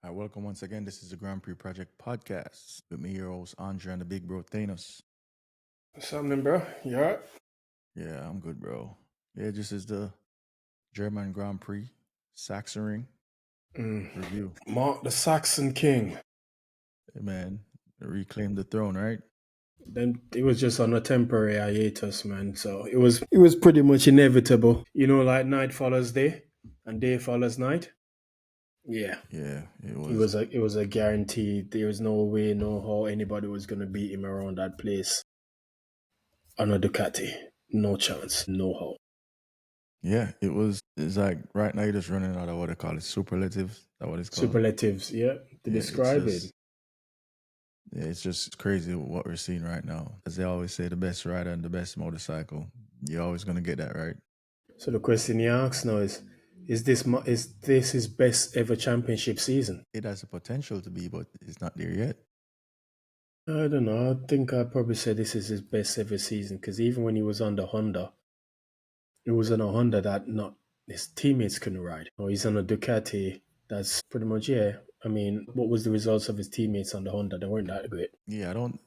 Hi, welcome once again. This is the Grand Prix Project podcast with me, your host, Andre and the big bro, Thanos. What's happening, bro? You alright? Yeah, I'm good, bro. Yeah, this is the German Grand Prix Sachsenring review. Mark the Saxon King. Hey, man, reclaim the throne, right? Then it was just on a temporary hiatus, man. So it was pretty much inevitable. Like night follows day and day follows night. Yeah. Yeah, it It was. was a guarantee. There was no way, no how anybody was gonna beat him around that place on a Ducati. No chance. No how. Yeah, it was. It's like right now you're just running out of what they call it, superlatives. Is that what it's called? Superlatives, yeah, to Yeah, it's describe it. just. Yeah, it's just crazy what we're seeing right now. As they always say, the best rider and the best motorcycle. You're always gonna get that right. So the question you ask now is this his best ever championship season? It has the potential to be, but it's not there yet. I don't know. I think I'd probably say this is his best ever season because even when he was on the Honda, it was on a Honda that not his teammates couldn't ride. Or he's on a Ducati that's pretty much, yeah. I mean, what was the results of his teammates on the Honda? They weren't that great. Yeah, I don't.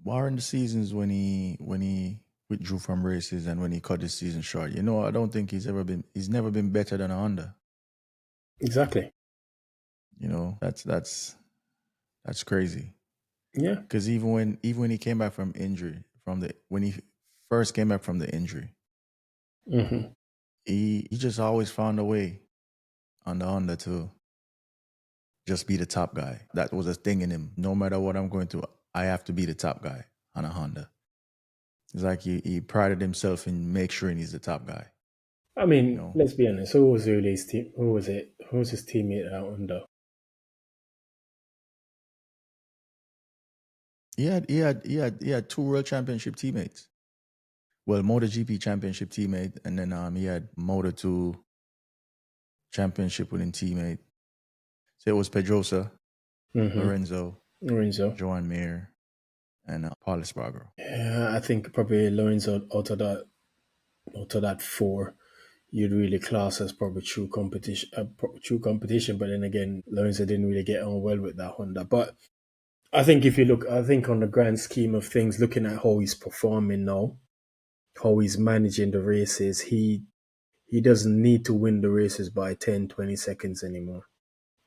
Barring the seasons when he withdrew from races and when he cut his season short. I don't think he's never been better than a Honda. Exactly. That's crazy. Yeah. Because even when he came back from injury when he first came back from the injury, hmm he just always found a way on the Honda to just be the top guy. That was a thing in him. No matter what I'm going through, I have to be the top guy on a Honda. It's like he prided himself in make sure he's the top guy. I You mean, know, let's be honest. Who was really his team? Who was it? Who was his teammate out under? he had two world championship teammates. Well, MotoGP championship teammate, and then he had Moto2 championship winning teammate. So it was Pedrosa, Mm-hmm. Lorenzo, Lorenzo. Joan Mir, and Paul Espargaro. Yeah, I think probably Lorenzo out of that four, you'd really class as probably true competition. True competition, but then again, Lorenzo didn't really get on well with that Honda. But I think if you look, I think on the grand scheme of things, looking at how he's performing now, how he's managing the races, he doesn't need to win the races by 10, 20 seconds anymore.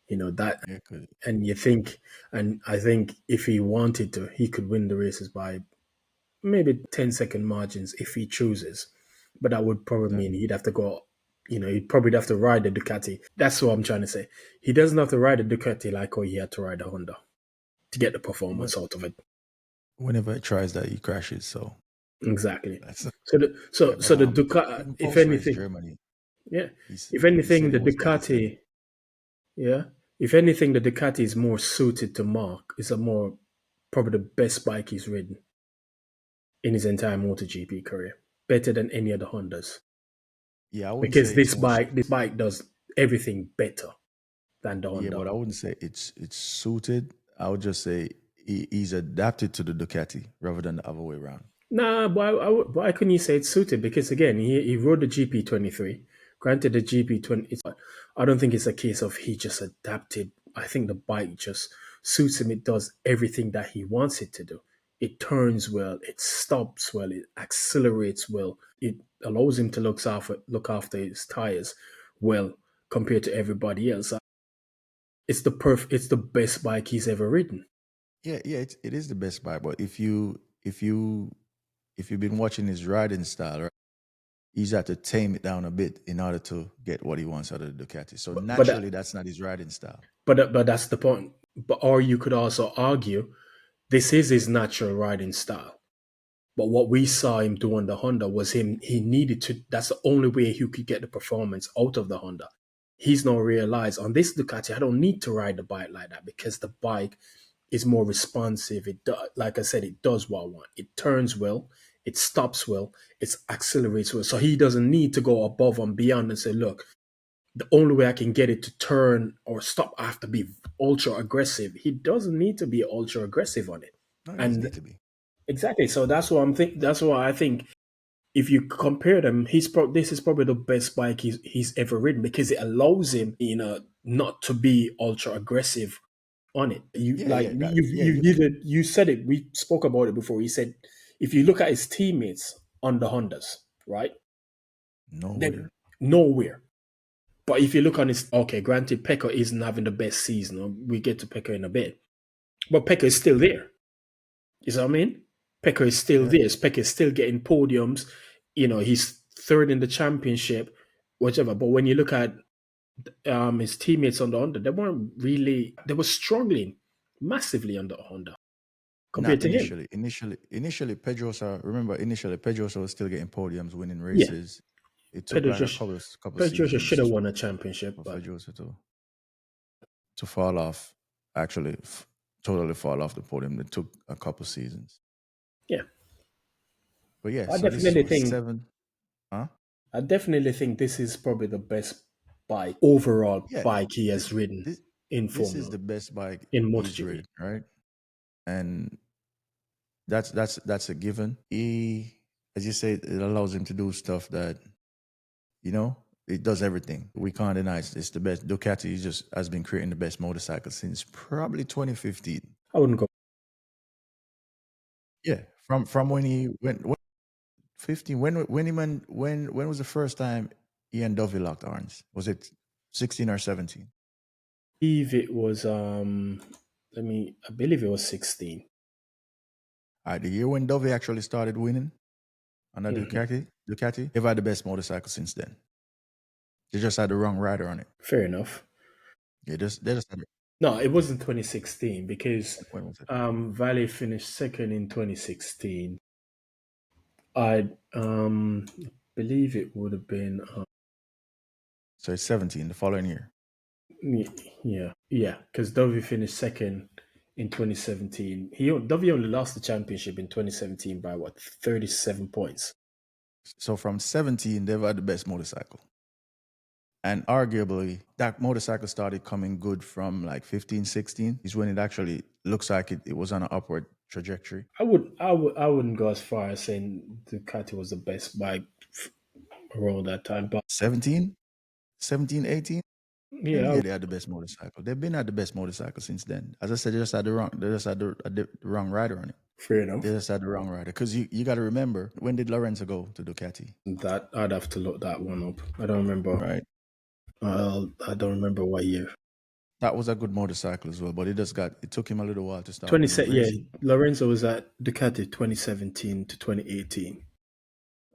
That, Yeah, 'cause- and I think if he wanted to, he could win the races by maybe 10-second margins if he chooses. But that would probably mean exactly. he'd have to go, he'd probably have to ride the Ducati. That's what I'm trying to say. He doesn't have to ride the Ducati like how he had to ride the Honda to get the When- performance out of it. Whenever he tries that, he crashes. So Exactly. that's So the yeah. so But so the Ducati, even if post race anything, Germany, yeah, he's if he said anything, he the was better than him. Ducati, yeah, if anything, the Ducati is more suited to Mark. It's a more probably the best bike he's ridden in his entire MotoGP career, better than any of the Hondas. Yeah, I wouldn't Because say it's this more. bike does everything better than the Yeah, Honda. but I wouldn't say it's suited. I would just say he's adapted to the Ducati rather than the other way around. Nah, why couldn't you say it's suited? Because again, he rode the GP23. Granted, the GP20, I don't think it's a case of he just adapted. I think the bike just suits him. It does everything that he wants it to do. It turns well, it stops well, it accelerates well. It allows him to look after his tires well compared to everybody else. It's the best bike he's ever ridden. Yeah, it is the best bike. But if you've been watching his riding style, right, he's had to tame it down a bit in order to get what he wants out of the Ducati. So But naturally, that's not his riding style. but that's the point. But or you could also argue this is his natural riding style. But what we saw him do on the Honda was him. He needed to. That's the only way he could get the performance out of the Honda. He's now realized on this Ducati, I don't need to ride the bike like that because the bike is more responsive. Like I said, it does what I want. It turns well, it stops well, it accelerates well. So he doesn't need to go above and beyond and say, look, the only way I can get it to turn or stop, I have to be ultra aggressive. He doesn't need to be ultra aggressive on it. No, he doesn't And need to be. exactly, so that's why I think if you compare them, this is probably the best bike he's ever ridden because it allows him, not to be ultra aggressive on it. You You said it. We spoke about it before. You said if you look at his teammates on the Hondas, right? Then nowhere. nowhere. But if you look on his, okay, granted, Peko isn't having the best season. We get to Peko in a bit, but Peko is still there. You see what I mean? Peko is still Yeah, there. Peko is still getting podiums. He's third in the championship, whatever. But when you look at his teammates on the Honda, they were struggling massively on the Honda compared not to him. initially. Initially, Pedrosa. Remember, initially Pedrosa was still getting podiums, winning Yeah, races. It took Pedro like a just couple Pedro just should seasons have won a championship, for but Pedrosa to fall off. Actually, totally fall off the podium. It took a couple seasons. yeah, But yeah, I so this is definitely what think seven, huh? I definitely think this is probably the best bike overall Yeah, bike he this has ridden this in this is Formula the best bike in he's MotoGP. ridden, right? And that's a given. As you say, it allows him to do stuff that you know it does everything. We can't deny it's the best. Ducati just has been creating the best motorcycle since probably 2015. I wouldn't go. Yeah, from when he when 15. When was the first time he and Dovey locked arms? Was it 16 or 17? I believe it was I believe it was 16. All right, the year when Dovey actually started winning on the Mhm. Ducati, they've had the best motorcycle since then. They just had the wrong rider on it. Fair enough. They just had No, it wasn't 2016 because when was it? Valley finished second in 2016. I believe it would have been So it's 17 the following year. yeah, because Dovey finished second in 2017. Dovey only lost the championship in 2017 by what 37 points. So from 17, they've had the best motorcycle. And arguably, that motorcycle started coming good from like 15, 16 is when it actually looks like it was on an upward trajectory. I wouldn't go as far as saying Ducati was the best bike around that time, but 17, 17, 18. Hell yeah, yeah, they had the best motorcycle. They've been at the best motorcycle since then. As I said, they just had the wrong rider on it. fair They enough. just had the wrong rider. Because you got to remember, when did Lorenzo go to Ducati? That I'd have to look that one up. I don't remember. Right. I don't remember what year. That was a good motorcycle as well, but it took him a little while to start Twenty winning yeah, races. Lorenzo was at Ducati 2017 to 2018,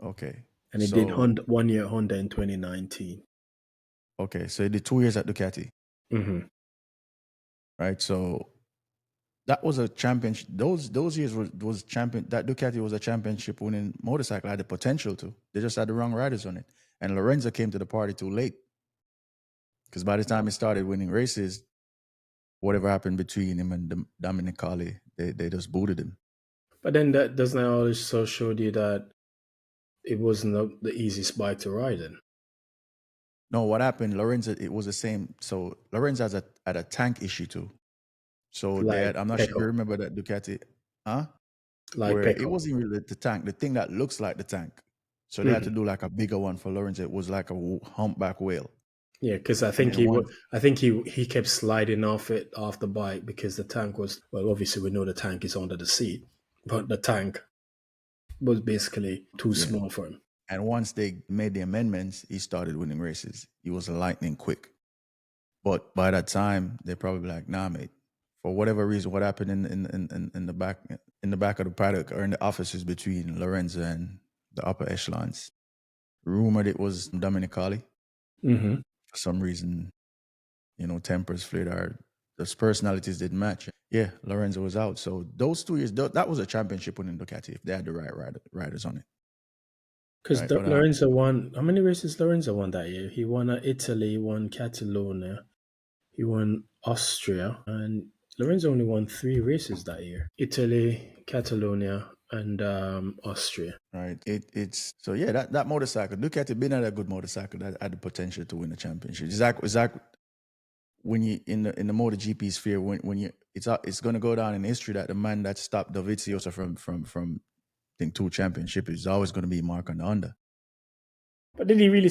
Okay. and he did So, Honda 1 year Honda in 2019. okay. So he did 2 years at Ducati, Mm-hmm. right? So that was a championship. Those years was champion. That Ducati was a championship winning motorcycle. Had the potential to. They just had the wrong riders on it. And Lorenzo came to the party too late. Because by the time he started winning races, whatever happened between him and Dominicali, they just booted him. But then that doesn't also show you that it wasn't the easiest bike to ride in. No, what happened, Lorenzo, it was the same. So Lorenzo had a tank issue too. So they Like had, I'm not sure if you Peko, remember that Ducati, huh? like Where it Peko. wasn't really the tank, the thing that looks like the tank. So they had to Mhm. do like a bigger one for Lorenzo. It was like a humpback whale. Yeah, because I And think then one, he kept sliding off the bike because the tank was obviously we know the tank is under the seat, but the tank was basically too yeah. small for him. And once they made the amendments, he started winning races. He was lightning quick. But by that time, they're probably like, nah, mate. For whatever reason, what happened in the back of the paddock or in the offices between Lorenzo and the upper echelons, rumored it was Dominicali. Mm-hmm. For some reason, tempers flared or those personalities didn't match. Yeah, Lorenzo was out. So those 2 years, that was a championship winning Ducati if they had the right riders on it. Because Right. But Lorenzo won. How many races Lorenzo won that year? He won Italy, won Catalonia, he won Austria, and Lorenzo only won 3 races that year: Italy, Catalonia, and Austria. right, it's so yeah, that motorcycle, Ducati been at a good motorcycle that had the potential to win a championship. Exactly when you in the MotoGP sphere, when you it's going to go down in history that the man that stopped Dovizioso from I think 2 championships is always going to be Mark on the Honda. But did he really?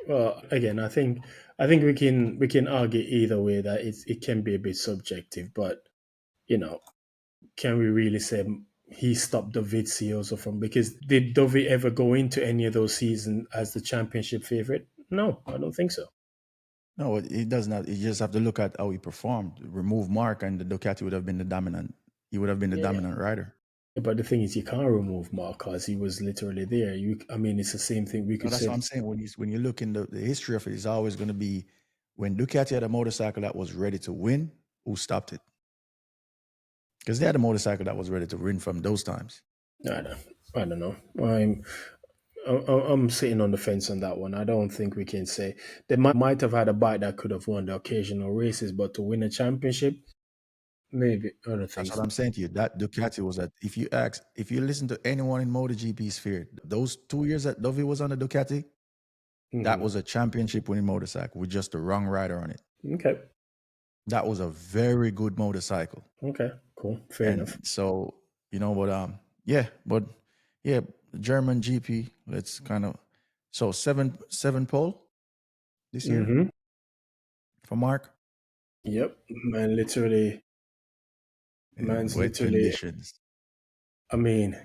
Well, again, I think we can argue either way that it can be a bit subjective. But you know, can we really say he stopped Dovizioso from? Because did Dovi ever go into any of those seasons as the championship favorite? No, I don't think so. No, it does not. You just have to look at how he performed. Remove Mark, and the Ducati would have been the dominant. He would have been the Yeah. dominant rider. But the thing is, you can't remove Mark because he was literally there. I mean, it's the same thing we No, could that's what say. I'm saying. When you look in the history of it, it's always going to be when Ducati had a motorcycle that was ready to win, who stopped it? Because they had a motorcycle that was ready to win from those times. I don't, I don't know. I'm sitting on the fence on that one. I don't think we can say they might have had a bike that could have won the occasional races, but to win a championship, maybe other That's things. what I'm saying to you. That Ducati was that if you listen to anyone in MotoGP sphere, those 2 years that Dovi was on the Ducati, that Hmm. was a championship winning motorcycle with just the wrong rider on it. Okay. That was a very good motorcycle. Okay. Cool. Fair And enough. so, but yeah, German GP, let's kind of so seven pole this year Hmm. for Mark Yep. in Man's wet literally. conditions. I mean,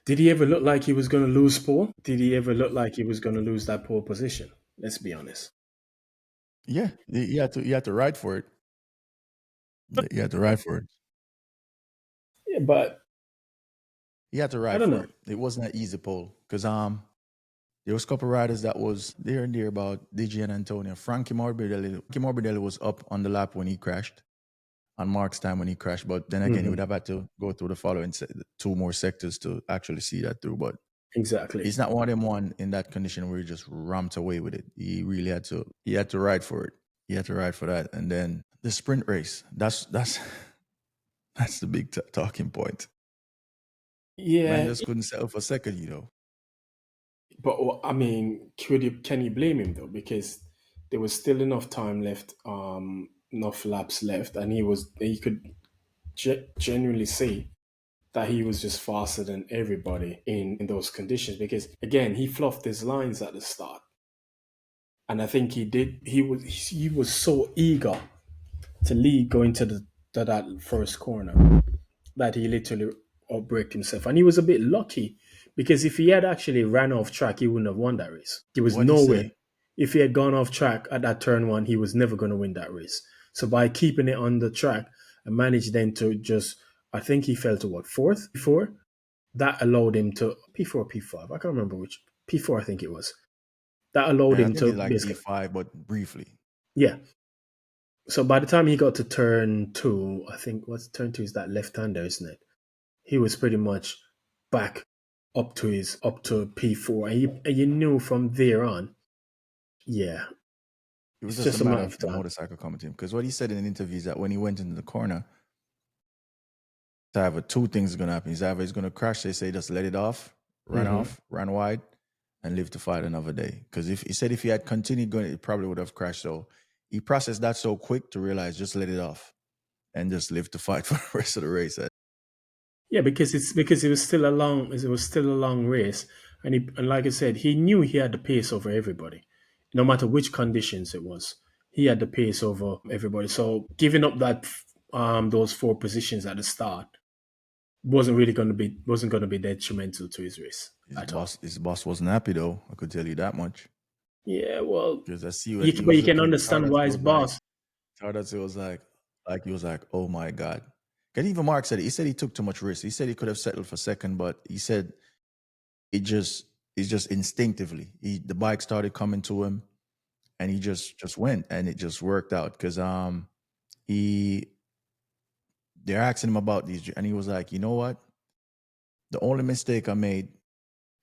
did he ever look like he was going to lose pole? Did he ever look like he was going to lose that pole position? Let's be honest. Yeah, you had to ride for it. You had to ride for it. Yeah, but He had to I ride don't for know. it. It wasn't an easy pole because there was a couple riders that was there and there about DJ and Antonio. Morbidelli was up on the lap when he crashed on Mark's time when he crashed. But then again, he would Hmm. have had to go through the following two more sectors to actually see that through. But Exactly. he's not one of them one in that condition where he just ramped away with it. He really had to. He had to ride for it. He had to ride for that. And then the sprint race. That's that's the big talking point. Man Yeah, just couldn't settle for second. but I mean, can you blame him though? Because there was still enough time left, enough laps left, and he could genuinely say that he was just faster than everybody in those conditions. Because again, he fluffed his lines at the start, and I think he did. He was so eager to lead going to that first corner that he literally outbraked himself. And he was a bit lucky because if he had actually ran off track, he wouldn't have won that race. There was What he no said. way. If he had gone off track at that turn one, he was never going to win that race. So by keeping it on the track and managed then to just, I think he fell to what, fourth before? That allowed him to, P4, P5, I can't remember which, P4 I think it was. That allowed I him think to it's like basically, P5, but briefly. yeah. So by the time he got to turn two, I think what's turn two is that left hander, isn't it? He was pretty much back up to P4, and you knew from there on, yeah, It was it's just a just a matter matter of of the time. motorcycle coming to him. Because what he said in an interview is that when he went into the corner, it's either two things are going to happen. He's going to crash. They say just let it Hmm. off, run wide, and live to fight another day. Because if he said if he had continued going, it probably would have crashed. So he processed that so quick to realize just let it off and just live to fight for the rest of the race. Yeah, because it was still a long race, and like I said, he knew he had the pace over everybody, no matter which conditions it was. He had the pace over everybody. So giving up those four positions at the start wasn't going to be detrimental to his race at all. His boss wasn't happy though. I could tell you that much. Yeah, well, Because I see what he but was you can looking. understand why his boss. Tardazio was like he was like, oh my god. And even Mark said it. He said he took too much risk. He said he could have settled for second, but he said it just it's just instinctively. The bike started coming to him, and he just went, and it just worked out because he they're asking him about these, and he was like, you know what? The only mistake I made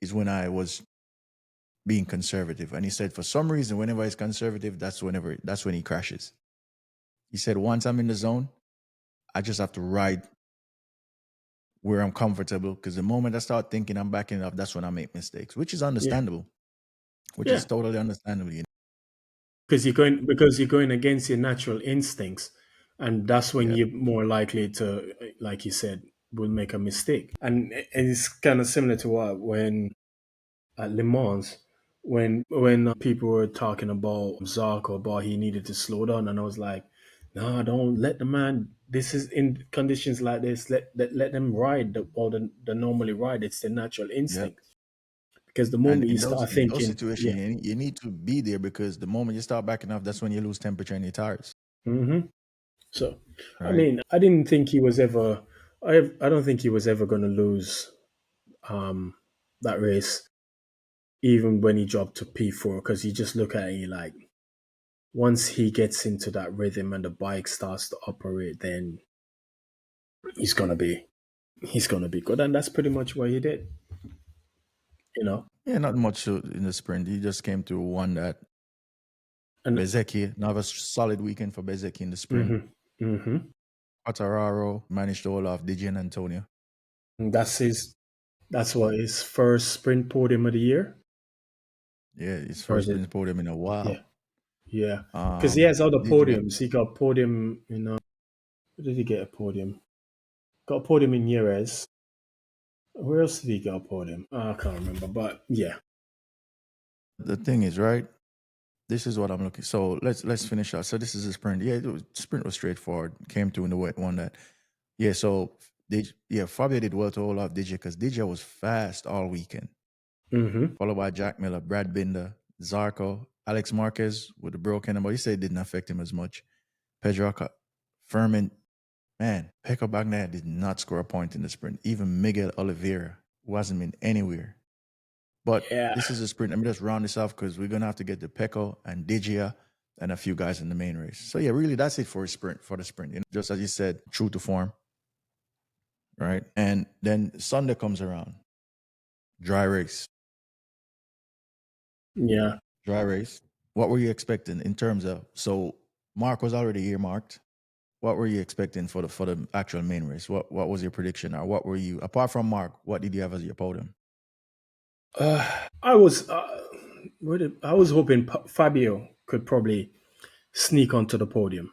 is when I was being conservative, and he said for some reason whenever he's conservative, that's when he crashes. He said once I'm in the zone, I just have to ride where I'm comfortable because the moment I start thinking I'm backing up, that's when I make mistakes, which is Yeah, understandable, which yeah, is totally understandable. because you're going against your natural instincts, and that's when Yeah. you're more likely to, like you said, will make a mistake. And it's kind of similar to what when at Le Mans. when people were talking about Zarko, about he needed to slow down, and I was like, no, don't let the man. This is in conditions like this. Let them ride the normally ride. It's the natural Yeah. instinct. Because the And moment you start in those thinking, situations, yeah, you need to be there because the moment you start backing off, that's when you lose temperature in your tires, hmm so I right? mean, I didn't think he was ever. I don't think he was ever going to lose um, that race, even when he dropped to P4, because you just look at it like once he gets into that rhythm and the bike starts to operate, then he's gonna be he's gonna be good, and that's pretty much what he did. You know, Yeah, not much in the sprint. He just came through one that and Bezecchi, another solid weekend for Bezecchi in the sprint. hmm hmm Quartararo managed to hold off Digi and Antonio. that's his. That's what his first sprint podium of the year, Yeah, his or first is it? sprint podium in a Yeah, while. yeah. Because he has other Digi, podiums. He got podium. Where did he get a podium? Got a podium in Jerez. Where else did he get a podium? I can't remember. But yeah. the thing is, right? This is what I'm looking. So let's finish out. So this is a sprint. Yeah, sprint was straightforward. Came through in the wet one that. Yeah, so Fabio did well to hold off DJ because DJ was fast all weekend. hmm Followed by Jack Miller, Brad Binder, Zarco, Alex Marquez with the broken, but he said it didn't affect him as much. Pedro Acosta, Furman, man, Peko Bagnaia did not score a point in the sprint. Even Miguel Oliveira, who hasn't been anywhere. But Yeah. this is a sprint. Let me just round this off because we're gonna have to get to Peko and Digia and a few guys in the main race. So yeah, really that's it for a sprint, for the sprint. Just as you said, true to form, right? And then Sunday comes around. Dry race. Yeah. Dry race. What were you expecting in terms of so Mark was already earmarked. What were you expecting for the actual main race? What was your prediction, or what were you apart from Mark? What did you have as your podium? I was. I was hoping Fabio could probably sneak onto the podium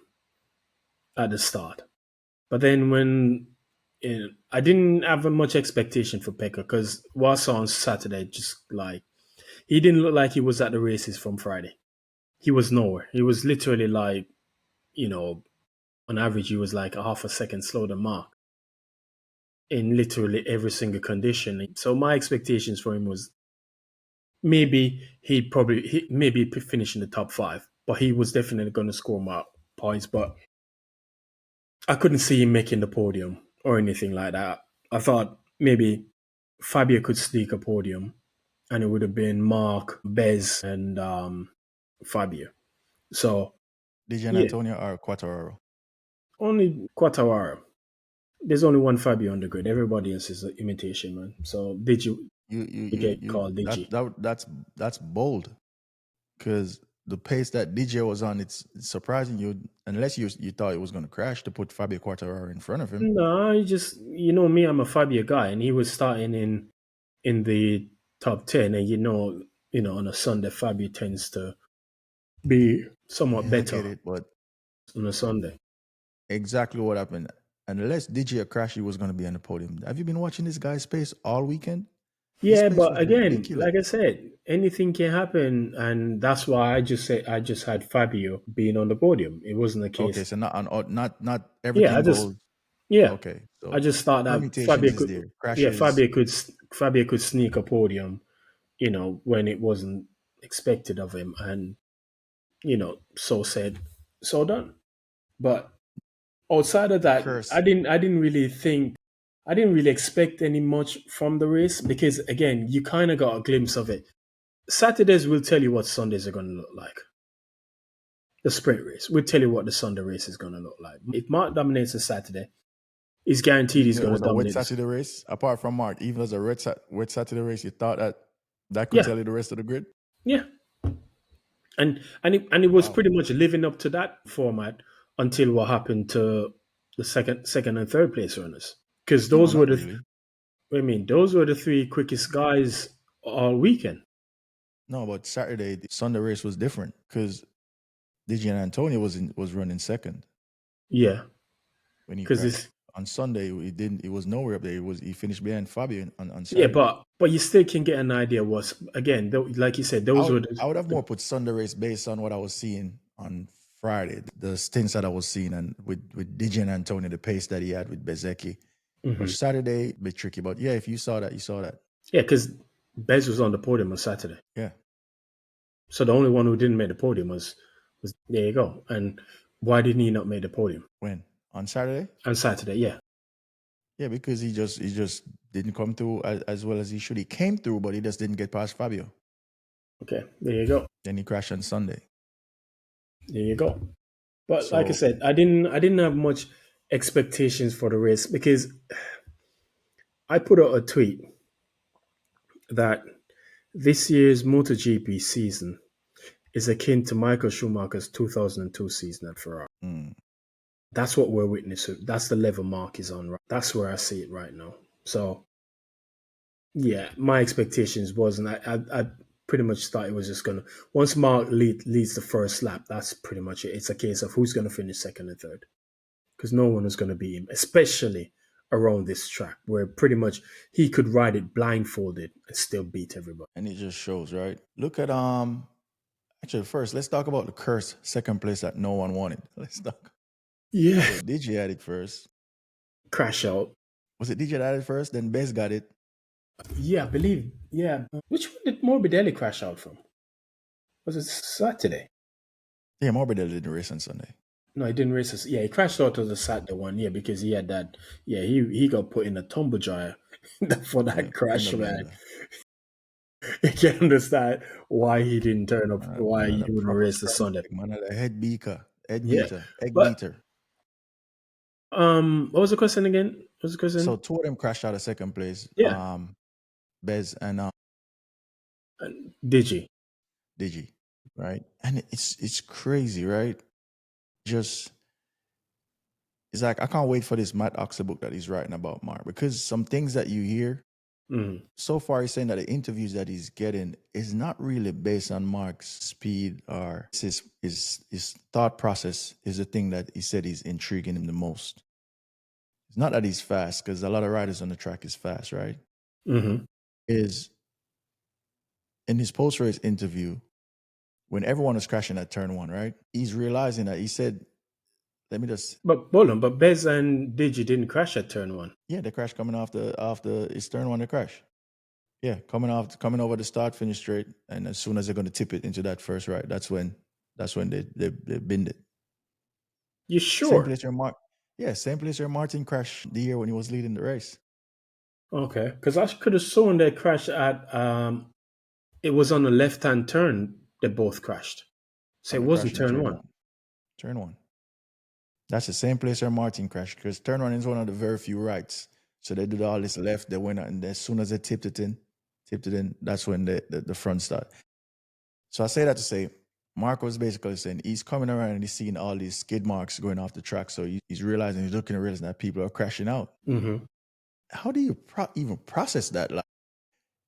at the start. But then I didn't have much expectation for Pekka because what I saw on Saturday, just like he didn't look like he was at the races from Friday. He was nowhere. He was literally like, you know, on average, he was like a half a second slower than Mark in literally every single condition. So my expectations for him was maybe maybe finish in the top five, but he was definitely going to score more points. But I couldn't see him making the podium or anything like that. I thought maybe Fabio could sneak a podium, and it would have been Mark, Bez, and Fabio. So Dijan yeah, Antonio or Quattararo? only Quartararo. There's only one Fabio on the grid. Everybody else is an imitation, man. So did you get called Digi? That's bold because the pace that DJ was on, it's surprising you unless you thought it was going to crash to put Fabio Quartararo in front of him. No, I just me, I'm a Fabio guy, and he was starting in the top 10, and on a Sunday Fabio tends to be somewhat Yeah, I better get it, but on a Sunday. exactly what happened. Unless DJ Crashy was going to be on the podium. Have you been watching this guy's pace all weekend? His Yeah, pace but was again, ridiculous. like I said, anything can happen, and that's why I just had Fabio being on the podium. It wasn't a Okay, case. so not Yeah, everything goes. yeah, Okay, I so just thought that permutations is there. Crashes. Fabio could sneak a podium, when it wasn't expected of him, and so said, so done. But outside of The that, curse. I didn't really expect any much from the race because again, you kind of got a glimpse of it. Saturdays will tell you what Sundays are going to look like. The sprint race will tell you what the Sunday race is going to look like. If Mark dominates a Saturday, he's guaranteed he's Even if it going to was a wet dominate this. Saturday race, apart from Mark, even as a wet Saturday race, you thought that could Yeah, tell you the rest of the grid? yeah, and it was Wow. pretty much living up to that format until what happened to the second and third place runners because No, those were not the really. I mean those were the three quickest guys all weekend. No, but Saturday, the Sunday race was different because DJ Antonio was running second Yeah, when he because crashed. on Sunday, he didn't. He was nowhere up there. He finished behind Fabio on Yeah, Saturday. but you still can get an idea. Was again, like you said, those were I would have more put Sunday race based on what I was seeing on Friday, the stints that I was seeing, and with Digi and Antonio, the pace that he had with Bezecchi. But Saturday, a bit tricky. But yeah, if you saw that, you saw that. Yeah, because Bez was on the podium on Saturday. Yeah. So the only one who didn't make the podium was there you go. And why didn't he not make the podium When? On Saturday? on Saturday? Yeah. Yeah, because he just didn't come through as well as he should. He came through, but he just didn't get past Fabio. Okay, there you go. Then he crashed on Sunday. There you go. But like I So said, I didn't have much expectations for the race because I put out a tweet that this year's MotoGP season is akin to Michael Schumacher's 2002 season at Ferrari. That's what we're witnessing. That's the level Mark is on. Right? That's where I see it right now. So, yeah, my expectations wasn't. I pretty much thought it was just gonna once Mark leads the first lap. That's pretty much it. It's a case of who's gonna finish second and third, because no one is gonna beat him, especially around this track where pretty much he could ride it blindfolded and still beat everybody. and it just shows, right? Look at actually first let's talk about the cursed second place that no one wanted. Let's talk. Yeah, So DJ had it first. crash out. Was it DJ that had it first? Then Bez got it. Yeah, I believe. Yeah, which one did Morbidelli crash out from? Was it Saturday? Yeah, Morbidelli didn't race on Sunday. No, he didn't race. Yeah, he crashed out of the Saturday one. Yeah, because he had that. Yeah, he got put in a tumble dryer for that crash, man. You can understand why he didn't turn up. Why he wouldn't race the Sunday. Man had a head beaker, egg Yeah, but beater. what was the question again? What was the question? So two of them crashed out of second place. Yeah. Bez and Digi, right? And it's crazy, right? Just it's like I can't wait for this Matt Oxer book that he's writing about Mark, because some things that you hear so far he's saying that the interviews that he's getting is not really based on Mark's speed or his thought process is the thing that he said is intriguing him the most. It's not that he's fast, because a lot of riders on the track is fast, right? Is in his post-race interview, when everyone was crashing at turn one, right? He's realizing that he said, let me just. But hold on, but Bez and Digi didn't crash at turn one. Yeah, they crashed coming off his turn one, they crash. Yeah, coming over the start, finish straight, and as soon as they're going to tip it into that first right, that's when they binned it. You sure? Same place where Martin crashed the year when he was leading the race. Okay, because I could have sworn they crashed at. It was on the left-hand turn. They both crashed. So it wasn't turn one. Turn one. That's the same place where Martin crashed, because turn one is one of the very few rights. So they did all this left, they went out, and as soon as they tipped it in, that's when the front start. So I say that to say, Mark was basically saying he's coming around and he's seeing all these skid marks going off the track. So he's realizing that people are crashing out. How do you even process that? Like,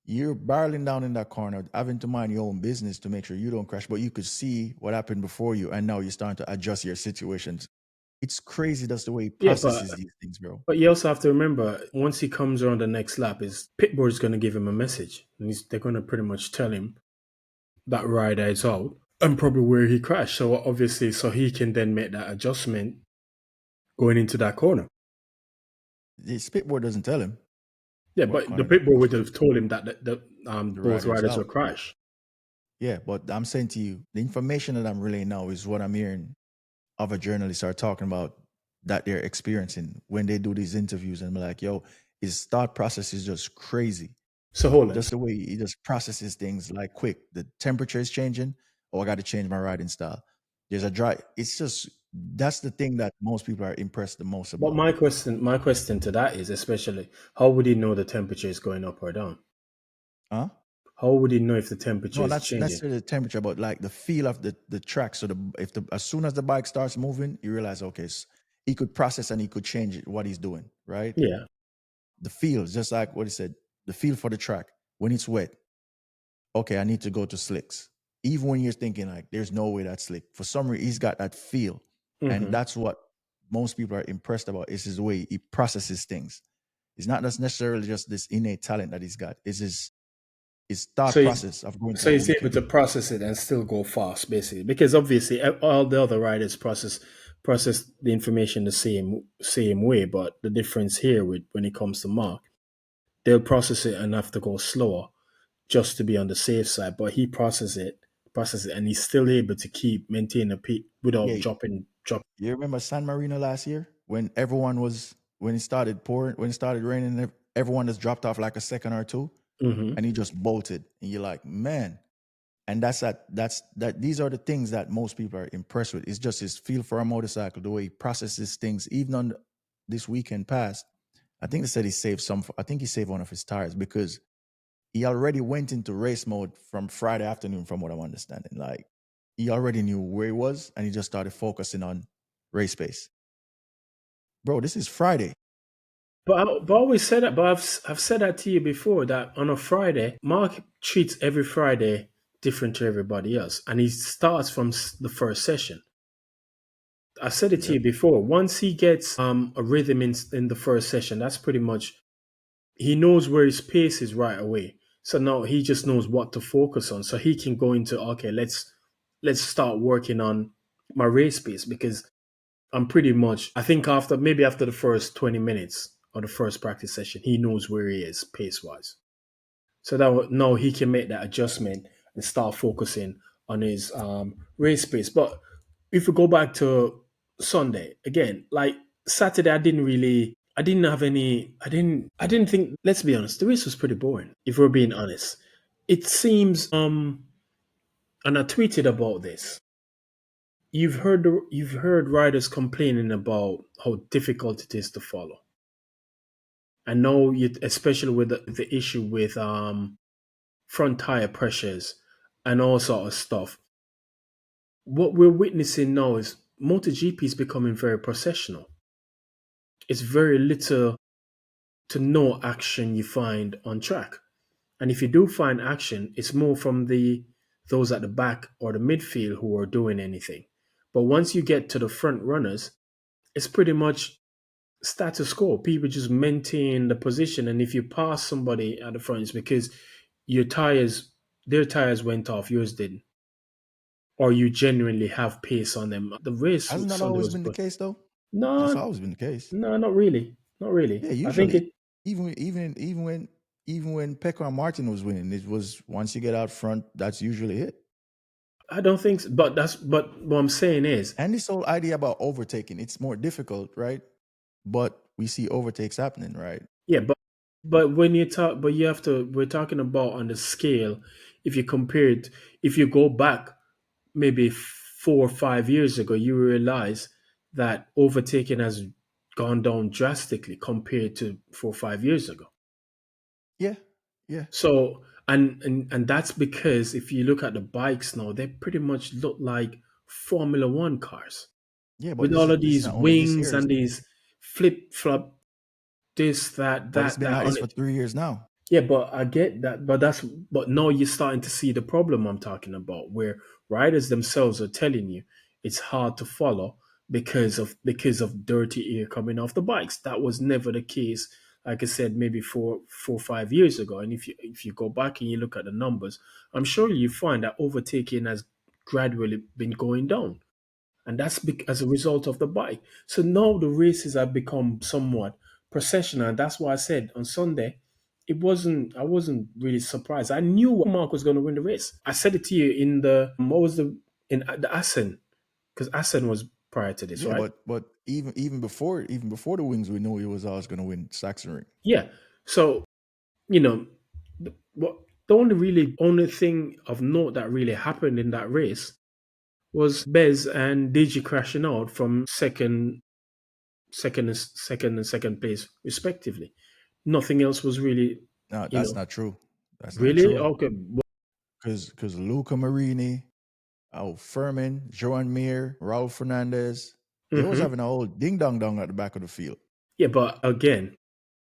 you're barreling down in that corner, having to mind your own business to make sure you don't crash, but you could see what happened before you, and now you're starting to adjust your situations. It's crazy. That's the way he processes these things, bro. But you also have to remember, once he comes around the next lap, his pit board is going to give him a message. And they're going to pretty much tell him that rider is out and probably where he crashed. So obviously, so he can then make that adjustment going into that corner. His pit board doesn't tell him. Yeah, but the pit board would have told him that both riders will crash. Yeah, but I'm saying to you, the information that I'm relaying now is what I'm hearing other journalists are talking about that they're experiencing when they do these interviews, and I'm like, yo, his thought process is just crazy. So hold on. Just the way he just processes things like quick. The temperature is changing. Oh, I got to change my riding style. There's a dry. It's just, that's the thing that most people are impressed the most about. But my question to that is, especially, how would he know the temperature is going up or down? Huh? How would he know if the temperature is changing? Not necessarily the temperature, but like the feel of the track. So as soon as the bike starts moving, you realize, okay, he could process and he could change what he's doing, right? Yeah. The feel, just like what he said, the feel for the track. When it's wet, okay, I need to go to slicks. Even when you're thinking like, there's no way that's slick. For some reason, he's got that feel. And that's what most people are impressed about is his way he processes things. It's not just necessarily just this innate talent that he's got. It's his thought So he's process of going to so a he's able weekend. to process it and still go fast, basically, because obviously all the other riders process the information the same way, but the difference here with when it comes to Mark, they'll process it and have to go slower just to be on the safe side. But he processes it, and he's still able to keep maintain a peak without Yeah, dropping. you remember San Marino last year when everyone was when it started pouring, when it started raining, everyone just dropped off like a second or two, Hmm. and he just bolted, and you're like, man. And that's that. These are the things that most people are impressed with. It's just his feel for a motorcycle, the way he processes things. Even on this weekend past, I think they said he saved some. I think he saved one of his tires because he already went into race mode from Friday afternoon, from what I'm understanding. Like he already knew where he was, and he just started focusing on race pace. Bro, this is Friday. But I always said that. But I've said that to you before that on a Friday, Mark treats every Friday different to everybody else, and he starts from the first session. I said it to Yep. you before. Once he gets a rhythm in the first session, that's pretty much he knows where his pace is right away. So now he just knows what to focus on. So he can go into okay, let's start working on my race pace because I'm pretty much I think after the first 20 minutes or the first practice session, he knows where he is pace wise. So that now he can make that adjustment and start focusing on his race pace. But if we go back to Sunday again, like Saturday, I didn't have any, I didn't think. Let's be honest, the race was pretty boring. If we're being honest, it seems. And I tweeted about this. You've heard riders complaining about how difficult it is to follow. I know you, especially with the issue with front tire pressures and all sort of stuff. What we're witnessing now is MotoGP is becoming very processional. It's very little to no action you find on track. And if you do find action, it's more from the those at the back or the midfield who are doing anything. But once you get to the front runners, it's pretty much status quo. People just maintain the position, and if you pass somebody at the front, it's because your tires, their tires went off, yours didn't, or you genuinely have pace on them. The race Hasn't that Sunday always was, been the but case though? That's no, always been the case. no, not really, not really. Yeah, I think usually it. even when Peko and Martin was winning, it was once you get out front, that's usually it. I don't think, so, but that's but what I'm saying is, And this whole idea about overtaking, it's more difficult, right? But we see overtakes happening, right? yeah, but when you talk, but you have to. We're talking about on the scale. If you compare it, if you go back maybe 4 or 5 years ago, you realize that overtaking has gone down drastically compared to 4 or 5 years ago. Yeah, yeah, So and that's because if you look at the bikes now, they pretty much look like Formula One cars yeah. But with this all is of this is these not only this wings year, and these flip flop this but it's been that like on this for it. 3 years now. Yeah, but I get that. But now you're starting to see the problem I'm talking about, where riders themselves are telling you it's hard to follow because of dirty air coming off the bikes. That was never the case. Like I said, maybe 4 or 5 years ago. And if you go back and you look at the numbers, I'm sure you find that overtaking has gradually been going down, and that's as a result of the bike. So now the races have become somewhat processional. And that's why I said on Sunday, it wasn't. I wasn't really surprised. I knew Mark was going to win the race. I said it to you in the what was the Assen, because Assen was prior to this, Yeah, right? but even before the wings, we knew he was always going to win Sachsenring. Yeah. So you know, what the only thing of note that really happened in that race was Bez and Digi crashing out from second place respectively. Nothing else was really, No, you that's know, not true. That's not really true. okay. Because Luca Marini, Furman, Joan Mir, Raul Fernandez, they was Hmm. having a whole ding dong dong at the back of the field. Yeah, but again,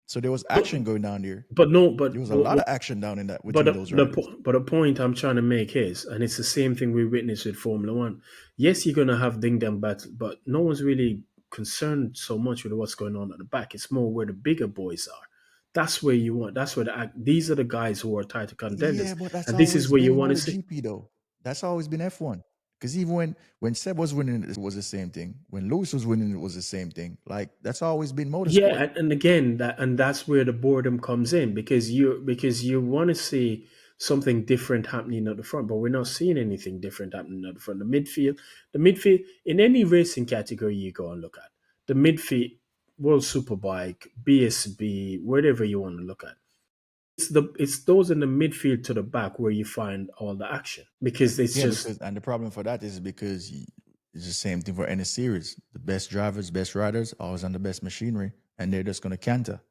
So there was no, action going down there. but no, There was a lot of action down in that between those riders. but the point I'm trying to make is, and it's the same thing we witnessed with Formula One. Yes, you're gonna have ding dong battles, but no one's really. concerned so much with what's going on at the back. It's more where the bigger boys are. That's where you want. That's where these are the guys who are title contenders, Yeah, but that's and this is always where you been want to see. MotoGP though. That's always been F1. Because even when Seb was winning, it was the same thing. When Lewis was winning, it was the same thing. Like that's always been Yeah, motorsport. and again, that's where the boredom comes in because you want to see something different happening at the front, but we're not seeing anything different happening at the front. The midfield in any racing category you go and look at, the midfield, World Superbike, BSB, whatever you want to look at. It's those in the midfield to the back where you find all the action because it's Yeah, just because and the problem for that is because it's the same thing for any series. The best drivers, best riders, always on the best machinery, and they're just going to canter.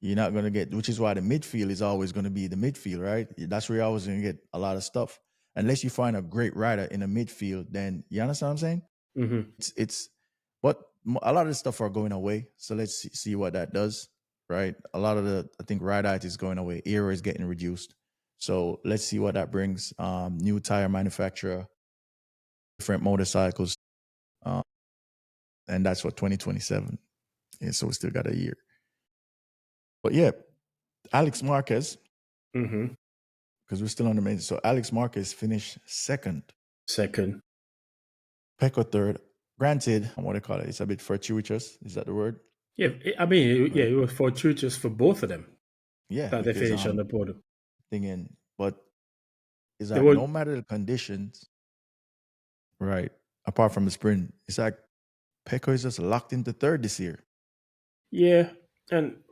You're not going to get, which is why the midfield is always going to be the midfield, right? That's where you're always going to get a lot of stuff. Unless you find a great rider in the midfield, then you understand what I'm saying? mhm. It's but a lot of the stuff are going away. So let's see what that does, right? A lot of I think ride height is going away. Era is getting reduced. So let's see what that brings. New tire manufacturer, different motorcycles, um, and that's for 2027. And so we still got a year. But yeah, Alex Marquez, Mhm. because we're still on the main. So Alex Marquez finished second, Second. Peko third. Granted, what do you call it? It's a bit fortuitous. Is that the word? Yeah, I mean, yeah, Right. it was fortuitous for both of them Yeah, that they because finished on the podium. thinking, but is They that were, no matter the conditions, right? Apart from the sprint, it's like Peko is just locked into third this year, yeah, and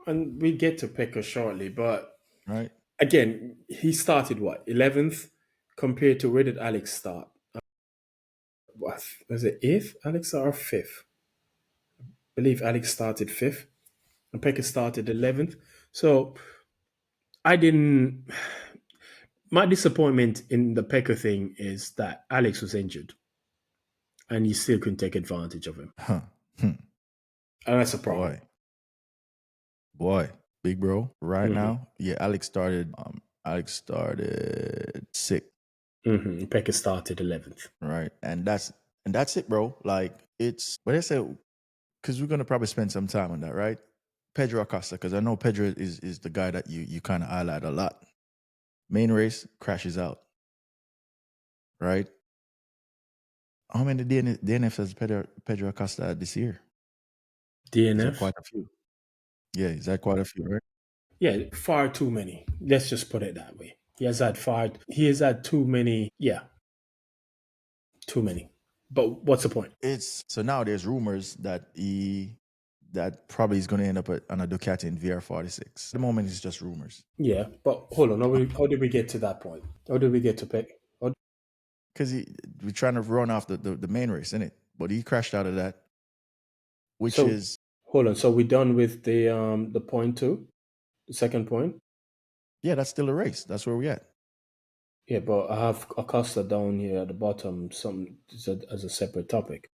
we get to Peko shortly, but right? again, he started what 11th compared to where did Alex start? What was it? Eighth? Alex or fifth? I believe Alex started fifth, and Peko started 11th. So I didn't. My disappointment in the Peko thing is that Alex was injured, and you still couldn't take advantage of him, Huh. Hmm. and that's a problem. Boy, boy, big bro. Right Hmm. now, yeah. Alex started sixth, Peko started 11th. right? And that's it, bro. Like it's, but I said because we're gonna probably spend some time on that, right? Pedro Acosta, because I know Pedro is the guy that you kind of highlight a lot. Main race crashes out, right? How many DNFs has Pedro Acosta had this year? Is that DNF. quite a few? Yeah, is that quite a few, right? Yeah, far too many. Let's just put it that way. He has had too many. Yeah, too many. But what's the point? It's so now there's rumors that that probably is going to end up on a Ducati in VR46. At the moment, it's just rumors Yeah, but hold on. How did we get to that point? How did we get to pick? because we're trying to run off the main race, isn't it? But he crashed out of that, which So is hold on. So we done with the point two, the second point. yeah, that's still a race. That's where we at. Yeah, but I have Acosta down here at the bottom. Some as a separate topic.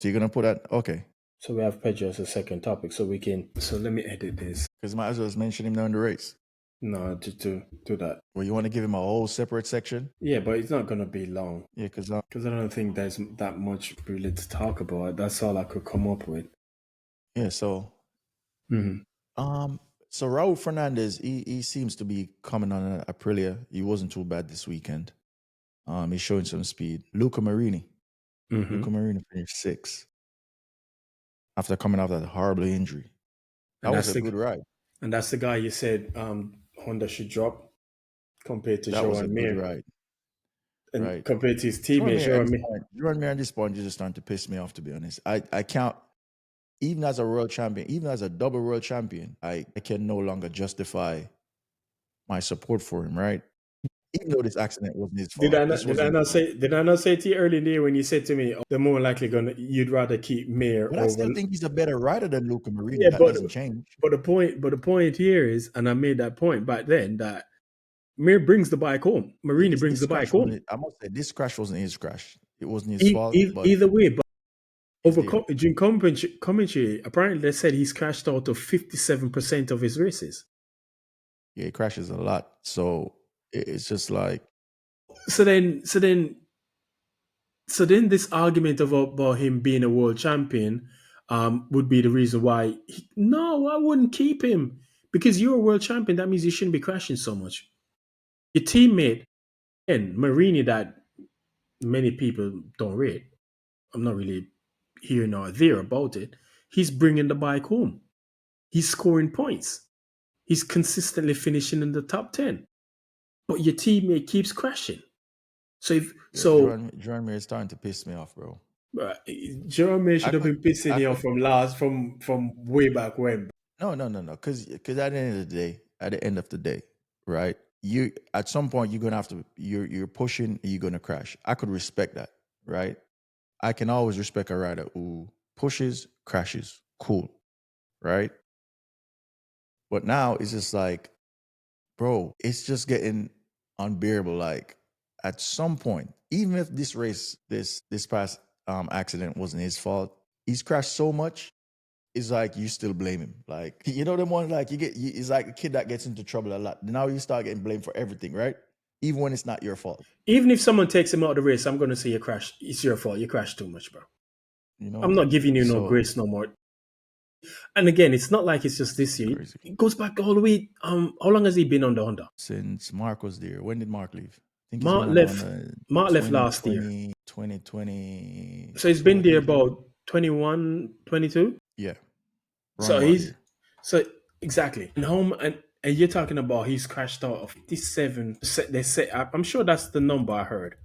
So you're gonna put that okay? So we have Pedro as a second topic. So we can. So let me edit this. Because might as well mention him during the race. No, to do that. Well, you want to give him a whole separate section? Yeah, but it's not gonna be long. Yeah, because Because I don't think there's that much really to talk about. That's all I could come up with. yeah. So Mm-hmm. so Raul Fernandez, he seems to be coming on a Aprilia. He wasn't too bad this weekend. He's showing some speed. Luca Marini Mm-hmm. finished sixth after coming off that horrible injury. That And was that's a good ride. the guy you said Honda should drop compared to That was a Joan good Mir ride, and right? compared to his teammate Joan Mir. Joan Mir at this point is just starting to piss me off. To be honest, I can't. Even as a world champion, even as a double world champion, I can no longer justify my support for him, right? Even though this accident wasn't his Did fault. I This not wasn't his fault. did I not say to you earlier in the year when you said to me, oh, they're more likely gonna you'd rather keep Mir But I over. still think he's a better rider than Luca Marini. Yeah, That doesn't change. but the point here is, and I made that point back then that Mir brings the bike home. Yeah, Marini brings this the bike crash home. wasn't. I must say this crash wasn't his crash. It wasn't his fault, but Either way, but he's there. during commentary, apparently they said he's crashed out of 57% of his races. Yeah, he crashes a lot. So it's just like So then So then this argument about him being a world champion would be the reason why. No, I wouldn't keep him because you're a world champion. That means you shouldn't be crashing so much. Your teammate and Marini, that many people don't rate. I'm not really here nor there about it. He's bringing the bike home. He's scoring points. He's consistently finishing in the top 10. But your teammate keeps crashing. So if Yeah, Joan Mir is starting to piss me off, bro. uh, Jerome should I have could, been pissing I you could. off from way back when. No, no, no, no. Because at the end of the day, right? You at some point you're gonna have to. You're pushing. You're gonna crash. I could respect that, right? I can always respect a rider who pushes, crashes. Cool, right? But now it's just like, bro, it's just getting unbearable. Like at some point, even if this race, this past accident wasn't his fault, he's crashed so much. It's like you still blame him. Like you know the one like it's like a kid that gets into trouble a lot. Now you start getting blamed for everything, right? Even when it's not your fault. Even if someone takes him out of the race, I'm going to say you crashed. It's your fault. You crashed too much, bro. You I'm know. not giving you no So grace no more. And again, it's not like it's just this year. crazy. It goes back all the way. How long has he been on the Honda? Since Mark was there, when did Mark leave? I think he's been Mark on the left. Honda Mark left last year. 2020. So he's So been what there year did he leave? about 21, 22. Yeah, round So about he's there. so exactly. And home and you're talking about he's crashed out of 57. They say I'm sure that's the number I heard.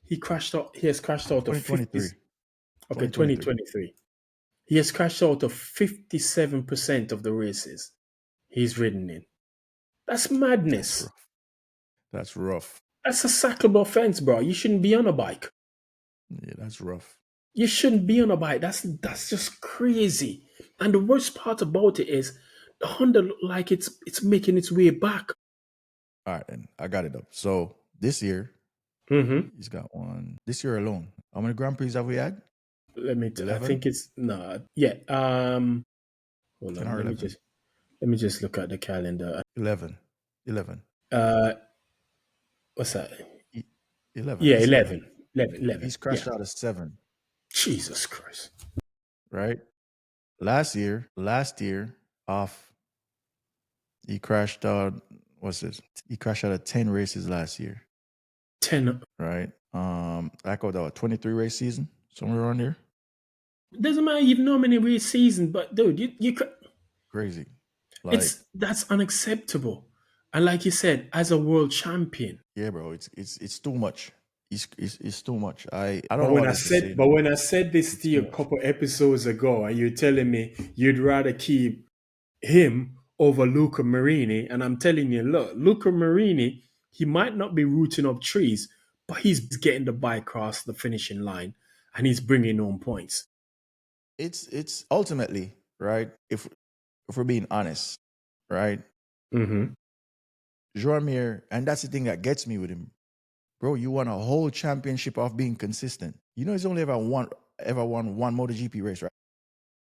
He crashed out. He has crashed out of 50. 2023. Okay, 2023. 2023. He has crashed out of 57% of the races he's ridden in. That's That's madness. rough. That's rough. That's a sackable offense, bro. You shouldn't be on a bike. Yeah, that's rough. You shouldn't be on a bike. That's just crazy. And the worst part about it is the Honda look like it's making its way back. All right, then I got it up. So this year, Mm-hmm. he's got one. This year alone, how many Grand Prix have we had? I 11? think it's no. Yeah. Hold 10 on. or 11? Let me just look at the calendar. 11. 11. Uh, what's that? 11. Yeah, It's 11. 11. 11. 11. He's Yeah. crashed out of 7, Jesus Christ. right? Last year, off, he crashed out. What's this? He crashed out of 10 races last year, 10. right? I called that a 23 race season, somewhere around there. Doesn't matter even how many race season, but dude, Crazy. Like, that's unacceptable. And like you said, as a world champion. yeah, bro, it's too much. It's too much. I don't know what else to say. But when I said this It's to you too a much. couple episodes ago, and you're telling me you'd rather keep him over Luca Marini, and I'm telling you, look, Luca Marini, he might not be rooting up trees, but he's getting the bike across the finishing line, and he's bringing home points. It's ultimately right. If we're being honest, right? Mm-hmm. Joan Mir, and that's the thing that gets me with him, bro. You won a whole championship of being consistent. You know, he's only ever won one MotoGP race, right?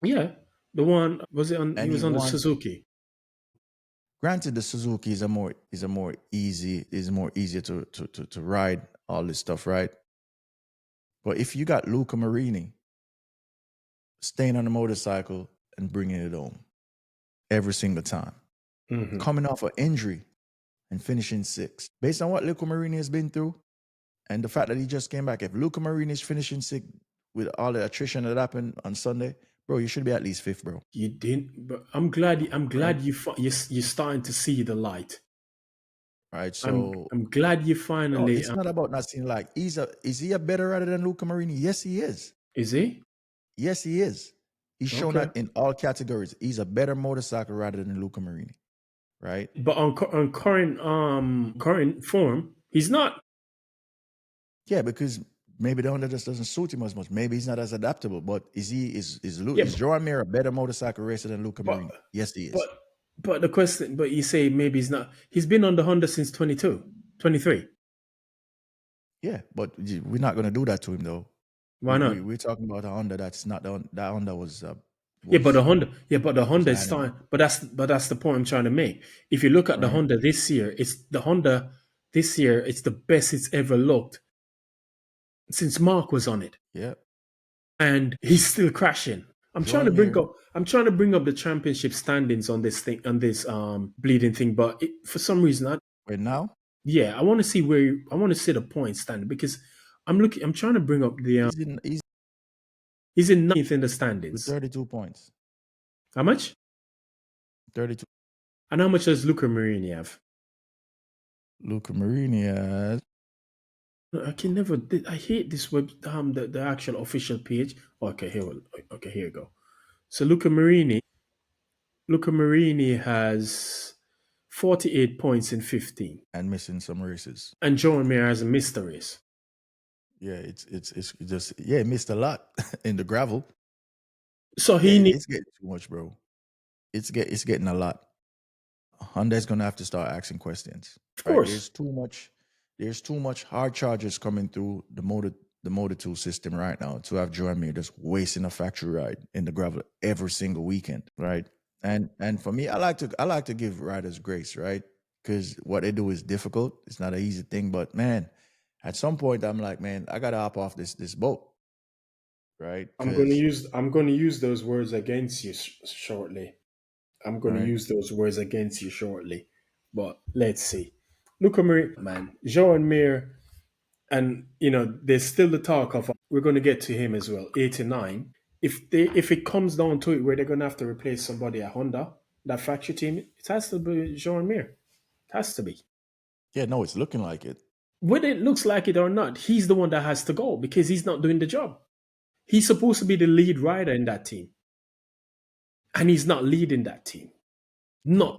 Yeah, the one was it on? He And he was on the won. Suzuki. Granted, the Suzuki is more easier to ride all this stuff, right? But if you got Luca Marini staying on the motorcycle and bringing it home every single time, Mm-hmm. coming off an injury and finishing 6th, based on what Luca Marini has been through and the fact that he just came back, if Luca Marini is finishing 6th with all the attrition that happened on Sunday, bro, you should be at least 5th, bro. You didn't, but I'm glad. I'm Right? glad you're starting to see the light. Right. I'm So I'm glad you no, finally. it's not about not seeing like is he a better rider than Luca Marini? Yes, he is. Is he? Yes, he is. He's shown Okay. that in all categories. He's a better motorcycle rider than Luca Marini, right? But on current form, he's not. Yeah, because maybe the Honda just doesn't suit him as much. Maybe he's not as adaptable. But is Yeah, Joan Mir a better motorcycle racer than Luca but Marini? Yes, he but is. but the question, but you say maybe he's not. He's been on the Honda since 22, 23. Yeah, but we're not going to do that to him though. Why not? We're talking about a Honda that's not that Honda was Yeah, but the Honda. Yeah, but the was Honda is animal. starting. But that's the point I'm trying to make. If you look at the Right? Honda this year, it's the Honda this year. It's the best it's ever looked since Mark was on it, Yeah. and he's still crashing. Joan Mir. I'm trying to bring up the championship standings on this thing, on this bleeding thing, but for some reason, Wait, now? I want to see I want to see the point standing, because I'm trying to bring up the He's he's in 9th in the with standings. 32 points. How much? 32. And how much does Luca Marini have? Luca Marini has. I can never. I hate this web. The actual official page. Okay, here we go. So Luca Marini has 48 points in 15, And missing some races. and Joan Mir has missed the race. Yeah, it's just he missed a lot in the gravel. So Yeah, it's getting too much, bro. It's getting a lot. Honda's gonna have to start asking questions. Of Right? course. There's too much hard charges coming through the motor tool system right now to have Joan Mir just wasting a factory ride in the gravel every single weekend, right? And for me, I like to give riders grace, right? Because what they do is difficult. It's not an easy thing, but man, at some point I'm like, man, I gotta hop off this boat, right? I'm going to use those words against you shortly. I'm going to Right, use those words against you shortly. But let's see. Luca Marini, man, Joan Mir, and there's still the talk of we're going to get to him as well. 89. If it comes down to it, where they're going to have to replace somebody at Honda, that factory team, it has to be Joan Mir. It has to be. yeah, no, it's looking like it. Whether it looks like it or not, he's the one that has to go, because he's not doing the job. He's supposed to be the lead rider in that team, and he's not leading that team. No, Not.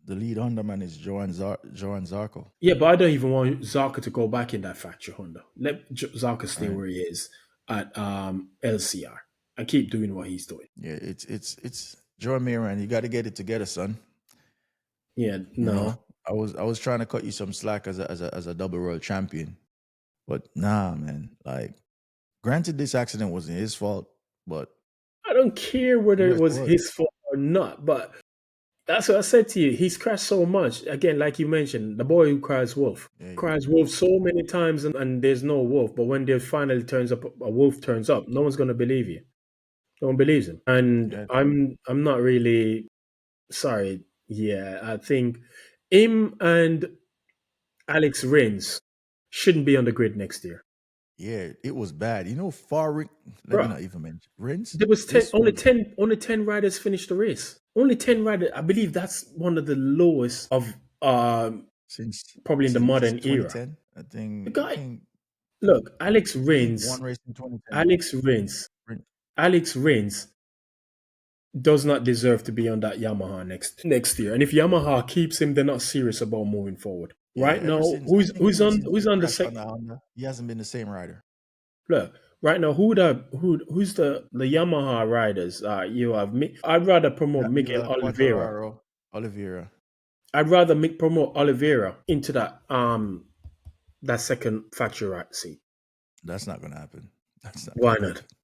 the lead Honda man is Joan Zarco. Yeah, but I don't even want Zarka to go back in that factory Honda. Let Zarka stay Right. where he is at LCR and keep doing what he's doing. Yeah, it's Joan Mir, and you got to get it together, son. Yeah, You no. know, I was trying to cut you some slack as a double world champion, but nah, man. Like, granted, this accident wasn't his fault, but I don't care whether it yes, it was was. his fault or not, but that's what I said to you. He's crashed so much. Again, like you mentioned, the boy who cries wolf. Yeah, Cries wolf so many times, and there's no wolf. But when there finally turns up, a wolf turns up, no one's gonna believe you. No one believes him. And yeah, I'm not really sorry. Yeah, I think him and Alex Rins shouldn't be on the grid next year. yeah. It was bad. You know, let me Bruh, not even mention Rins. there was This was 10 riders finished the race. Only 10 riders. I believe that's one of the lowest of since probably in the modern era. 2010. The I guy, think look, I think one race in 2010. Alex Rins, Rin- Alex Rins does not deserve to be on that Yamaha next year. And if Yamaha keeps him, they're not serious about moving forward. Yeah, Right now, who's ever since he on the crashed on second? the Honda, he hasn't been the same rider. Look, right now, who's the Yamaha riders? You have me. I'd rather promote Jack Miguel Miller, Oliveira. Quartararo, Oliveira. I'd rather promote Oliveira into that second factory right seat. That's not gonna happen. That's not Why gonna not? happen.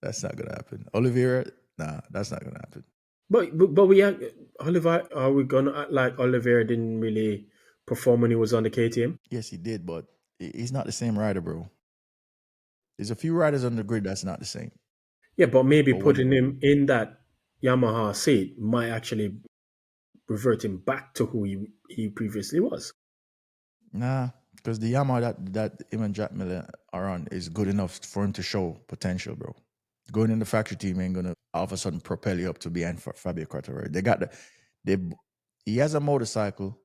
That's not gonna happen. Oliveira, nah, that's not gonna happen. But we act, Oliver. Are we gonna act like Oliveira didn't really perform when he was on the KTM? Yes, he did, but he's not the same rider, bro. There's a few riders on the grid that's not the same. Yeah, but maybe But when putting him in that Yamaha seat might actually revert him back to who he previously was. nah, because the Yamaha that him and Jack Miller are on is good enough for him to show potential, bro. Going in the factory team ain't gonna all of a sudden propel you up to be Fabio Quartararo. He has a motorcycle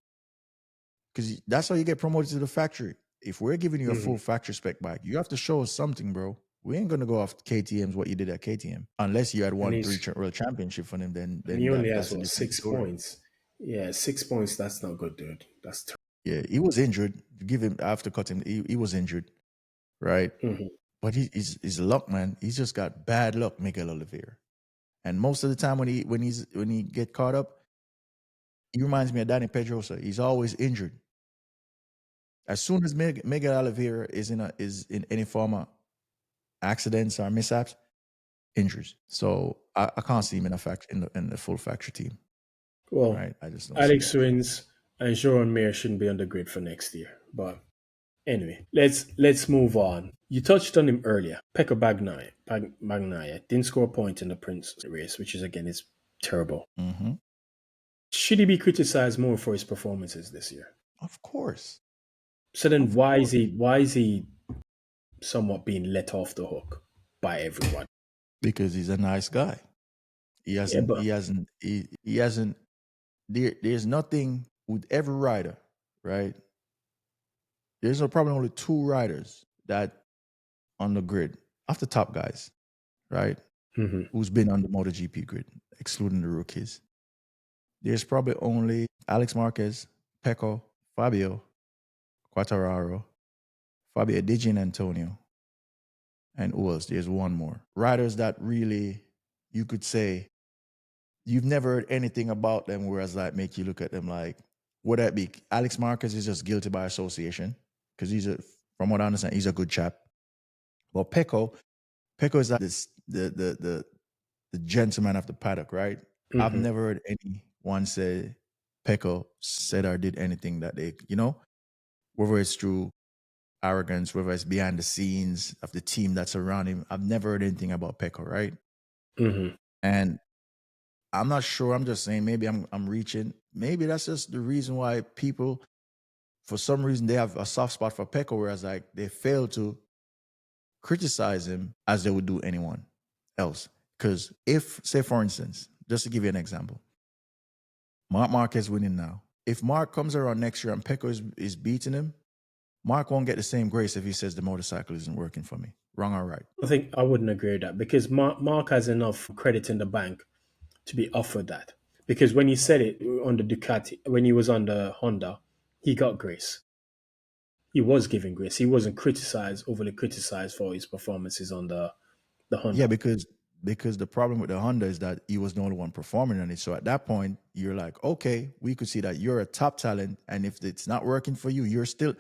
because that's how you get promoted to the factory. If we're giving you a Mhm. full factory spec bike, you have to show us something, bro. We ain't gonna go off KTM's what you did at KTM unless you had And won three world championship for them. he only has That's a what, different 6 story. points. Yeah, 6 points. That's not good, dude. That's Yeah, he was injured. Give him I have to cut him. He was injured, right? Mhm. But he's luck, man. He's just got bad luck, Miguel Oliveira. And most of the time when he get caught up, he reminds me of Danny Pedrosa. He's always injured. As soon as Miguel Oliveira is in any form of accidents or mishaps, injuries. So I can't see him in the full factory team. Well, Right? I just don't see Alex that. Rins and Joan Mir shouldn't be on the grid for next year. But Anyway, let's move on. You touched on him earlier. Peko Bagnaia didn't score a point in the Prince race, which is again is terrible. Mm-hmm. Should he be criticized more for his performances this year? Of course. So then Of why is course. he somewhat being let off the hook by everyone? Because he's a nice guy. He Yeah, hasn't, but he hasn't, he hasn't, there's nothing with every rider, right? There's probably only two riders that on the grid, of the top guys, right? mhm, Who's been on the MotoGP grid, excluding the rookies. There's probably only Alex Marquez, Peko, Fabio, Quartararo, Fabio Digi and Antonio, and who else? There's one more. Riders that really, you could say, you've never heard anything about them, whereas like make you look at them like, would that be? Alex Marquez is just guilty by association because from what I understand, he's a good chap. But Peko is like this, the gentleman of the paddock, right? I've mhm, never heard anyone say Peko said or did anything that they, whether it's through arrogance, whether it's behind the scenes of the team that's around him. I've never heard anything about Peko, right? mhm. And I'm not sure. I'm just saying maybe I'm reaching. Maybe that's just the reason why people, for some reason, they have a soft spot for Peko, whereas like they fail to criticize him as they would do anyone else. Because if, say, for instance, just to give you an example, Mark Marquez winning now. If Mark comes around next year and Peko is beating him, Mark won't get the same grace if he says the motorcycle isn't working for me. Wrong or right? I think I wouldn't agree with that because Mark has enough credit in the bank to be offered that. Because when he said it on the Ducati, when he was on the Honda, he got grace. He was given grace. He wasn't criticized, overly criticized for his performances on the Yeah, Honda. because the problem with the Honda is that he was the only one performing on it. So at that point, you're like, okay, we could see that you're a top talent, and if it's not working for you, you're still.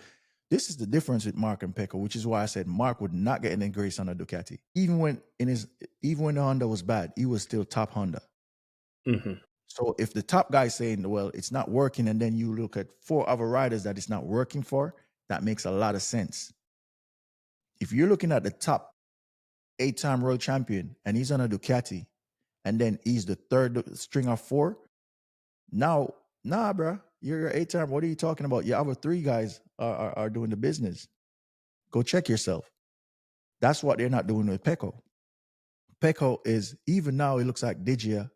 This is the difference with Mark and Peko, which is why I said Mark would not get any grace on a Ducati. Even when the Honda was bad, he was still top Honda. Hmm. So if the top guy is saying, well, it's not working, and then you look at four other riders that it's not working for, that makes a lot of sense. If you're looking at the top eight-time world champion and he's on a Ducati, and then he's the third string of four, now, nah, bro, you're eight-time. What are you talking about? Your other three guys are doing the business. Go check yourself. That's what they're not doing with Peko. Peko is, even now, it looks like Digia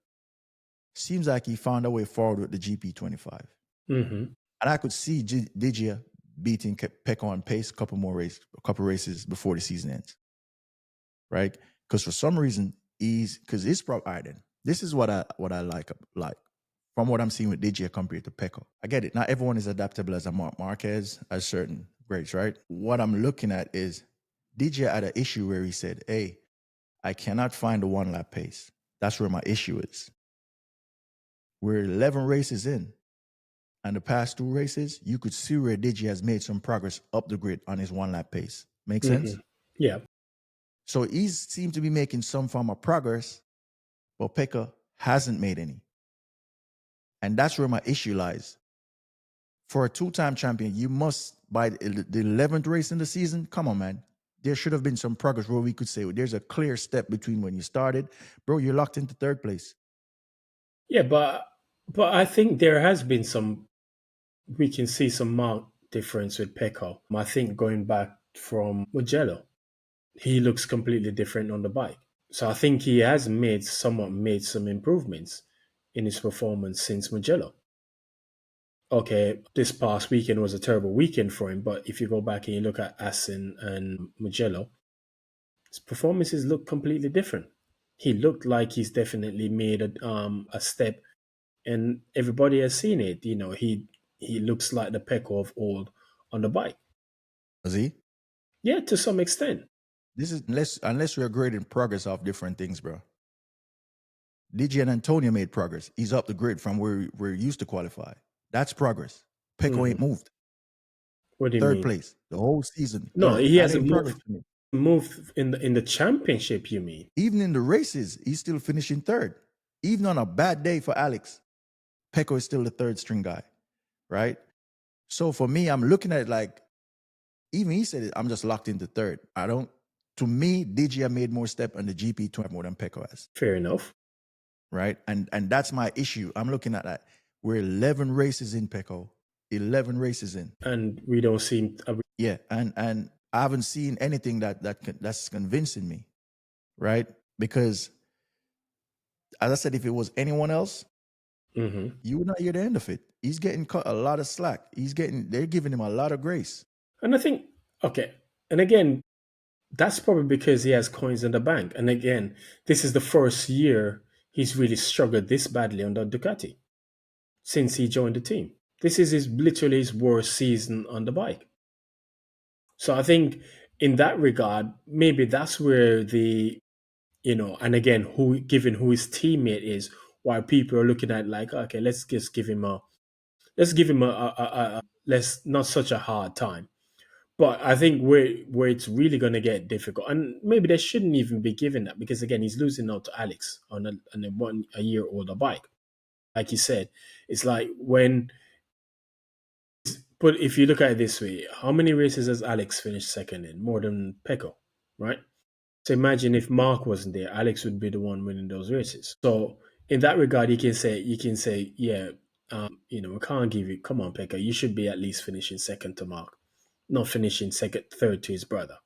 seems like he found a way forward with the GP25. Hmm. And I could see Digia beating Peko on pace a couple races before the season ends, right? Because for some reason because it's probably all right then. This is what I like from what I'm seeing with Digia compared to Peko. I get it. Not everyone is adaptable as a Mark Marquez as certain grades, right? What I'm looking at is Digia had an issue where he said, "Hey, I cannot find the one lap pace. That's where my issue is. We're 11 races in. And the past two races, you could see where Digi has made some progress up the grid on his one lap pace. Make Hmm. sense? Yeah. So he seemed to be making some form of progress, but Pekka hasn't made any. And that's where my issue lies. For a two-time champion, you must, by the 11th race in the season, come on, man. There should have been some progress where we could say, well, there's a clear step between when you started. Bro, you're locked into third place. Yeah, but I think there has been some. We can see some marked difference with Pecco. I think going back from Mugello, he looks completely different on the bike. So I think he has somewhat made some improvements in his performance since Mugello. Okay, this past weekend was a terrible weekend for him, but if you go back and you look at Assen and Mugello, his performances look completely different. He looked like he's definitely made a step, and everybody has seen it. He looks like the Pecco of old on the bike. See? Yeah, to some extent. This is unless we're grading progress off different things, bro. DJ and Antonio made progress. He's up the grid from where we're used to qualify. That's progress. Peko Hmm. ain't moved. What do you Third mean? place. The whole season. No, Third. he That hasn't ain't progress moved. to me. Moved in the championship. You mean? Even in the races, he's still finishing third. Even on a bad day for Alex, Peko is still the third string guy, right? So for me, I'm looking at it like even he said it, I'm just locked into third. To me, DG made more step on the GP20 more than Peko has. Fair enough. Right? And that's my issue. I'm looking at that. We're 11 races in Peko. 11 races in. And we don't seem... Yeah, and I haven't seen anything that's convincing me, right? Because, as I said, if it was anyone else, you would not hear the end of it. He's getting cut a lot of slack. They're giving him a lot of grace. And I think, okay, and again, that's probably because he has coins in the bank. And again, this is the first year he's really struggled this badly under Ducati since he joined the team. This is literally his worst season on the bike. So I think in that regard, maybe that's where and again, given who his teammate is, why people are looking at like, okay, let's give him a less, not such a hard time. But I think where it's really going to get difficult, and maybe they shouldn't even be given that, because again, he's losing out to Alex on a year older bike. Like you said, it's like but if you look at it this way, how many races has Alex finished second in? More than Peko, right? So imagine if Mark wasn't there, Alex would be the one winning those races. So in that regard, you can say, yeah, we can't give you. Come on, Peko, you should be at least finishing second to Mark, not finishing third to his brother,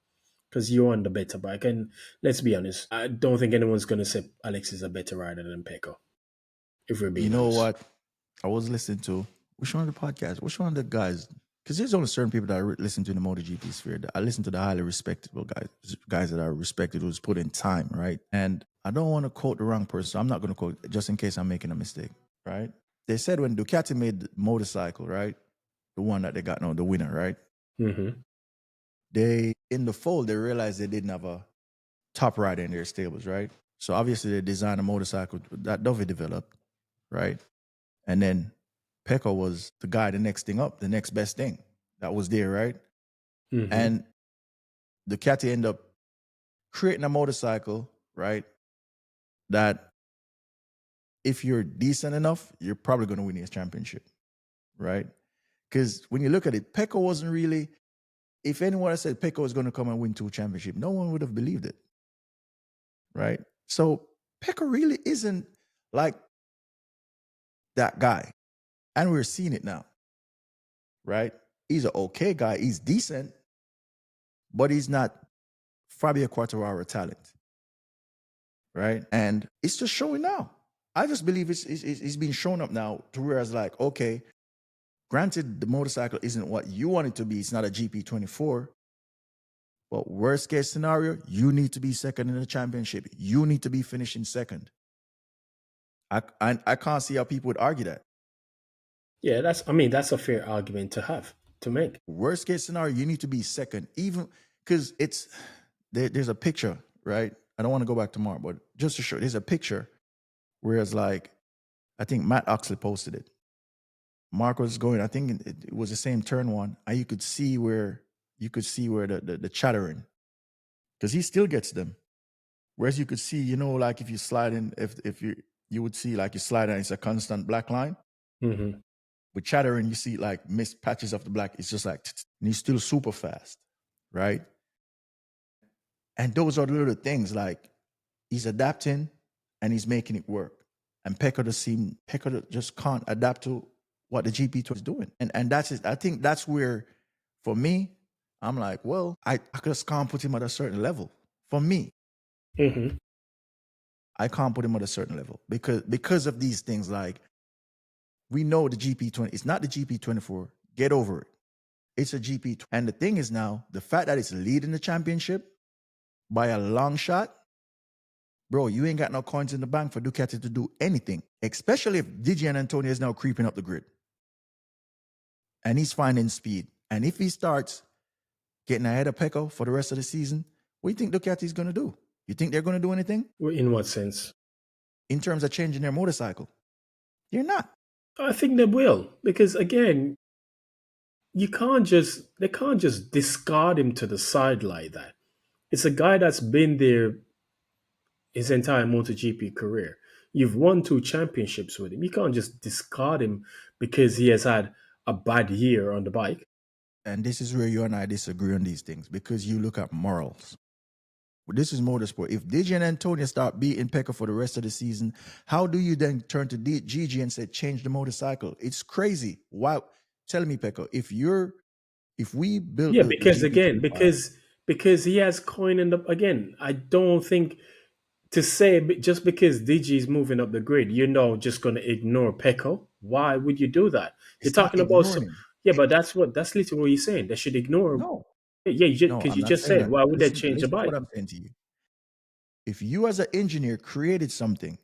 because you're on the better bike. And let's be honest, I don't think anyone's going to say Alex is a better rider than Peko, if we're being honest. What? I was listening to, which one of the podcasts? Which one of the guys? Because there's only certain people that I listen to in the MotoGP sphere. I listen to the highly respectable guys that are respected, who's put in time, right? And I don't want to quote the wrong person. So I'm not going to quote, just in case I'm making a mistake, right? They said when Ducati made the motorcycle, right? The one that they got now, the winner, right? They, in the fold, they realized they didn't have a top rider in their stables, right? So obviously they designed a motorcycle that Dovey developed, right? And then Peko was the guy, the next thing up, the next best thing that was there, right? And Ducati ended up creating a motorcycle, right? That if you're decent enough, you're probably going to win his championship, right? Because when you look at it, Peko wasn't really, if anyone had said Peko was going to come and win 2 championships, no one would have believed it, right? So Peko really isn't like that guy. And we're seeing it now, right? He's an okay guy. He's decent, but he's not Fabio Quartararo talent, right? And it's just showing now. I just believe it's been shown up now to where it's like, okay, granted, the motorcycle isn't what you want it to be. It's not a GP24. But worst case scenario, you need to be second in the championship. You need to be finishing second. I can't see how people would argue that. Yeah, that's a fair argument to make. Worst case scenario, you need to be second, even because there's a picture, right? I don't want to go back tomorrow, but just to show, there's a picture where it's like, I think Matt Oxley posted it. Mark was going, I think it was the same turn one, and you could see where the chattering, because he still gets them. Whereas you could see, like if you slide in, if you would see like you slide in, it's a constant black line. With chattering, you see like missed patches of the black. It's just like, and he's still super fast, right? And those are the little things, like he's adapting and he's making it work. And Peko just can't adapt to what the GP2 is doing. And that's it. I think that's where, for me, I'm like, well, I just can't put him at a certain level. For me, I can't put him at a certain level because of these things. Like, we know the GP20, it's not the GP24. Get over it. It's a GP20. And the thing is now, the fact that it's leading the championship by a long shot, bro, you ain't got no coins in the bank for Ducati to do anything, especially if Digi and Antonio is now creeping up the grid. And he's finding speed. And if he starts getting ahead of Peko for the rest of the season, what do you think Ducati's going to do? You think they're going to do anything? In what sense? In terms of changing their motorcycle? They're not. I think they will, because again, they can't just discard him to the side like that. It's a guy that's been there his entire MotoGP career. You've won 2 championships with him. You can't just discard him because he has had a bad year on the bike. and this is where you and I disagree on these things, because you look at morals. This is motorsport. If DJ and Antonio start beating Peko for the rest of the season, how do you then turn to Gigi and say change the motorcycle? It's crazy. Why? Tell me, Peko, if we built Yeah, the because again, GP25, because he has coin in the again. I don't think to say just because DG is moving up the grid, you're not just going to ignore Pecco. Why would you do that? You're it's not talking about ignoring him. yeah, but that's literally what you're saying. They should ignore. No, Yeah, no, because I'm you not just saying said that. why would they Listen, change the listen to what bike? I'm saying to you. If you as an engineer created something,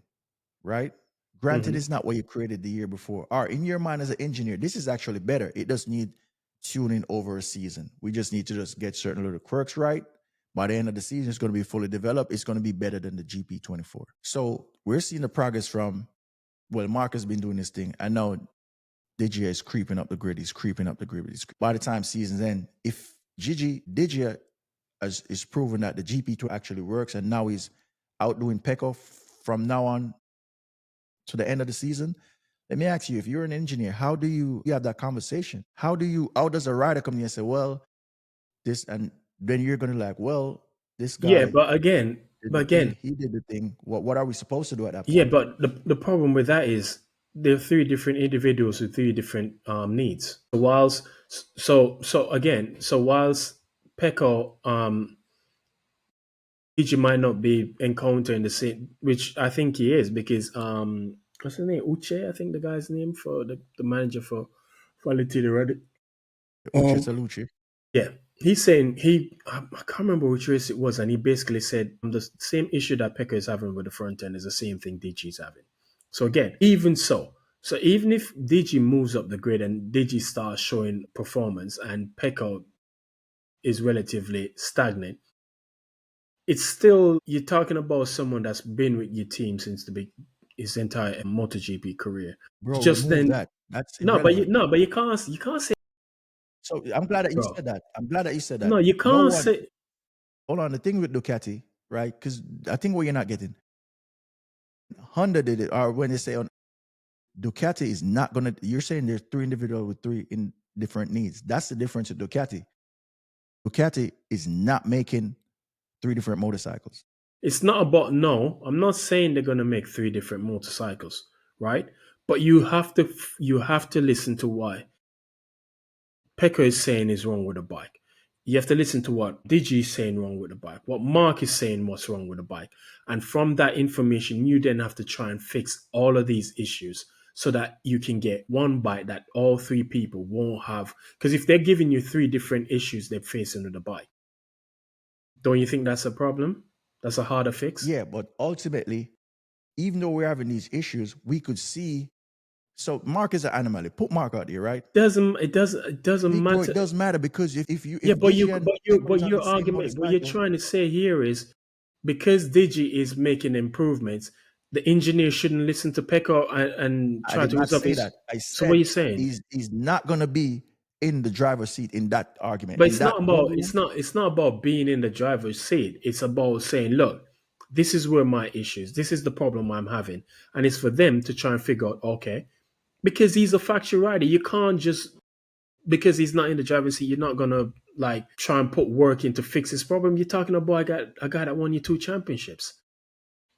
right? Granted, Hmm. it's not what you created the year before. Or in your mind as an engineer, this is actually better. It does need tuning over a season. We just need to just get certain little quirks right. By the end of the season, it's going to be fully developed. It's going to be better than the GP24. So we're seeing the progress from, well, Mark has been doing this thing. I know Digia is creeping up the grid. He's creeping up the grid. By the time season's end, if Digia is proven that the GP2 actually works and now he's outdoing Peko from now on to the end of the season. Let me ask you, if you're an engineer, how do you have that conversation? How does a rider come in and say, well, this, and then you're going to like, well, this Yeah, guy did but the thing, again, he did the thing. What are we supposed to do at that yeah, point? but the problem with that is there are three different individuals with three different needs. So whilst Pecco he might not be encountering the same, which I think he is because what's his name? Uche, I think the guy's name for the manager for Latino Reddit. Uche Salucci. Yeah, he's saying I can't remember which race it was, and he basically said the same issue that Pekka is having with the front end is the same thing DG's having. So again, so even if DG moves up the grid and DG starts showing performance and Pekka is relatively stagnant, it's still you're talking about someone that's been with your team since his entire MotoGP career. Bro, Just remove then, that. That's irrelevant. but you can't say, So I'm glad that you bro. said that. I'm glad that you said No, that. you No can't one, say. hold on, the thing with Ducati, right? Because I think what you're not getting, Honda did it, or when they say on Ducati is not going to, you're saying there's three individuals with three in different needs. That's the difference with Ducati. Ducati is not making three different motorcycles. It's not about no. I'm not saying they're gonna make three different motorcycles, right? But you have to listen to why Pecco is saying is wrong with the bike. You have to listen to what Digi is saying wrong with the bike, what Mark is saying what's wrong with the bike. And from that information, you then have to try and fix all of these issues so that you can get one bike that all three people won't have. Because if they're giving you three different issues they're facing with the bike, don't you think that's a problem? That's a harder fix? Yeah, but ultimately, even though we're having these issues, we could see. So Mark is an anomaly. Put Mark out there, right? It doesn't Bro, it matter. does matter, because Yeah, if Digi and Peko but is on your the same argument, what you're motorcycle, trying to say here is because Digi is making improvements, the engineer shouldn't listen to Pecco and I try did to not resolve say his. that. I So what are said you saying? he's not gonna be in the driver's seat in that argument. But In it's not that about boardroom, it's not about being in the driver's seat. It's about saying, look, this is where my issues. This is the problem I'm having, and it's for them to try and figure out. Okay, because he's a factory rider, you can't just because he's not in the driving seat, you're not gonna like try and put work in to fix his problem. You're talking about a guy that won you two championships.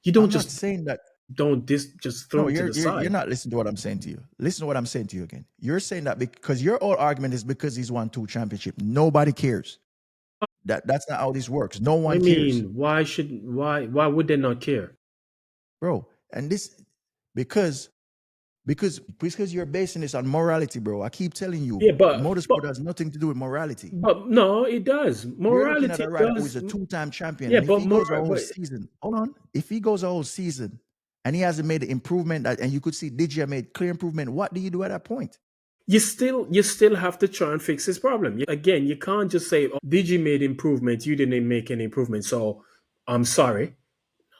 You don't I'm not just saying that. don't just No, throw it to the you're side. not listening to what I'm saying to you. Listen to what I'm saying to you again. You're saying that because your whole argument is because he's won two championship. Nobody cares. That's not how this works. No What I one cares, mean, why would they not care? bro. And this because because you're basing this on morality, bro. I keep telling you, Yeah, but motorsport has nothing to do with morality. but no, it does. You're looking at Morality a rider who is does. a two-time champion, Yeah, and if but he goes a whole but season, hold on, if he goes a whole season and he hasn't made the improvement that, and you could see Digia made clear improvement, what do you do at that point? you still have to try and fix this problem. Again, you can't just say, "Oh, DG made improvements, you didn't make any improvement, so I'm sorry."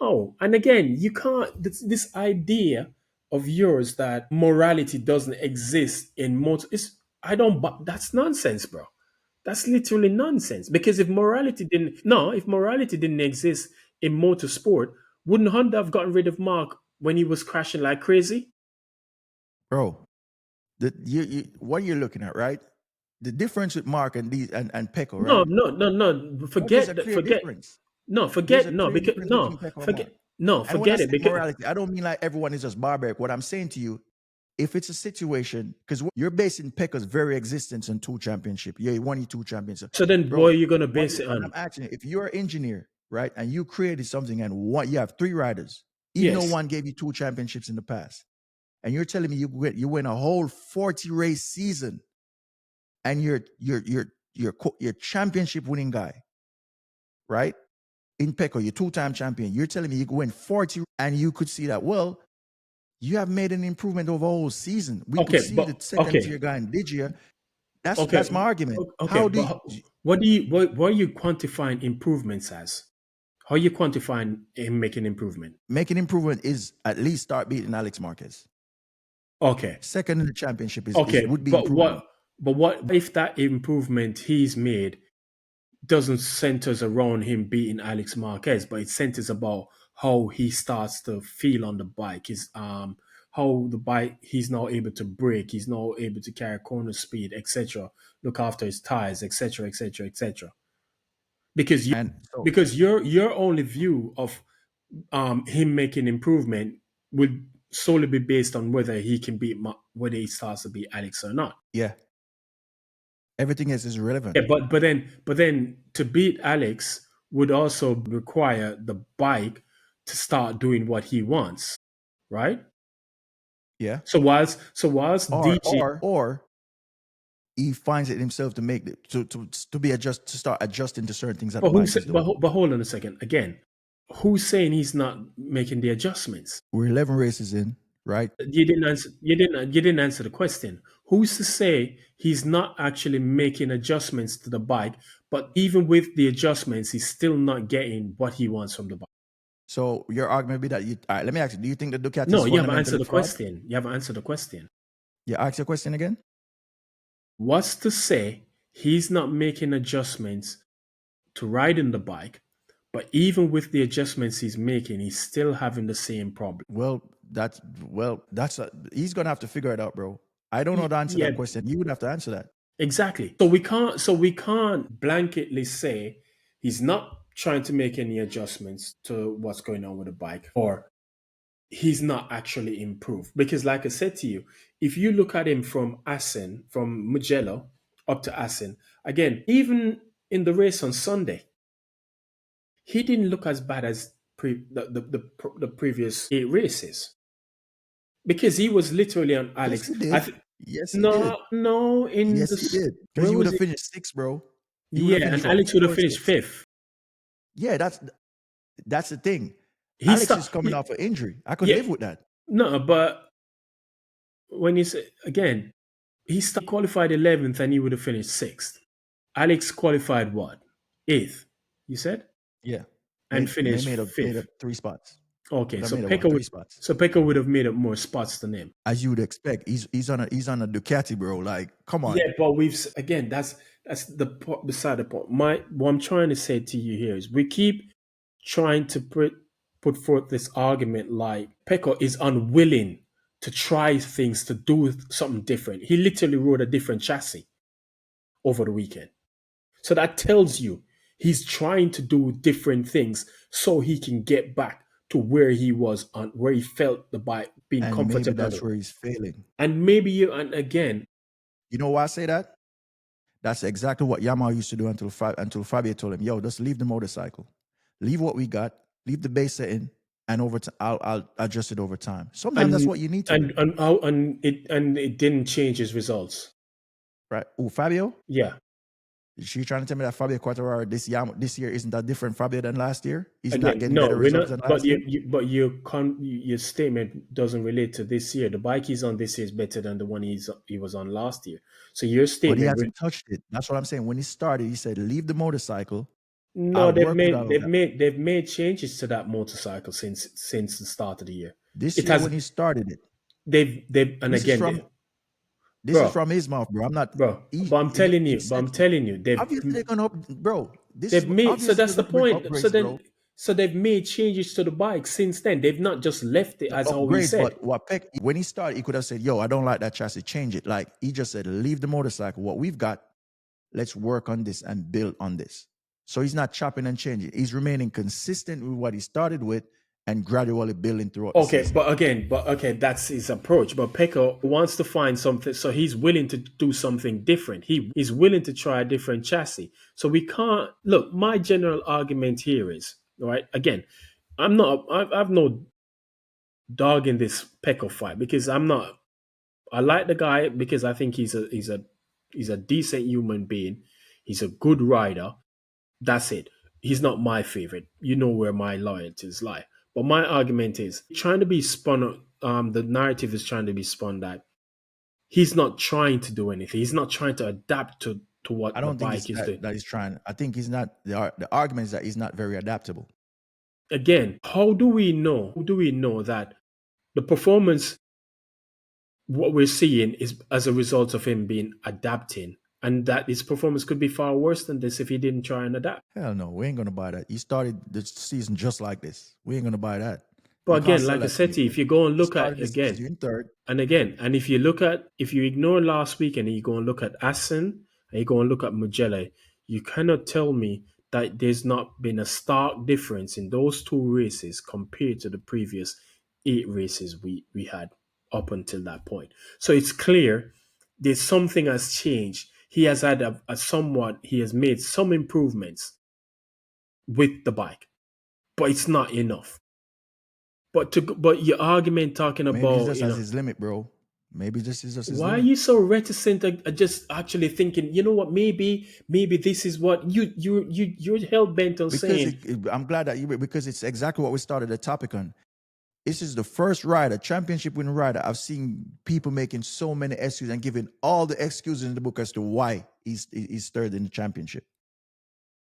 No, and again, you can't. This idea of yours that morality doesn't exist in motor is I don't. That's nonsense, bro. That's literally nonsense. Because if morality didn't exist in motorsport, wouldn't Honda have gotten rid of Mark when he was crashing like crazy? Bro, what you're looking at, right? The difference with Mark and Peko, No, right? no, no, no. Oh, there's a Forget that. clear Forget. difference. No, There's forget. a No, clear because difference between no, Peko and Mark. forget. No, And when I forget say it. Because morality, I don't mean like everyone is just barbaric. What I'm saying to you, if it's a situation, because you're basing Peko's very existence on 2 championships. Yeah, he won you 2 championships. so then, what Bro, are you gonna base it what on? I'm asking you, if you're an engineer, right, and you created something and you have 3 riders, even though Yes. one gave you 2 championships in the past, and you're telling me you win a whole 40 race season, and you're championship winning guy, right? In Peko, you're 2-time champion. You're telling me you win 40, and you could see that. Well, you have made an improvement over a whole season. We could Okay, see but the second okay, tier guy in Digia. That's okay, my argument. okay. How do But what are you quantifying improvements as? How are you quantifying him making improvement? make an improvement is at least start beating Alex Marquez. Okay, Second in the championship is okay. would be But improvement. what if that improvement he's made doesn't centers around him beating Alex Marquez, but it centers about how he starts to feel on the bike. His how the bike he's now able to brake, he's now able to carry corner speed, etc. Look after his tires, etc., etc., etc. Because And so your only view of him making improvement would solely be based on whether he can beat whether he starts to beat Alex or not. yeah, everything else is Yeah, irrelevant. but then to beat Alex would also require the bike to start doing what he wants, right? Yeah. So whilst DG, Or he finds it himself to make it to be adjust to start adjusting to certain things that the but who bike said, is doing. but hold on a second again, who's saying he's not making the adjustments? We're 11 races in, right? You didn't answer the question. Who's to say he's not actually making adjustments to the bike, but even with the adjustments, he's still not getting what he wants from the bike? So your argument would be that all right, let me ask you, do you think the Ducati No, is you haven't answered fundamentally the flawed? question. You haven't answered the question. Yeah, ask your question again. What's to say he's not making adjustments to riding the bike, but even with the adjustments he's making, he's still having the same problem? He's gonna have to figure it out, bro. I don't know the answer to Yeah, that question. You would have to answer that. exactly. So we can't blanketly say he's not trying to make any adjustments to what's going on with the bike, or he's not actually improved. Because like I said to you, if you look at him from Mugello up to Assen, again, even in the race on Sunday, he didn't look as bad as the previous 8 races, because he was literally on Yes, Alex. he did. Yes, he did. No, in Yes, he the did. Because where you would was have it? finished sixth, bro. You would have Yeah, finished and what, Alex would fifth have or finished sixth? fifth. Yeah, that's the thing. He Alex is stopped. coming off an injury. I could Yeah, live with that. no, but when you say again, he qualified 11th and he would have finished sixth. Alex qualified what? Eighth, you said, Yeah. and They finished made up fifth. 3 spots. Okay, Would have so made up what, Peko 3 would spots. so Peko would have made up more spots than him. As you would expect. He's on a Ducati, bro. Like, come on. Yeah, but again, that's beside the point. What I'm trying to say to you here is we keep trying to put forth this argument like Peko is unwilling to try things, to do something different. He literally rode a different chassis over the weekend. So that tells you he's trying to do different things so he can get back to where he was on, where he felt the bike being And maybe comfortable on that's it. where he's failing. And maybe and again, You know why I say that? That's exactly what Yamaha used to do until Fabio told him, yo, just leave the motorcycle. Leave what we got, leave the base setting, and over time, I'll adjust it over time. Sometimes that's and what you need to do. and it didn't change his results. Right? Oh, Fabio? Yeah. Is she trying to tell me that Fabio Quartararo this year isn't that different Fabio than last year? He's not Again, getting no, better we're results not. than But last year? your statement doesn't relate to this year. The bike he's on this year is better than the one he was on last year. So your But he statement, hasn't touched it. That's what I'm saying. When he started, he said, leave the motorcycle. no, I'll they've work with made all of they've that. made they've made changes to that motorcycle since the start of the year. This It year has when he started it, they've and this is again, from this is bro, from his mouth, bro. I'm not bro. But I'm telling he you, said obviously they're gonna bro. they've made, so Obviously that's they're the gonna bring point. upgrades, bro. So they've made changes to the bike since then. They've not just left it The as how we upgrades, said. but what Peck when he started, he could have said, yo, I don't like that chassis, change it. Like he just said, leave the motorcycle. What we've got, let's work on this and build on this. So he's not chopping and changing. He's remaining consistent with what he started with and gradually building throughout the Okay, season. but okay, that's his approach. But Peko wants to find something, so he's willing to do something different. He is willing to try a different chassis. So we can't look. My general argument here is right. Again, I'm not. I've no dog in this Peko fight because I'm not. I like the guy because I think he's a decent human being. He's a good rider. That's it. He's not my favorite. You know where my loyalties lie. But my argument is trying to be spun. The narrative is trying to be spun that he's not trying to do anything. He's not trying to adapt to I what the don't think it's bike is doing. that he's trying. I think he's not. The argument is that he's not very adaptable. Again, how do we know? How do we know that the performance, what we're seeing, is as a result of him being adapting, and that his performance could be far worse than this if he didn't try and adapt? Hell no, we ain't gonna buy that. He started the season just like this. We ain't gonna buy that. But You can't again, sell like I that to said me, to you, bro. if you go and He look started at this again, season third. and again, and if you look at, if you ignore last weekend and you go and look at Assen and you go and look at Mugello, you cannot tell me that there's not been a stark difference in those two races compared to the previous 8 races we had up until that point. So it's clear there's something has changed. He has had he has made some improvements with the bike, but it's not enough. But your argument talking Maybe he about, just has his limit, bro. Maybe this is just his why are limit. you so reticent at just actually thinking, you know what, maybe this is what you're hell bent on Because saying. I'm glad that because it's exactly what we started the topic on. This is the first rider, championship winning rider. I've seen people making so many excuses and giving all the excuses in the book as to why he's third in the championship.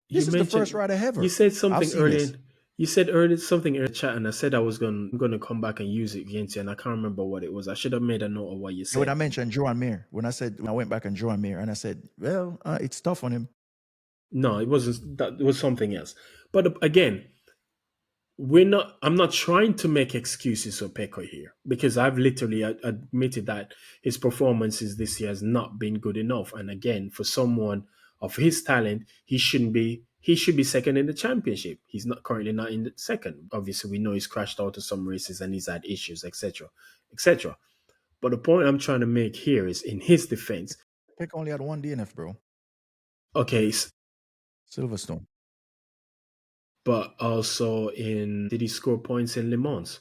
You This is the first mentioned, rider you ever. said I've something seen earlier. this. You said earlier something in the chat, and I said I was gonna come back and use it against you, and I can't remember what it was. I should have made a note of what you When I said. mentioned Joan Mir, when I went back on Joan Mir and I said, well, it's tough on him. No, it wasn't. That it was something else. But again, I'm not trying to make excuses for Peko here because I've literally admitted that his performances this year has not been good enough. And again, for someone of his talent, he should be second in the championship. He's not currently not in the second. Obviously, we know he's crashed out of some races and he's had issues, etc. etc. But the point I'm trying to make here is in his defense, Pick only had one DNF, bro. okay, Silverstone. but also did he score points in Le Mans?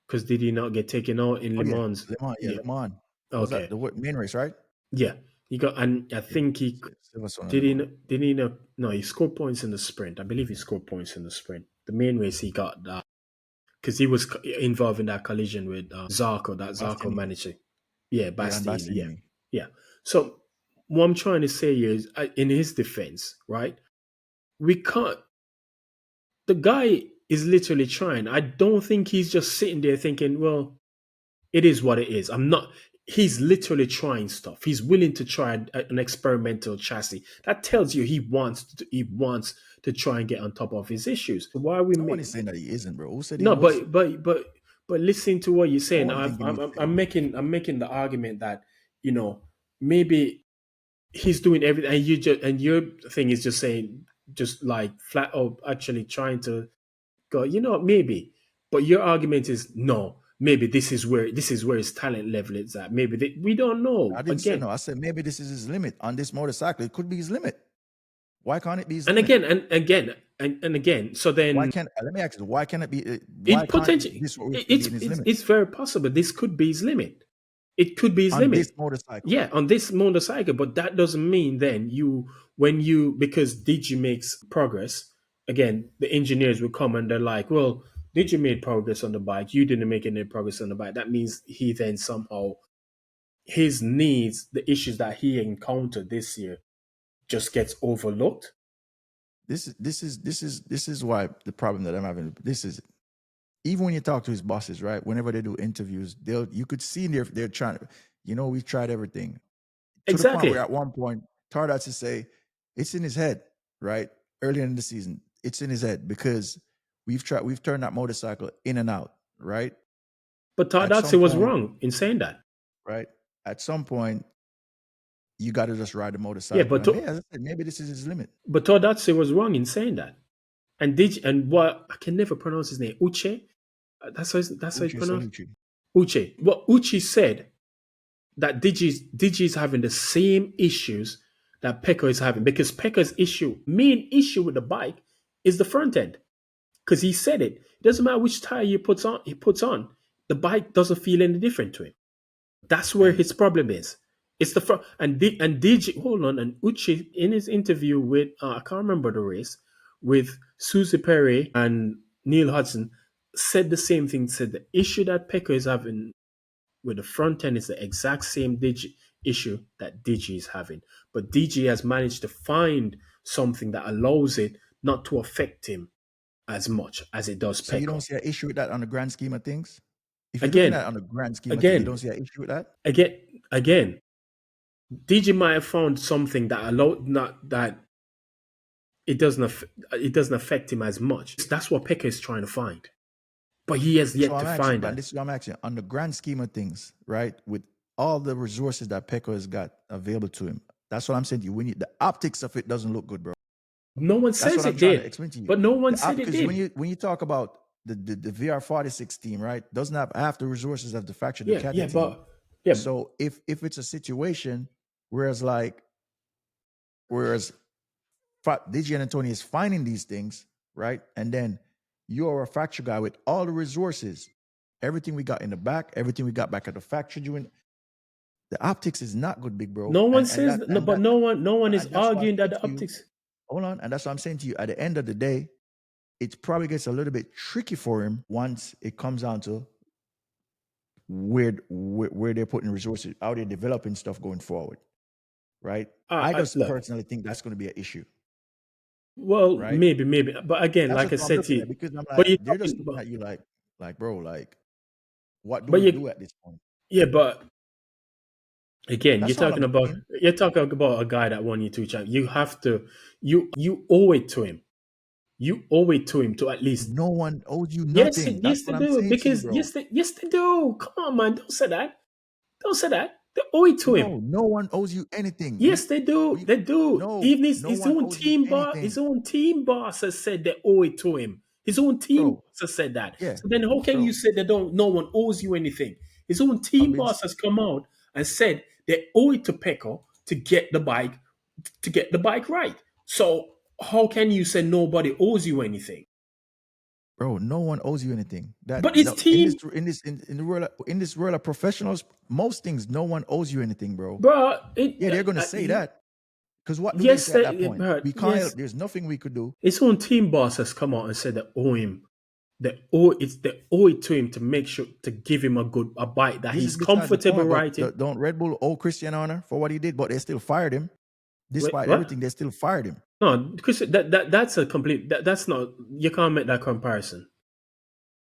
Because did he not get taken out in Oh Le yeah, Mans? Le Mans. Yeah, Yeah. Le Mans. Was that Okay. the main race, right? Yeah. He got, and I Yeah, think he Silverstone and did. Le Mans. Did he not? No, he scored points in the sprint. I believe he scored points in the sprint. The main race he got that because he was involved in that collision with Zarco. That Zarco Bastianini. managed to, yeah, Yeah, and Bastianini. Yeah, Bastianini. yeah. So what I'm trying to say here is, in his defense, right? We can't. The guy is literally trying. I don't think he's just sitting there thinking, well, it is what it is. I'm not. He's literally trying stuff. He's willing to try an experimental chassis. That tells you he wants to try and get on top of his issues. Why are we No one make is saying that he isn't, bro. Who said he no? was? But listen to what you're No saying. one thinking he's I'm making the argument that, you know, maybe he's doing everything, and your thing is just saying, just like flat out actually trying to go, you know, maybe. But your argument is no. Maybe this is where his talent level is at. Maybe we don't know. I didn't say Again no. I said maybe this is his limit on this motorcycle. It could be his limit. Why can't it be his and limit? again and again and again. So Why then can't let me ask you? Why can it be? Why it can't potentially this what we see be in his limit it's very possible this could be his limit. It could be his on this limit. motorcycle? Yeah, on this motorcycle, but that doesn't mean then because Digi makes progress, again, the engineers will come and they're like, well, Digi made progress on the bike, you didn't make any progress on the bike. That means he then somehow his needs, the issues that he encountered this year, just gets overlooked. This is why the problem that I'm having. This is even when you talk to his bosses, right? Whenever they do interviews, you could see they're trying to, we've tried everything to the point where Exactly. at one point Tardas to say it's in his head, right? Earlier in the season, it's in his head because we've turned that motorcycle in and out, right? But At Tardazzi some was point, wrong in saying that. right? At some point, you got to just ride the Yeah, motorcycle. but And as I said, maybe this is his limit. Todatsu was wrong in saying that. And what I can never pronounce his name, Uche. That's how it's Uche pronounced. Salucci. Uche. What Uche said that Digi is having the same issues that Peko is having, because Peko's main issue with the bike is the front end. Because he said it. It doesn't matter which tire he puts on, the bike doesn't feel any different to him. That's where And his problem is. It's the front and DJ. Hold on, and Uchi in his interview with I can't remember the race with Susie Perry and Neil Hudson said the same thing. Said the issue that Peko is having with the front end is the exact same issue that Digi is having, but Digi has managed to find something that allows it not to affect him as much as it does so you don't Peko. see an issue with that on the grand scheme of things? If you're looking at Again, it on the grand scheme of things, you again, don't see an issue with that? again. DJ might have found something that allowed not that it doesn't affect him as much. That's what Pekka is trying to find, but he has So yet to I'm asking, find but that. this is what I'm asking. On the grand scheme of things, right? With all the resources that Peko has got available to him, that's what I'm saying to you. We need the optics of it doesn't look good, bro. No one That's says what I'm it trying to did, explain to you. but no one said it Because did. when you talk about the VR46 team, right, doesn't have half the resources of the factory Yeah, Ducati yeah, team. but yeah, So if it's a situation whereas Digi and Antonio is finding these things, right, and then you're a factory guy with all the resources, everything we got in the back, everything we got back at the factory doing, the optics is not good, big bro. no one And says that no, and but that no one is and that's why I'm arguing that saying the to you, optics. hold on, and that's what I'm saying to you. At the end of the day, it probably gets a little bit tricky for him once it comes down to where they're putting resources, how they're developing stuff going forward, right? I just Look, personally think that's going to be an issue, well, right? maybe, but again, That's like just I what I'm said to looking at you, because I'm but like, you're they're just talking, looking at you like, bro, like, what do but we you, do at this point? yeah, but again, That's all I'm saying. you're talking about a guy that won you two champions. You have to you owe it to him. You owe it to him to at least. No one owes you Yes, nothing. That's yes they what I'm do. saying to you, Because bro. yes they do. Come on, man, don't say that. Don't say that. They owe it to him. No, no one owes you anything. Yes, they do. They do. No, Even no his one own owes you team boss, anything, has said they owe it to him. His own team bro. boss has said that. Yeah, So then how can you bro. say they don't no one owes you anything? His own I've team been, boss has come out and said they owe it to Pecco to get the bike right. So how can you say nobody owes you anything? bro. No one owes you anything. But his team, In this world of professionals, most things no one owes you anything, bro. bro, Yeah, they're gonna say that because what do they yes, say at that point? bro, We yes, can't. There's nothing we could do. his own team boss has come out and said they owe him. They owe it to him to make sure to give him a bite that This is he's besides the comfortable point. But riding. don't Red Bull owe Christian Honor for what he did? But they still fired him, Wait, despite what? everything. They still fired him. No, because that's a complete. That's not. You can't make that comparison.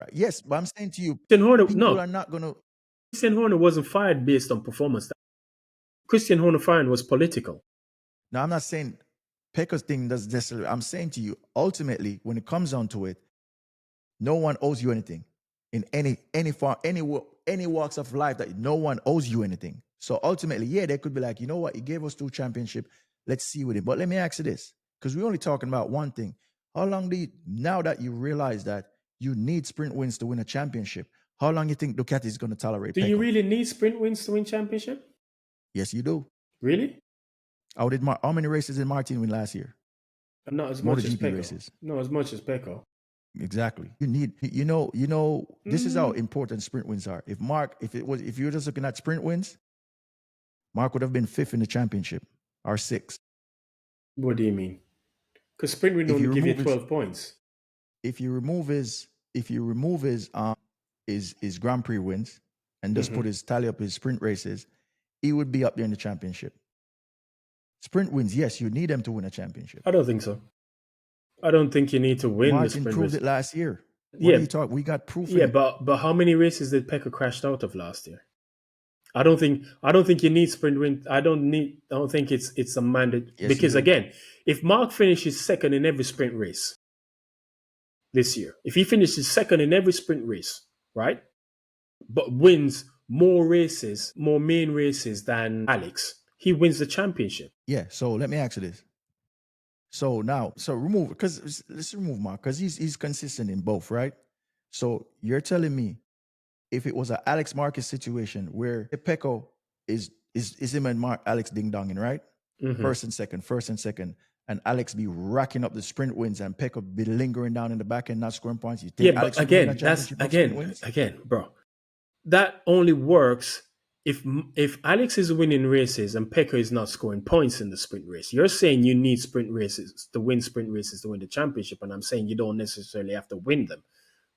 Right? Yes, but I'm saying to you, Christian Horner, people no, are not gonna. Christian Horner wasn't fired based on performance. Christian Horner firing was political. Now I'm not saying Pecker's thing doesn't necessarily. I'm saying to you, ultimately, when it comes down to it, no one owes you anything in any form, any walks of life. That no one owes you anything. So ultimately, yeah, they could be like, you know what, he gave us 2 championships. Let's see with it. But let me ask you this, because we're only talking about one thing. How long do you, now that you realize that you need sprint wins to win a championship, how long you think Ducati is going to tolerate Do you Pecco? really need sprint wins to win championship? Yes, you do. Really? How many races did Martin win last year? Not as much as MotoGP Pecco. races. Not as much as Pecco. Exactly. You need, this is how important sprint wins are. If you were just looking at sprint wins, Mark would have been 5th in the championship or 6th. What do you mean? Because sprint win If only you give you remove his, 12 points. if you remove his Grand Prix wins and just put his tally up his sprint races, he would be up there in the championship. Sprint wins, yes, you need them to win a championship. I don't think so. I don't think you need to win the Martin sprint proved race. it last year. What Yeah, are you talking? We got proof yeah, in it. but how many races did Pecco crashed out of last year? I don't think you need sprint win. I don't think it's a mandate, Yes, you because do. again, if Mark finishes second in every sprint race this year, if he finishes second in every sprint race, right, but wins more races, more main races than Alex, he wins the championship. Yeah. So let me ask you this. So now, so remove, because let's remove Mark, because he's consistent in both, right? So you're telling me if it was an Alex Marquez situation where Peko is him and Alex ding donging, right? Mm-hmm. First and second, and Alex be racking up the sprint wins and Peko be lingering down in the back end, not scoring points. You think Yeah, but Alex would win that again, that's championship of sprint wins? again, bro. That only works if Alex is winning races and Peko is not scoring points in the sprint race. You're saying you need sprint races to win the championship, and I'm saying you don't necessarily have to win them.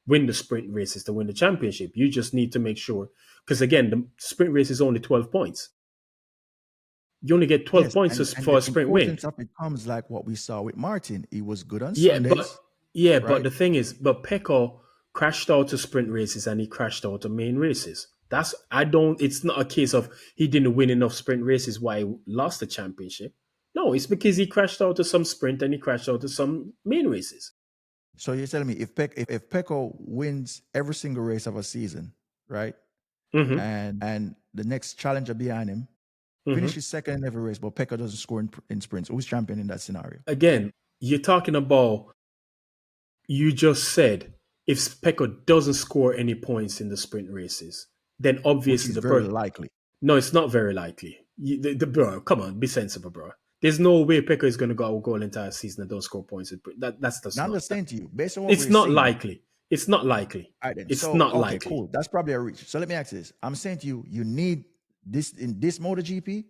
Win the sprint races to win the championship. You just need to make sure, because again, the sprint race is only 12 points. You only get 12 Yes, points and for the a sprint win. importance of it comes like what we saw with Martin. He was good on Yeah, Sundays, but right? the thing is, but Peko crashed out to sprint races and he crashed out to main races. It's not a case of he didn't win enough sprint races why he lost the championship. No, it's because he crashed out to some sprint and he crashed out to some main races. So you're telling me if Peko wins every single race of a season, right? Mm-hmm. And the next challenger behind him finishes second in every race, but Peko doesn't score in sprints. Who's champion in that scenario? Again, you're talking about, you just said if Peko doesn't score any points in the sprint races, then Which obviously is very likely. No, it's not very likely. Bro, come on, be sensible, bro. There's no way Peko is going to go an entire season and don't score points. That's just Now I'm not. just saying to you, based on what It's we're not seeing. likely. It's not likely. All right, then. It's So not okay, likely. cool. That's probably a reach. So let me ask you this. I'm saying to you, you need this in this MotoGP,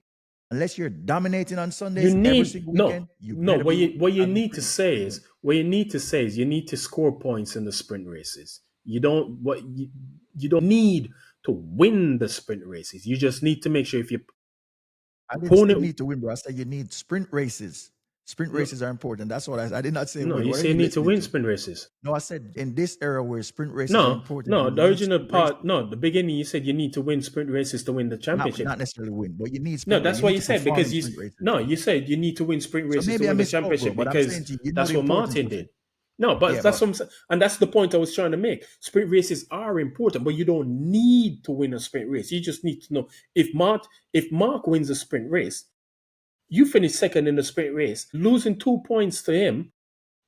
unless you're dominating on Sundays every single weekend. What you need to say is you need to score points in the sprint races. You don't need to win the sprint races. You just need to make sure if your I didn't say you opponent. need to win, bro. I said you need sprint races. Sprint races are important. That's what I did not say No, win. you What are say you you need to listening win to? sprint races. No, I said in this era where sprint races are important, No, you the need original sprint races. part, no, the beginning you said you need to win sprint races to win the championship. Not necessarily win, but you need No, sprint. that's You what need you to said perform because in sprint races. you said you need to win sprint So races to maybe I win the misspoke, bro. championship But I'm saying because to you, you know that's the what importance Martin of it. did. No, but Yeah, that's but what I'm saying, and that's the point I was trying to make. Sprint races are important, but you don't need to win a sprint race. You just need to know if Mark wins a sprint race, you finish second in the sprint race, losing 2 points to him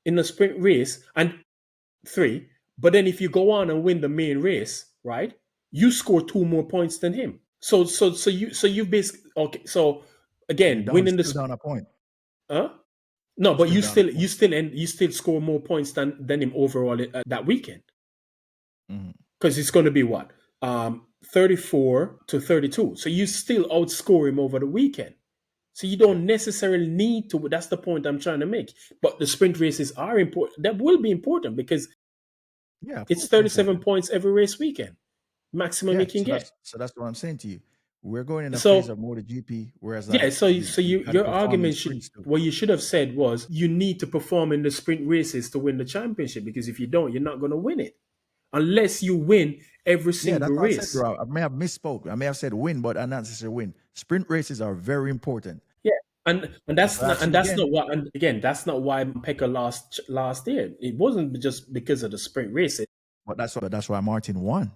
in the sprint race and 3. But then if you go on and win the main race, right, you score 2 more points than him. So you basically, okay. So you're again, down, winning still this, down a point. huh? No, You're but still down a point. you still score more points than him overall that weekend Mm-hmm. because it's going to be what 34-32. So you still outscore him over the weekend. So you don't necessarily need to. That's the point I'm trying to make. But the sprint races are important. That will be important because Yeah, of it's course, most 37 important. points every race weekend, maximum you Yeah, can get. so that's what I'm saying to you. We're going in a phase So of MotoGP, whereas yeah, like you got to your perform in argument should sprints too. what you should have said was you need to perform in the sprint races to win the championship because if you don't, you're not going to win it unless you win every Yeah, single that's what I said, race. bro. I may have misspoke. I may have said win, but I not necessarily win. Sprint races are very important. Yeah, and If I ask you that's not again, what and again that's not why Pekka lost last year. It wasn't just because of the sprint races. but that's why Martin won.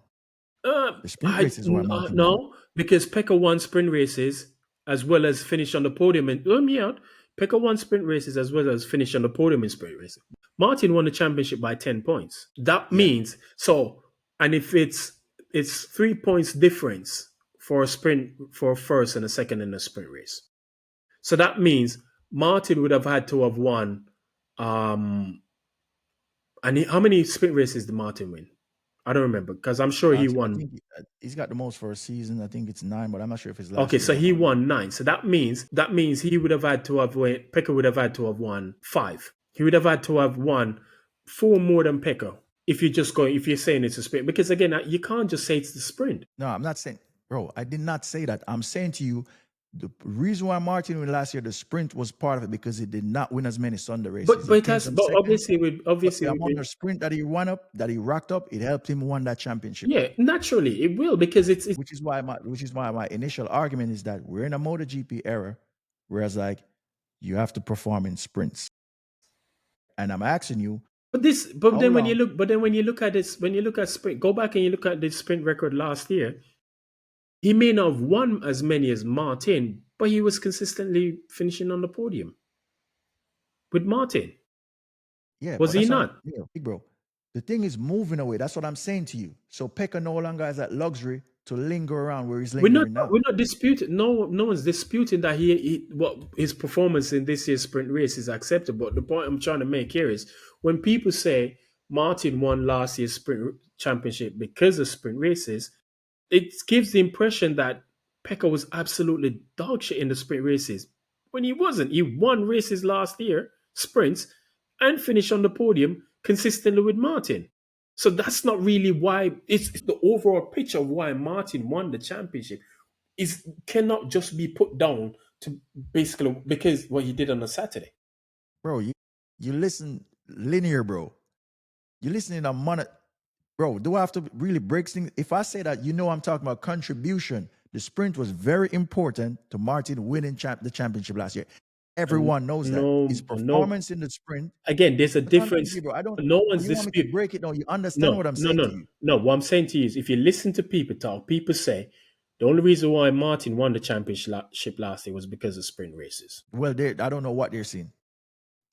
The sprint I races is why Martin won. no, because Pekka won sprint races as well as finish on the podium. And hear me out. Pekka won sprint races as well as finish on the podium in sprint races. Martin won the championship by 10 points. That Yeah, means so, and if it's 3 points difference for a sprint for a first and a second in a sprint race. So that means Martin would have had to have won. How many sprint races did Martin win? I don't remember because I'm sure he I won. think he's got the most for a season. I think it's 9, but I'm not sure if his Okay, last year so was he 9. won 9. So that means he would have had to have Pekka would have had to have won 5. He would have had to have won 4 more than Pekka if you're saying it's a sprint because again you can't just say it's the sprint. No, I'm not saying, bro. I did not say that. I'm saying to you, the reason why Martin won last year, the sprint was part of it because he did not win as many Sunday races. He came from But second, but the obviously amount of sprint that he won up, that he racked up, it helped him win that championship. yeah, naturally it will because it's Which is why my initial argument is that we're in a MotoGP era, whereas like you have to perform in sprints. And I'm asking you, but how then long? when you look at sprint, go back and you look at the sprint record last year. He may not have won as many as Martin, but he was consistently finishing on the podium with Martin. Yeah, Was but he that's what not? yeah, big bro. The thing is moving away. That's what I'm saying to you. So Pekka no longer has that luxury to linger around where he's We're not lingering now. we're not disputing. No one's disputing that he what his performance in this year's sprint race is acceptable. But the point I'm trying to make here is when people say Martin won last year's sprint championship because of sprint races, it gives the impression that Pecco was absolutely dog shit in the sprint races when he wasn't. He won races last year, sprints, and finished on the podium consistently with Martin. So that's not really why it's the overall picture of why Martin won the championship is cannot just be put down to basically because what he did on a Saturday. Bro, you listen linear, bro. You listening to money. Bro, do I have to really break things? If I say that, I'm talking about contribution. The sprint was very important to Martin winning the championship last year. And Everyone knows that. His no. performance in the sprint. Again, there's a That's what I'm saying to difference. you, bro. I don't. No one's You want me to dispute. break it down? You understand No, what I'm no, saying to no, you, no. What I'm saying to you is, if you listen to people talk, people say the only reason why Martin won the championship last year was because of sprint races. well, I don't know what they're seeing.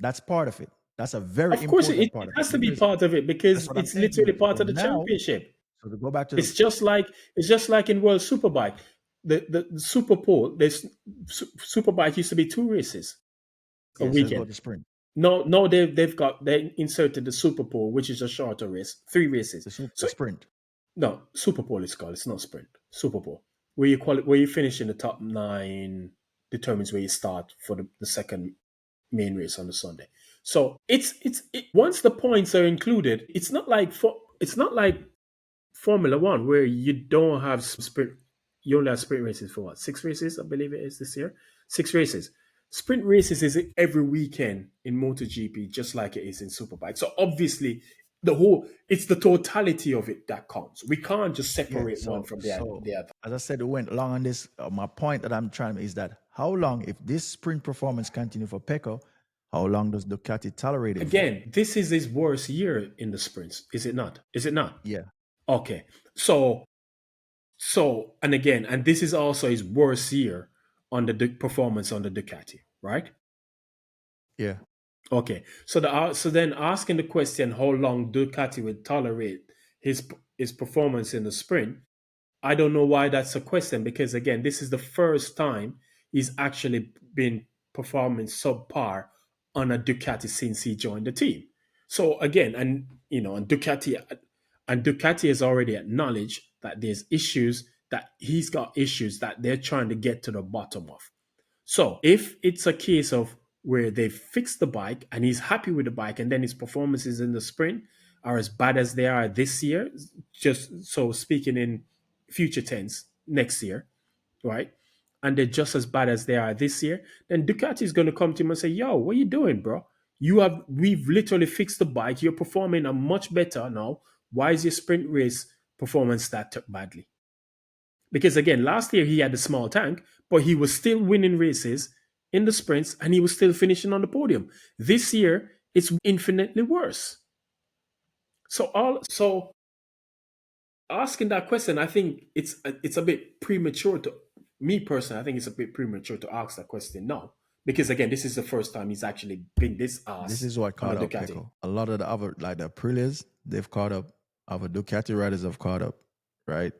That's part of it. That's a very Of course, important it part of it has to be because part of it that's because what I'm it's saying to you. literally part So of the now, championship. so to go back to the It's just like in World Superbike, the Super Pole. There's Superbike used to be two races a yeah, so let's go weekend. to sprint. No, they inserted the Super Pole, which is a shorter race, three races. The So sprint. no, Super Bowl is called. It's not sprint. Super Bowl, where you finish in the top nine determines where you start for the second main race on the Sunday. So once the points are included, it's not like Formula One where you don't have sprint. You only have sprint races for what, 6 races? I believe it is this year. 6 races. Sprint races is every weekend in MotoGP, just like it is in Superbike. So obviously, it's the totality of it that counts. We can't just Yeah. separate one So from so the other. as I said, we went long on this. My point that I'm trying is that how long, if this sprint performance continue for Pecco, how long does Ducati tolerate him for? Again, this is his worst year in the sprints, is it not? Is it not? Yeah. Okay. And again, and this is also his worst year on the performance on the Ducati, right? Yeah. Okay, so then asking the question how long Ducati would tolerate his performance in the sprint, I don't know why that's a question because again, this is the first time he's actually been performing subpar on a Ducati since he joined the team. So again, and Ducati has already acknowledged that he's got issues that they're trying to get to the bottom of. So if it's a case of where they fixed the bike and he's happy with the bike, and then his performances in the sprint are as bad as they are this year, just so speaking in future tense, next year, right? And they're just as bad as they are this year, then Ducati is going to come to him and say, "Yo, what are you doing, bro? We've literally fixed the bike. You're performing a much better now. Why is your sprint race performance that badly?" Because again, last year he had a small tank, but he was still winning races in the sprints and he was still finishing on the podium. This year, it's infinitely worse. So asking that question, I think it's a bit premature to me personally. I think it's a bit premature to ask that question now because again, this is the first time he's actually been this This ass is what on a caught up Ducati. Pecco. A lot of the other, like the Aprilias, they've caught up. Our Ducati riders have caught up, right?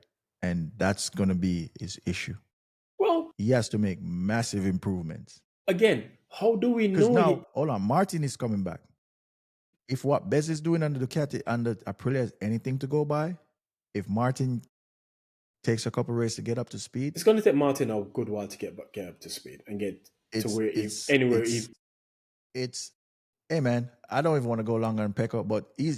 And that's gonna be his issue. Well, He has to make massive improvements. again, how do we Because know he? now, hold on, Martin is coming back. If what Bez is doing under Ducati under Aprilia is anything to go by, if Martin takes a couple races to get up to speed, It's going to take Martin a good while to get up to speed and get to it's where it's anywhere. it's it's hey man, I don't even want to go longer on Pecco, but he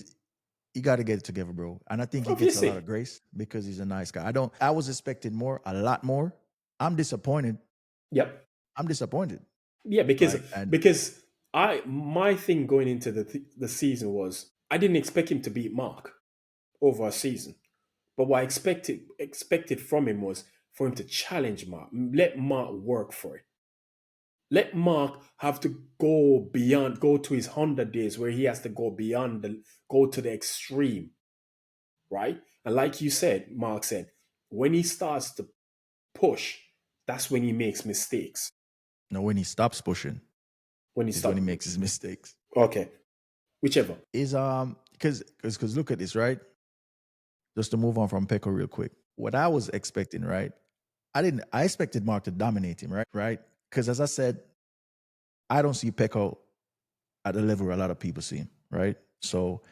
got to get it together, bro. And I think he gets a lot Obviously, of grace because he's a nice guy. I was expecting more, a lot more. I'm disappointed. yep. I'm disappointed. Yeah, because Like, and because I my thing going into the season was I didn't expect him to beat Mark over a season, but what I expected from him was for him to challenge Mark, let Mark work for it, let Mark have to go to his Honda days where he has to go to the extreme, right? And like you said, Mark said, when he starts to push, that's when he makes mistakes. No, when he stops pushing When he is when he stops. makes his mistakes. Okay, whichever. Is because look at this, right? Just to move on from Peko real quick. What I was expecting, right? I expected Mark to dominate him, right? Right? Because as I said, I don't see Peko at the level where a lot of people see him, right? So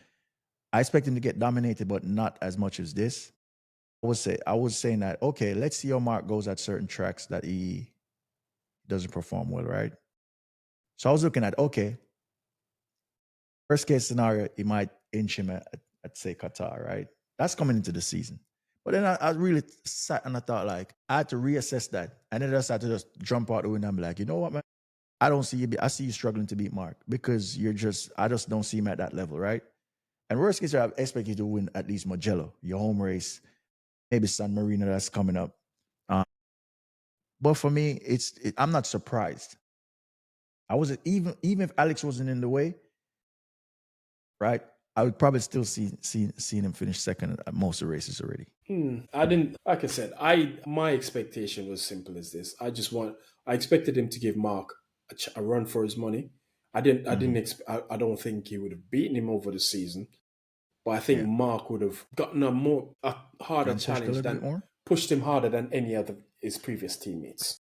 I expect him to get dominated, but not as much as this. I was saying that, okay, let's see how Mark goes at certain tracks that he doesn't perform well, right? So I was looking at, okay, worst case scenario, he might inch him at say Qatar, right? That's coming into the season. But then I really sat and I thought, like, I had to reassess that. And then I just had to just jump out the window and be like, you know what, man? I don't see you. I see you struggling to beat Mark because I just don't see him at that level, right? And worst case, I expect you to win at least Mugello, your home race, maybe San Marino that's coming up. But for me, I'm not surprised. I wasn't even if Alex wasn't in the way, right? I would probably still see him finish second at most of the races already. I didn't, like I said, my expectation was simple as this. I expected him to give Mark a run for his money. I don't think he would have beaten him over the season, but I think Yeah. Mark would have gotten a harder And pushed a challenge little bit more. pushed him harder than any other his previous teammates.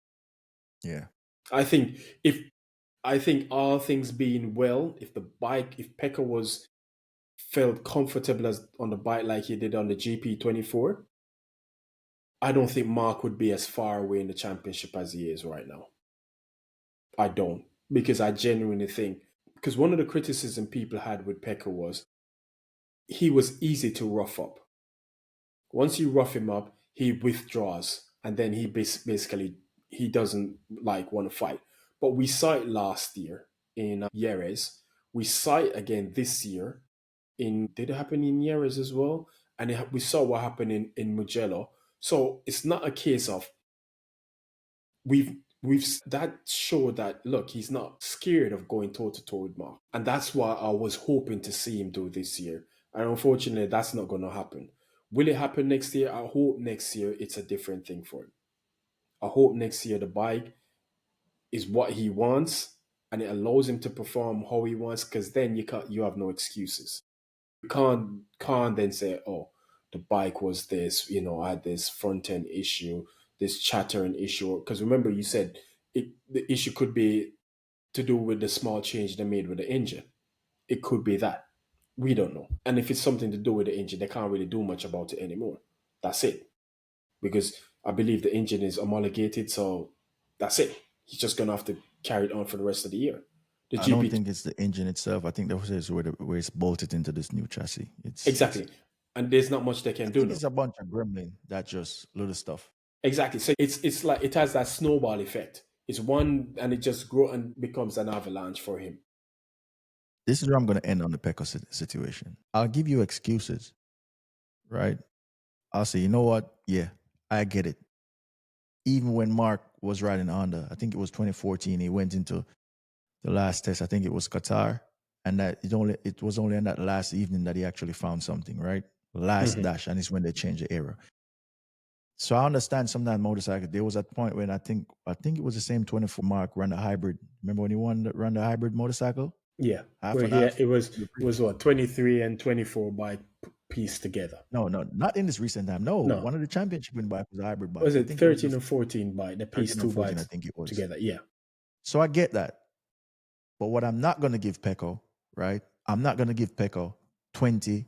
Yeah. I think all things being well, if Peko felt comfortable as on the bike like he did on the GP24, I don't think Mark would be as far away in the championship as he is right now. I don't. Because I genuinely think, because one of the criticism people had with Peko was he was easy to rough up. Once you rough him up, he withdraws and then he basically he doesn't like want to fight. But we saw it last year in Jerez. We saw it again this year did it happen in Jerez as well? And we saw what happened in Mugello. So it's not a case of we've that showed that look, he's not scared of going toe to toe with Mark, and that's what I was hoping to see him do this year. And unfortunately, that's not going to happen. Will it happen next year? I hope next year it's a different thing for him. I hope next year the bike is what he wants and it allows him to perform how he wants. Because then you have no excuses. You can't then say, oh, the bike was this, I had this front end issue, this chattering issue. Because remember, you said the issue could be to do with the small change they made with the engine. It could be that. We don't know. And if it's something to do with the engine, they can't really do much about it anymore. That's it. Because I believe the engine is homologated, so that's it. He's just gonna have to carry it on for the rest of the year. The I don't GP think it's the engine itself. I think that was where it's bolted into this new chassis. exactly, and there's not much they I can do think now. it's a bunch of gremlin that just little stuff. Exactly. So it's like it has that snowball effect. It's one and it just grows and becomes an avalanche for him. This is where I'm going to end on the Peko situation. I'll give you excuses, right? I'll say, you know what? Yeah, I get it. Even when Mark was riding Honda, I think it was 2014, he went into the last test. I think it was Qatar, and that it was only on that last evening that he actually found something, right? Last dash, and it's when they changed the era. So I understand sometimes motorcycle. There was a point when I think it was the same 24 Mark ran the hybrid. Remember when he ran the hybrid motorcycle? Yeah, Half where and half. it was what 23 and 24 bike pieced together. No, not in this recent time. No, No, one of the championship win bike was a hybrid bike. was I it think it was 13 or 14 bike? They 13 pieced or two 14, I bikes think it was. together. Yeah. So I get that. But what I'm not going to give Peko, right? I'm not going to give Peko 40,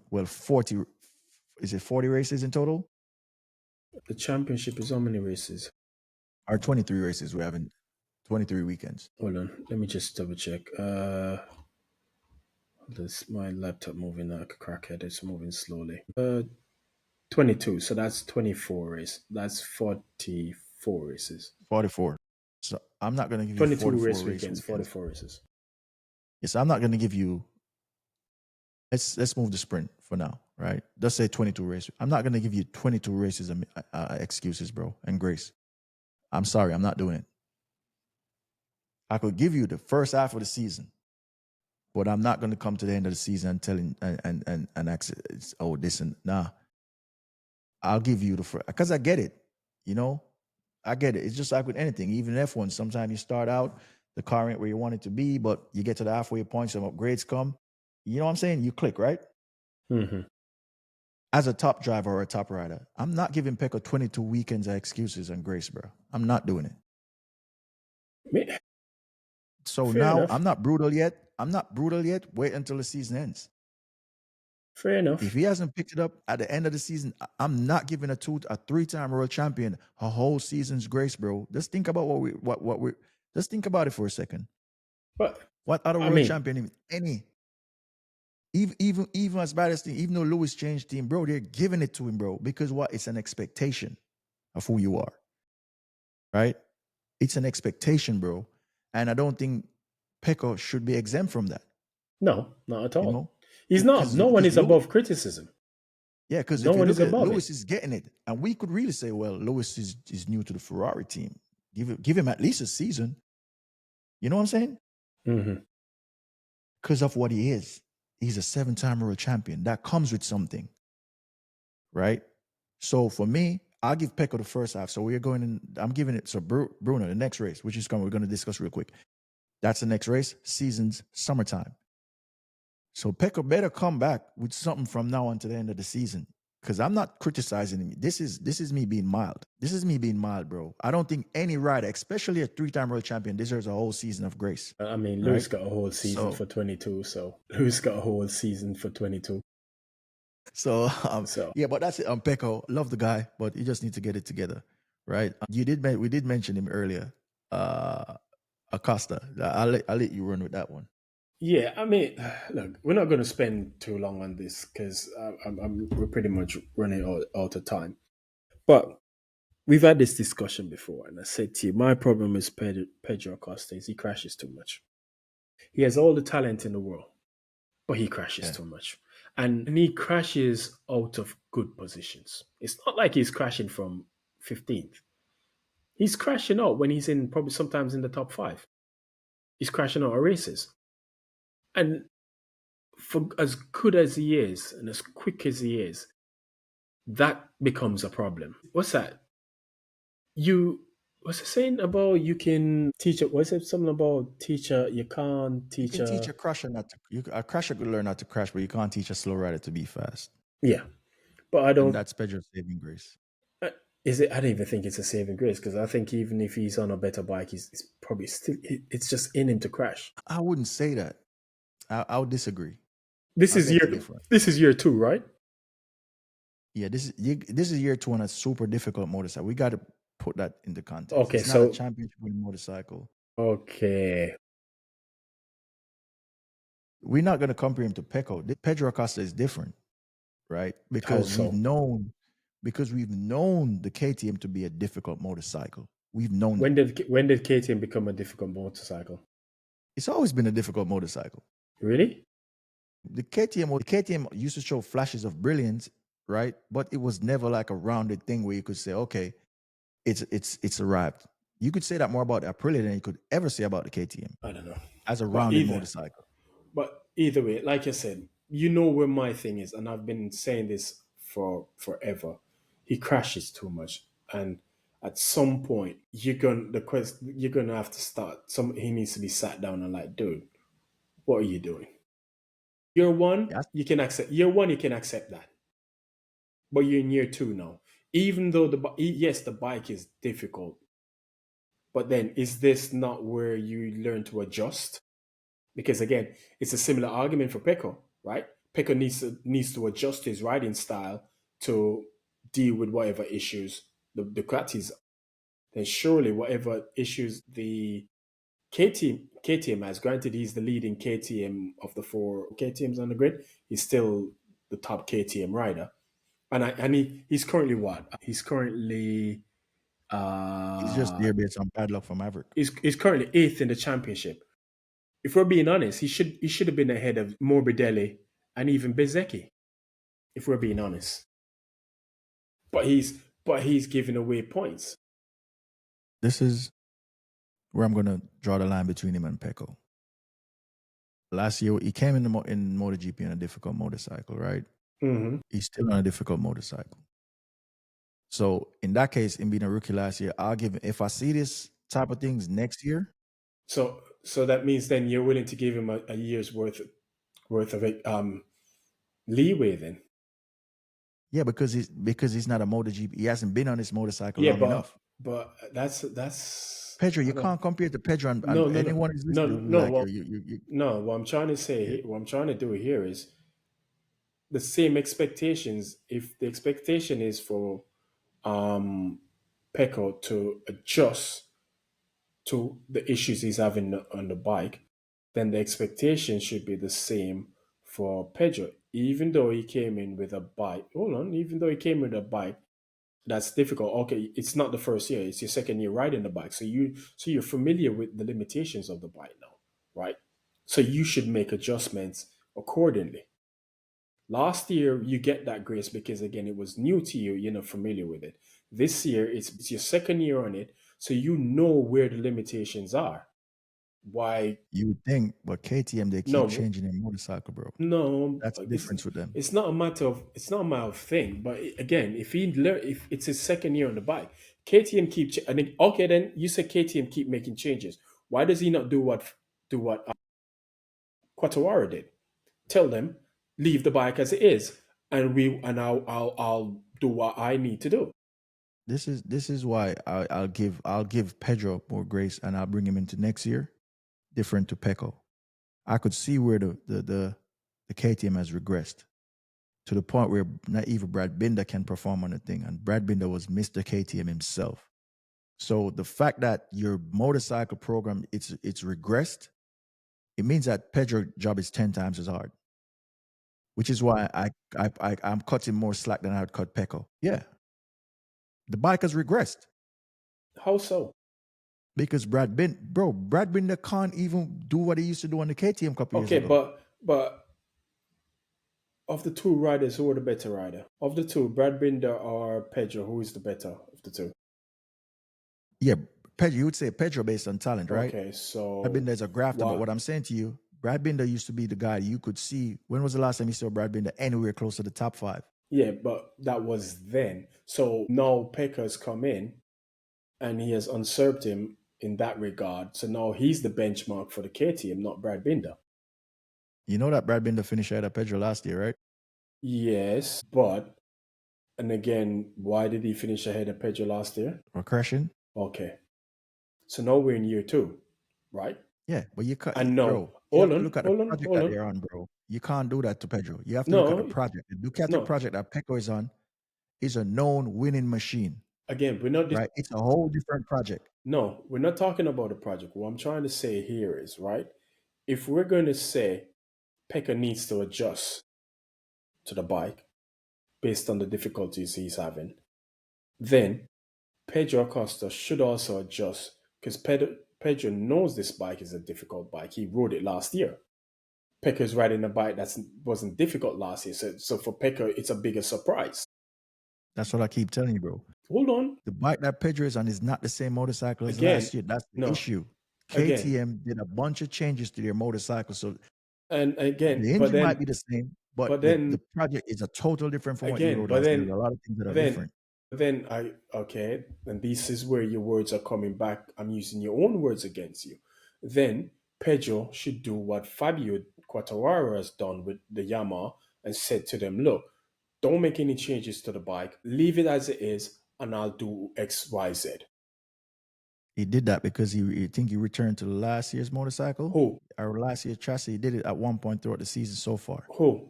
is it 40 races in total? The championship is how many races? Or 23 races. We're having 23 weekends. Hold on, let me just double check. This my laptop moving like a crackhead. It's moving slowly. 22. So that's 24 races. That's 44 races. 44. So I'm not going to give you 22 44 race race weekends. weekends. 44 races. Yes, I'm not going to give you. Let's move the sprint for now, right? Let's say 22 races. I'm not going to give you 22 races excuses, bro, and grace. I'm sorry, I'm not doing it. I could give you the first half of the season, but I'm not going to come to the end of the season and telling and ask, oh, this and nah. I'll give you the first because I get it, you know. I get it. It's just like with anything, even F1. Sometimes you start out, the car ain't where you want it to be, but you get to the halfway point, some upgrades come. You know what I'm saying? You click, right? Mm-hmm. As a top driver or a top rider, I'm not giving Peko 22 weekends of excuses and grace, bro. I'm not doing it. So Fair now enough. I'm not brutal yet. Wait until the season ends. Fair enough. If he hasn't picked it up at the end of the season, I'm not giving a 3-time world champion a whole season's grace, bro. Just think about what we just think about it for a second. But What other I world mean, champion, any, even as bad as thing, even though Lewis changed team, bro, they're giving it to him, bro, because what? It's an expectation of who you are, right? It's an expectation, bro, and I don't think Peko should be exempt from that. no, not at You all. know, He's not. No one is Lewis, above criticism. yeah, because No if you one look is at it, above it. Lewis is getting it, and we could really say, well, Lewis is new to the Ferrari team. Give him at least a season. You know what I'm saying? Mm-hmm. Because of what he is. He's a 7-time world champion. That comes with something, right? So for me, I'll give Pecco the first half. So we're going in, I'm giving it, so Bruno, the next race, which is coming, we're going to discuss real quick. That's the next race, season's summertime. So Pecco better come back with something from now on to the end of the season. Because I'm not criticizing him. This is me being mild. This is me being mild, bro. I don't think any rider, especially a 3-time world champion, deserves a whole season of grace. I mean, Right? Lewis got a whole season for 22. So Lewis got a whole season for 22. So So yeah, but that's it. Pecco, love the guy, but you just need to get it together, right? We did mention him earlier, Acosta. I'll let you run with that one. yeah, I mean, look, we're not going to spend too long on this because we're pretty much running out of time. But we've had this discussion before, and I said to you, my problem is Pedro Acosta is he crashes too much. He has all the talent in the world, but he crashes Yeah. too much. And he crashes out of good positions. It's not like he's crashing from 15th. He's crashing out when he's in probably sometimes in the top 5. He's crashing out of races. And for as good as he is and as quick as he is, that becomes a problem. What's that? What's it saying about you can teach it? What's it something about teacher? You can't You teach can teach a a crasher not to. A crasher could learn not to crash, but you can't teach a slow rider to be fast. yeah. But I And don't. that's Pedro's saving grace. Is it? I don't even think it's a saving grace because I think even if he's on a better bike, he's probably still. It's just in him to crash. I wouldn't say that. I would disagree. This I is beg to year. differ. This is year 2, right? Yeah, this is year 2 on a super difficult motorcycle. We got to put that into context. Okay, It's not a so championship winning motorcycle. okay, We're not going to compare him to Pecco. Pedro Acosta is different, right? how Because so? we've known the KTM to be a difficult motorcycle. We've known that. When did KTM become a difficult motorcycle? It's always been a difficult motorcycle. Really? The KTM used to show flashes of brilliance, right? But it was never like a rounded thing where you could say, okay, it's arrived. You could say that more about the Aprilia than you could ever say about the KTM I don't know. as a But rounded motorcycle. either way, like I said, you know where my thing is, and I've been saying this for forever. He crashes too much, and at some point, you're gonna have to start. He needs to be sat down and like, dude, what are you doing? Year one, Yes. you can accept. Year one, you can accept that, but you're in year 2 now. Even though yes, the bike is difficult, but then is this not where you learn to adjust? Because again, it's a similar argument for Peko, right? Peko needs to adjust his riding style to deal with whatever issues the Ducatis. Then surely whatever issues the KTM has, granted he's the leading KTM of the 4 KTMs on the grid, he's still the top KTM rider. He's currently what? He's currently He's just there based on bad luck for Maverick. he's currently 8th in the championship. If we're being honest, he should have been ahead of Morbidelli and even Bezecchi. If we're being honest, but he's giving away points. This is where I'm going to draw the line between him and Pecco. Last year, he came in MotoGP on a difficult motorcycle, right? Mm-hmm. He's still on a difficult motorcycle. So in that case, in being a rookie last year, I'll give him, if I see this type of things next year. So that means then you're willing to give him a year's worth of leeway then. Yeah, because he's not a MotoGP. He hasn't been on this motorcycle Yeah, long enough. but that's Pedro, I you don't can't compare to Pedro, no and no no anyone who's no listening will be no like, what you no what I'm trying to yeah. say what I'm trying to do here is the same expectations. If the expectation is for um Peko to adjust to the issues he's having on the bike, then the expectation should be the same for Pedro. Even though he came in with a bike, hold on, even though he came with a bike that's difficult. Okay, it's not the first year; it's your second year riding the bike, so you're familiar with the limitations of the bike now, right? So you should make adjustments accordingly. Last year, you get that grace because again, it was new to you. You're not familiar with it. This year, it's your second year on it, so you know where the limitations are. Why? You would think, but KTM, they keep No, changing their motorcycle, bro. no, That's the difference with them. it's not a matter of thing. But again, if it's his second year on the bike, KTM and then, okay, then you said KTM keep making changes. Why does he not do what Quartararo did? Tell them leave the bike as it is, and I'll do what I need to do. This is why I'll give Pedro more grace, and I'll bring him into next year different to Peko. I could see where the KTM has regressed to the point where not even Brad Binder can perform on the thing, and Brad Binder was Mr. KTM himself. So the fact that your motorcycle program it's regressed, it means that Pedro's job is 10 times as hard, which is why I'm cutting more slack than I would cut Peko. Yeah, the bike has regressed How so? because Brad Binder can't even do what he used to do on the KTM a couple years Okay, ago. but of the two riders, who are the better rider? Of the two, Brad Binder or Pedro, who is the better of the two? Yeah, Pedro, you would say Pedro based on talent, right? Okay, Brad so Binder is a grafter, but what what? I'm saying to you, Brad Binder used to be the guy you could see. When was the last time you saw Brad Binder anywhere close to the top five? Yeah, but that was then. So now Pecker's come in and he has usurped him in that regard. So now he's the benchmark for the KTM, not Brad Binder. You know that Brad Binder finished ahead of Pedro last year, right? Yes, but and again, why did he finish ahead of Pedro last year? Or crashing? Okay, so now we're in year two, right? Yeah, but you can't, And bro. no, You have to look at the project hold that on. they're on, bro. You can't do that to Pedro. You have to look at the No, project. The Ducati no. project that Pecco is on is a known winning machine, Again, we're not. right? It's a whole different project. No, we're not talking about a project. What I'm trying to say here is right. If we're going to say Pecco needs to adjust to the bike based on the difficulties he's having, then Pedro Acosta should also adjust because Pedro knows this bike is a difficult bike. He rode it last year. Pecco's riding a bike that wasn't difficult last year. So for Pecco, it's a bigger surprise. That's what I keep telling you, bro. Hold on. The bike that Pedro is on is not the same motorcycle as Again, last year. That's the no. issue. Again. KTM did a bunch of changes to their motorcycle, so And again, the engine might be the same, but but the then project is a total different from what you again, rode last year. There's a lot of things that are then different. then I okay, and this is where your words are coming back. I'm using your own words against you. Then Pedro should do what Fabio Quartararo has done with the Yamaha and said to them, look, don't make any changes to the bike, leave it as it is, and I'll do X, Y, Z. He did that because he think he returned to last year's motorcycle Who? or last year's chassis. He did it at one point throughout the season so far. Who?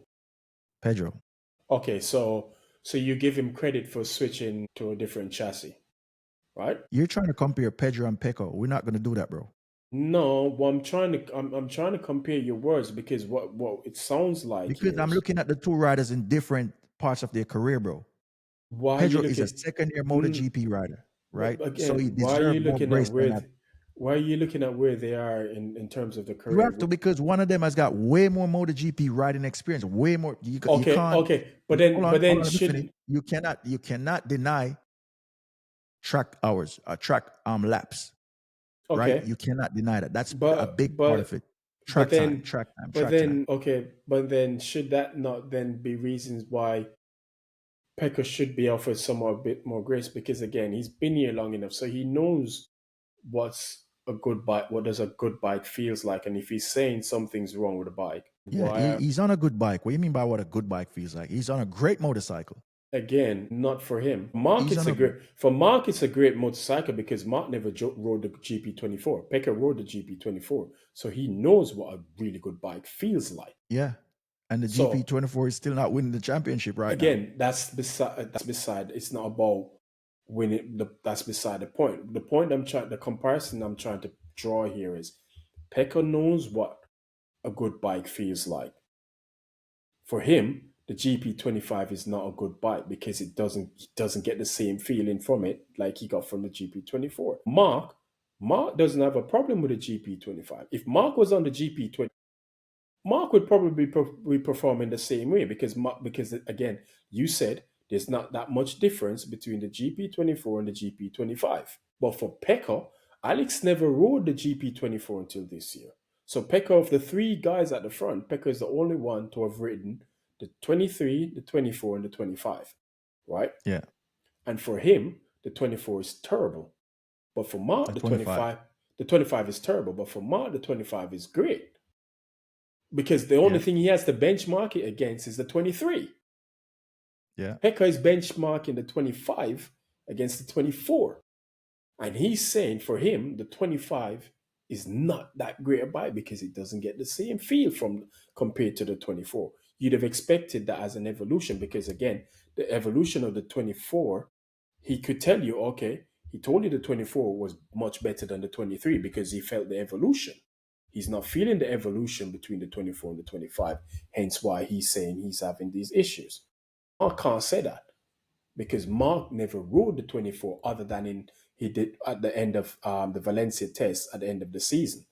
Pedro. Okay, so you give him credit for switching to a different chassis, right? You're trying to compare Pedro and Pecco. We're not going to do that, bro. No, well, I'm trying to compare your words because what it sounds like Because I'm is looking at the two riders in different parts of their career, bro. why are you Pedro is a looking second-year mm, MotoGP rider, right? So he again, deserves more grace than that. why are you looking at where they are in terms of the You career? have to because one of them has got way more MotoGP riding experience, way more. You Okay, can't. but Hold then on. Let me finish. should You cannot deny track hours, track laps, right? okay, You cannot deny that. That's a but big part of it. but then Track time, but track time. then okay, but then should that not then be reasons why Peko should be offered somewhat a bit more grace because again, he's been here long enough, so he knows what's a good bike, what does a good bike feels like, and if he's saying something's wrong with the bike, Yeah, why? he's on a good bike. What do you mean by what a good bike feels like? He's on a great motorcycle. Again, not for him. Mark, He's it's on a a great for Mark. It's a great motorcycle because Mark never rode the GP24. Peko rode the GP24, so he knows what a really good bike feels like. yeah. And the So GP24 is still not winning the championship right now. again, that's beside. That's beside. It's not about winning. That's beside the point. The point the comparison I'm trying to draw here is, Peko knows what a good bike feels like. For him, the GP25 is not a good bike because he doesn't get the same feeling from it like he got from the GP24. Mark doesn't have a problem with the GP25. If Mark was on the GP20, Mark would probably be performing the same way because again, you said there's not that much difference between the GP24 and the GP25. But for Peko, Alex never rode the GP24 until this year. So Peko, of the three guys at the front, Peko is the only one to have ridden the 23, the 24, and the 25, right? Yeah. And for him, the 24 is terrible. But for Mark, And 25. the 25 is terrible. But for Mark, the 25 is great because the only Yeah. thing he has to benchmark it against is the 23. Yeah. Peko is benchmarking the 25 against the 24. And he's saying for him, the 25 is not that great a bike because it doesn't get the same feel from compared to the 24. You'd have expected that as an evolution because again, the evolution of the 24, he could tell you, okay, he told you the 24 was much better than the 23 because he felt the evolution. He's not feeling the evolution between the 24 and the 25, hence why he's saying he's having these issues. Mark can't say that because Mark never rode the 24 other than he did at the end of the Valencia test at the end of the season.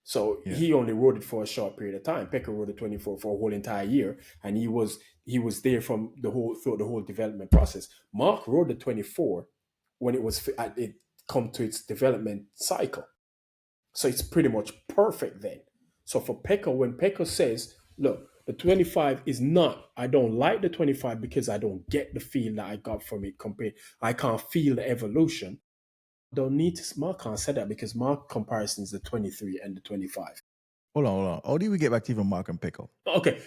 So Yeah. he only rode it for a short period of time. Peko rode the 24 for a whole entire year, and he was there from throughout the whole development process. Mark rode the 24 when it come to its development cycle. So it's pretty much perfect then. So for Peko, when Peko says, look, the 25 is not, I don't like the 25 because I don't get the feel that I got from it compared, I can't feel the evolution. Don't need to, Mark can't say that because Mark comparison is the 23 and the 25. Hold on. How do we get back to even Mark and Peko? Okay.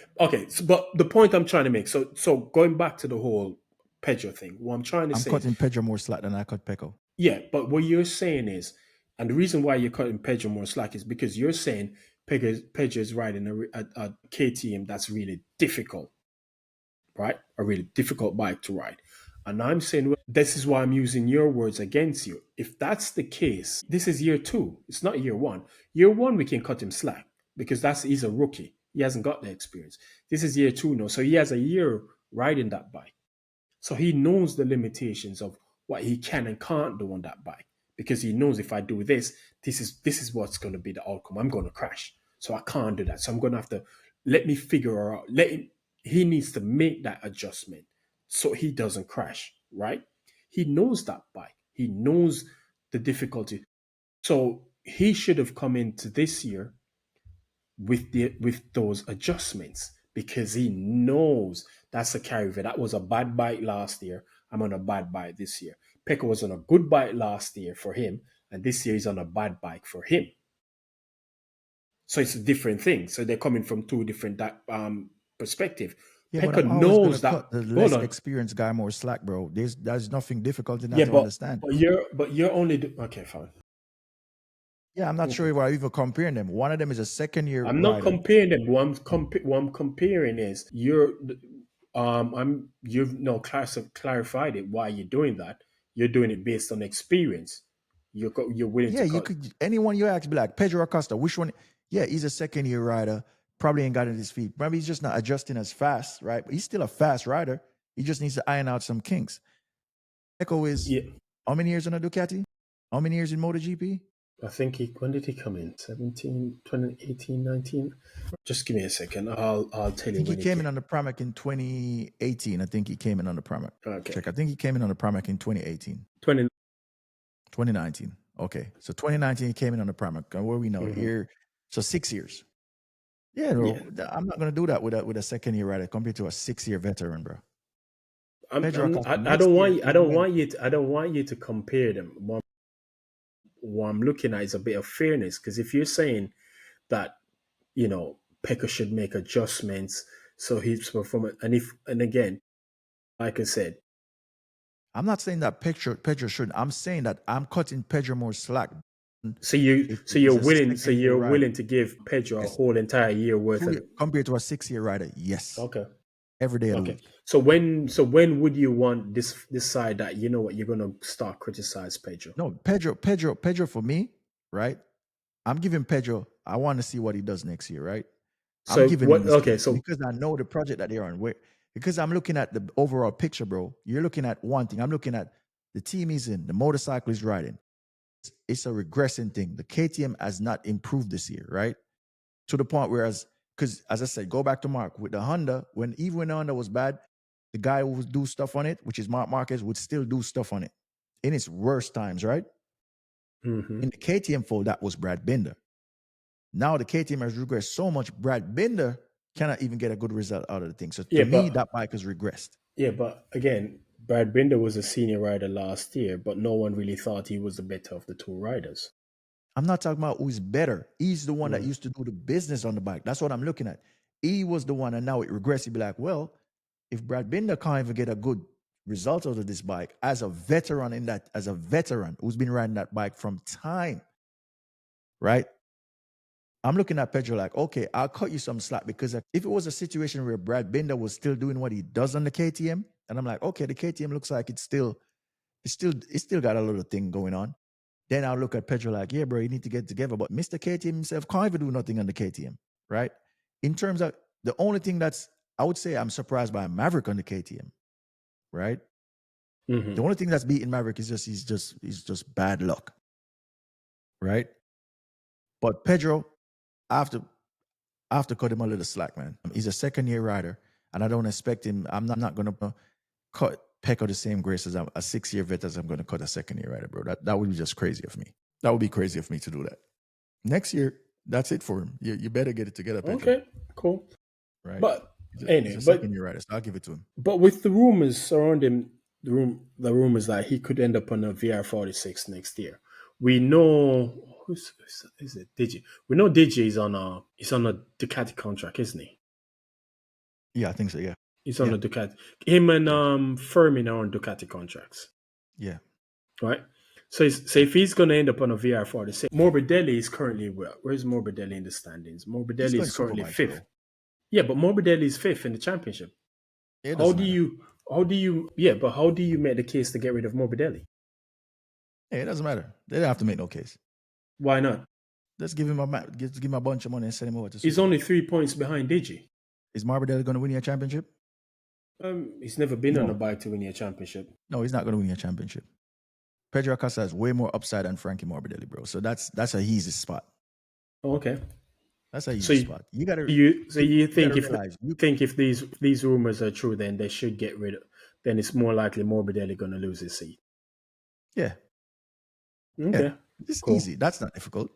So, but the point I'm trying to make, so going back to the whole Pedro thing, what I'm trying to I'm say, cutting Pedro more slack than I cut Peko. yeah, but what you're saying is, and the reason why you're cutting Pedro more slack is because you're saying Pedro is riding a KTM that's really difficult, right? A really difficult bike to ride. And I'm saying, well, this is why I'm using your words against you. If that's the case, this is year two. It's not year one. Year one, we can cut him slack because he's a rookie. He hasn't got the experience. This is year two now. So he has a year riding that bike. So he knows the limitations of what he can and can't do on that bike because he knows if I do this, this is what's going to be the outcome. I'm going to crash. So I can't do that. So I'm going to have to let me figure out. He needs to make that adjustment so he doesn't crash, right? He knows that bike. He knows the difficulty. So he should have come into this year with those adjustments because he knows that's a carry. That was a bad bite last year. I'm on a bad bike this year. Peko was on a good bike last year for him, and this year he's on a bad bike for him. So it's a different thing. So they're coming from two different perspective. Yeah, Peko but I'm always knows gonna that. cut the Hold less on. experienced guy more slack, bro. There's nothing difficult in that Yeah, to understand. but you're only okay. Fine. Yeah, I'm not sure if I even comparing them. One of them is a second year I'm not rider. comparing them. What I'm comparing is you've no clarified it why you're doing that. You're doing it based on experience. You're willing Yeah, to you cut. could anyone you ask be like Pedro Acosta. Which one? Yeah, he's a second year rider. Probably ain't got in his feet. Maybe he's just not adjusting as fast, right? But he's still a fast rider. He just needs to iron out some kinks. Peko is Yeah, how many years on a Ducati? How many years in MotoGP? I think when did he come in? 17, 2018, 19? Just give me a second. I'll tell I you think he when he came came. in on the Pramac in 2018. I think he came in on the Pramac. Okay. Check. I think he came in on the Pramac in 2018. 20. 2019. Okay. So 2019 he came in on the Pramac. And where we know here. So 6 years. Yeah, bro. Yeah. I'm not gonna do that with a second year rider compared to a 6-year veteran, bro. Pedro Acosta I next don't year want is when I don't want you to compare them. What I'm looking at is a bit of fairness, because if you're saying that, Peko should make adjustments so his performance, and again, like I said, I'm not saying that Pedro shouldn't. I'm saying that I'm cutting Pedro more slack. you're He's a willing second year rider. to give Pedro a Yes. whole entire year worth of. Compared to a 6-year rider, yes. Okay. Every day of the Okay. week. So when would you want this side that you know what you're gonna start criticize Pedro? No, Pedro for me, right? I'm giving Pedro, I want to see what he does next year, right? I'm So giving him what? this Okay. year So because I know the project that they're on. Because I'm looking at the overall picture, bro. You're looking at one thing. I'm looking at the team he's in, the motorcycle he's riding. It's a regressing thing. The KTM has not improved this year, right? To the point whereas, because as I said, go back to Mark with the Honda, even when the Honda was bad, the guy who would do stuff on it, which is Mark Marquez, would still do stuff on it in its worst times, right? mhm. In the KTM fold, that was Brad Binder. Now the KTM has regressed so much, Brad Binder cannot even get a good result out of the thing. So to Yeah, me, but that bike has regressed. again, Brad Binder was a senior rider last year, but no one really thought he was the better of the two riders. I'm not talking about who's better. He's the one that Mm. used to do the business on the bike. That's what I'm looking at. He was the one, and now it regressed. He'd be like, well, if Brad Binder can't even get a good result out of this bike as a veteran who's been riding that bike from time, right? I'm looking at Pedro like, okay, I'll cut you some slack because if it was a situation where Brad Binder was still doing what he does on the KTM, and I'm like, okay, the KTM looks like it's still got a little thing going on. Then I'll look at Pedro like, yeah, bro, you need to get together. But Mr. KTM himself can't even do nothing on the KTM, right? In terms of the only thing I would say I'm surprised by Maverick on the KTM, right? Mm-hmm. The only thing that's beating Maverick is he's just bad luck, right? But Pedro, after cut him a little slack, man. He's a second-year rider, and I don't expect him. I'm not going to cut Peko the same grace as a 6-year vet as I'm going to cut a second-year rider, bro. That would be just crazy of me. That would be crazy of me to do that. Next year, that's it for him. You better get it together, Pedro. Okay, cool. Right? But He's anyway, a second-year rider, so I'll give it to him. but with the rumors surrounding the rumors that he could end up on a VR46 next year, we know who's is it? Digi. We know Digi is on a Ducati contract, isn't he? Yeah, I think so. Yeah. He's on Yeah. a Ducati. Him and Yeah. Fermin are on Ducati contracts, Yeah. right? So if he's going to end up on a VR46, Morbidelli is currently where? Where's Morbidelli in the standings? He's Morbidelli going is currently superbikes, fifth. bro. Yeah, but Morbidelli is fifth in the championship. It How doesn't do matter. how do you make the case to get rid of Morbidelli? Hey, it doesn't matter. They don't have to make no case. Why not? Let's give him a bunch of money and send him over to He's Super. only 3 points behind Digi. Is Morbidelli going to win you a championship? He's never been on a No. bike to win a championship. No, he's not going to win you a championship. Pedro Acosta has way more upside than Frankie Morbidelli, bro. So that's a easy spot. Oh, okay. That's a So easy spot. You gotta you think if these rumors are true, then they should get rid of. Then it's more likely Morbidelli going to lose his seat. yeah. Okay. Yeah. It's Cool. easy. That's not difficult.